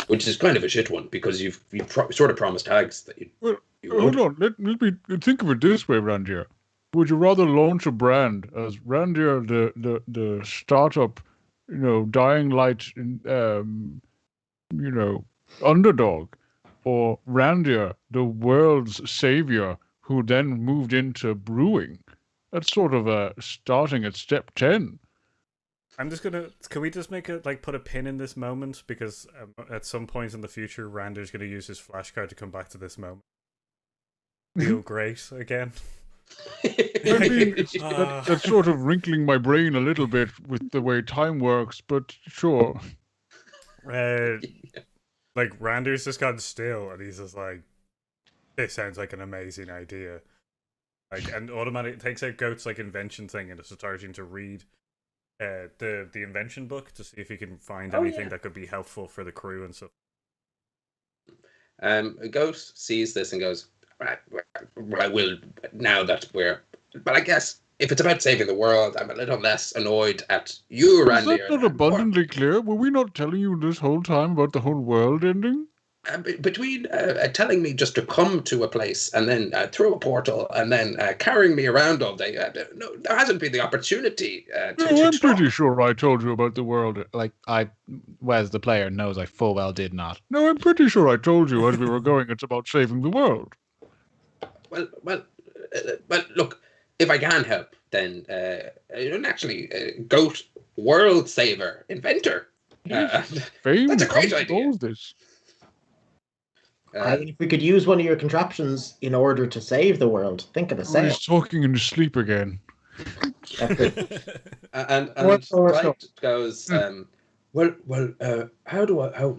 Which is kind of a shit one, because you've sort of promised Hags that you... Well, hold on. Let me think of it this way, Randy. Would you rather launch a brand as Randy, the startup, dying light, underdog, or Randy, the world's savior, who then moved into brewing? That's sort of starting at step 10. I'm just gonna. Can we just put a pin in this moment, because at some point in the future, Randy's gonna use his flashcard to come back to this moment. Feel great again. I mean, that's sort of wrinkling my brain a little bit with the way time works, but sure. Randy's just gone still, and he's just like, "This sounds like an amazing idea." And automatically takes out Goat's invention thing and is starting to read the invention book to see if he can find anything that could be helpful for the crew and stuff. Goat sees this and goes, right, will now that we're... But I guess if it's about saving the world, I'm a little less annoyed at you, Randy. Is that not abundantly clear? Were we not telling you this whole time about the whole world ending? Between telling me just to come to a place and then through a portal and then carrying me around all day, no, there hasn't been the opportunity to I'm pretty sure I told you about the world. Wes, the player, knows I full well did not. No, I'm pretty sure I told you as we were going it's about saving the world. Well, look, if I can help, then naturally, Goat, world saver, inventor. That's a great idea. This. If we could use one of your contraptions in order to save the world, think of the sale. He's talking in his sleep again. and Dwight goes, how do I...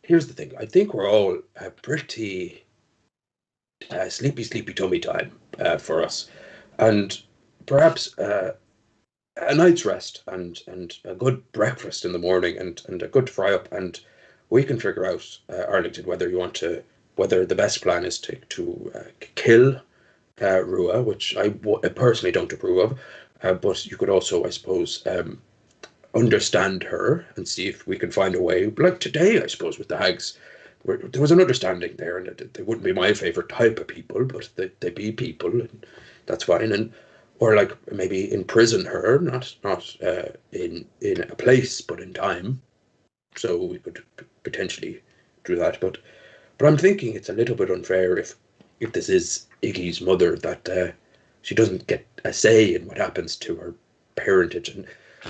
Here's the thing. I think we're all pretty sleepy tummy time. for us, and perhaps a night's rest and a good breakfast in the morning and a good fry up, and we can figure out, Arlington, whether the best plan is to kill Rua, which I personally don't approve of, but you could also, I suppose, understand her and see if we can find a way. Like today, I suppose, with the Hags, where there was an understanding there, and they wouldn't be my favorite type of people, but they be people, and that's fine. And or like maybe imprison her, not in a place, but in time. So we could potentially do that, but I'm thinking it's a little bit unfair if this is Iggy's mother, that she doesn't get a say in what happens to her parentage, and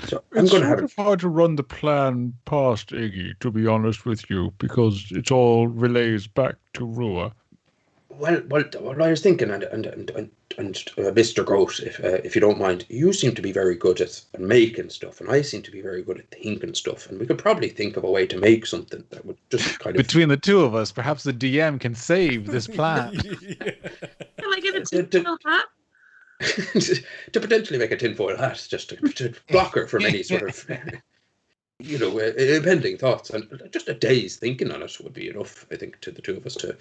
so I'm It's going to sort have of hard to run the plan past Iggy, to be honest with you, because it all relays back to Rua. Well, I was thinking, and Mr. Gross, if you don't mind, you seem to be very good at making stuff, and I seem to be very good at thinking stuff, and we could probably think of a way to make something that would just kind of Between the two of us, perhaps the DM can save this plan. Yeah. Can I get a tinfoil hat? to potentially make a tinfoil hat, just to block her from any sort of impending thoughts, and just a day's thinking on it would be enough, I think, to the two of us to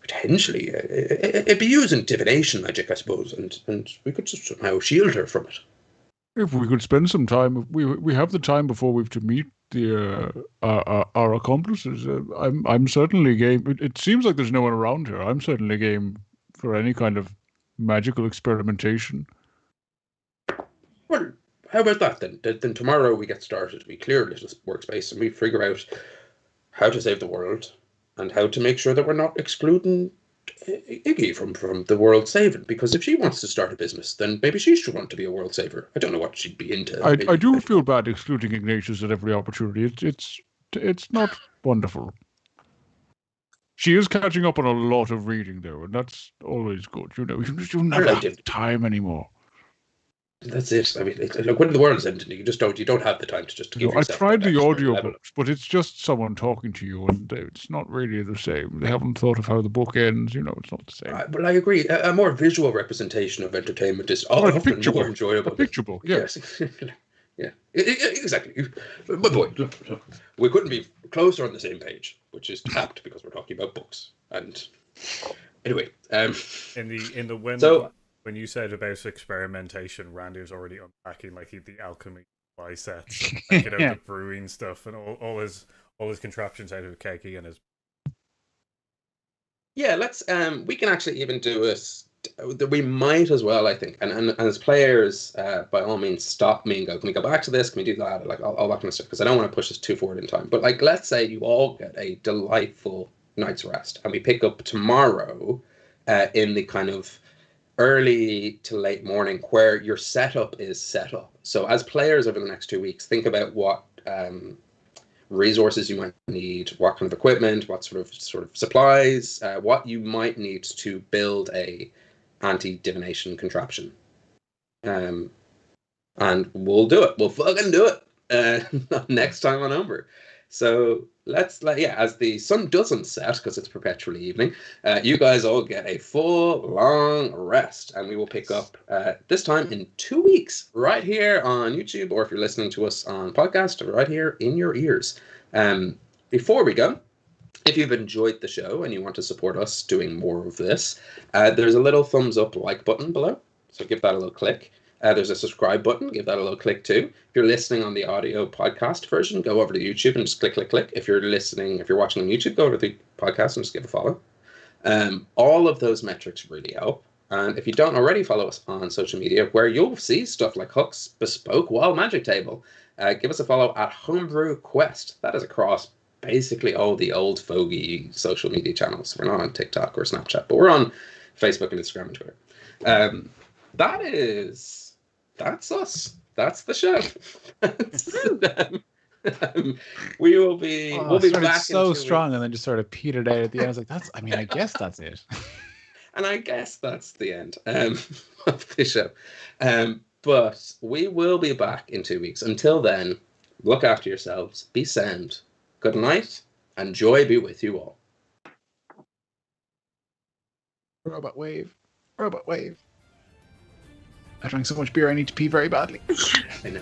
potentially it'd be using divination magic, I suppose, and we could just somehow shield her from it. If we could spend some time, we have the time before we have to meet the our accomplices. I'm certainly game. It seems like there's no one around here. I'm certainly game for any kind of magical experimentation. Well, how about that then? Then tomorrow we get started. We clear a little workspace and we figure out how to save the world and how to make sure that we're not excluding Iggy from the world saving. Because if she wants to start a business, then maybe she should want to be a world saver. I don't know what she'd be into. I do feel bad excluding Ignatius at every opportunity. It's not wonderful. She is catching up on a lot of reading, though, and that's always good. You never have time anymore. That's it. I mean, look, when the world's ending, you don't have the time to just give yourself. I tried the audiobooks, but it's just someone talking to you, and it's not really the same. They haven't thought of how the book ends. It's not the same. But I agree. A more visual representation of entertainment is often more enjoyable. A picture book, yes. Yeah, exactly. But boy, look, we couldn't be closer on the same page, which is tapped because we're talking about books. And anyway, when you said about experimentation, Randy was already unpacking the alchemy supply sets, and the brewing stuff, and all his contraptions out of Keiki and his. Yeah, let's. We can actually even do it. We might as well, I think. And as players, by all means, stop me and go, can we go back to this? Can we do that? Like all that kind of stuff, because I don't want to push this too forward in time. But let's say you all get a delightful night's rest, and we pick up tomorrow in the kind of early to late morning where your setup is set up. So as players over the next 2 weeks, think about what resources you might need, what kind of equipment, what sort of supplies, what you might need to build a anti-divination contraption. And we'll do it. We'll fucking do it next time on Homebrew. So as the sun doesn't set, because it's perpetually evening, you guys all get a full, long rest, and we will pick up this time in 2 weeks, right here on YouTube, or if you're listening to us on podcast, right here in your ears. Before we go, if you've enjoyed the show and you want to support us doing more of this, there's a little thumbs up like button below, so give that a little click. There's a subscribe button. Give that a little click too. If you're listening on the audio podcast version, go over to YouTube and just click. If you're watching on YouTube, go over to the podcast and just give a follow. All of those metrics really help. And if you don't already follow us on social media, where you'll see stuff like Hook's Bespoke Wild Magic Table, give us a follow at Homebrew Quest. That is across basically all the old fogey social media channels. We're not on TikTok or Snapchat, but we're on Facebook and Instagram and Twitter. That's us. That's the show. We'll be back. So strong, and then just sort of petered out at the end. I was like, I guess that's it. And I guess that's the end of the show. But we will be back in 2 weeks. Until then, look after yourselves. Be sound. Good night, and joy be with you all. Robot wave. Robot wave. I drank so much beer I need to pee very badly. I know.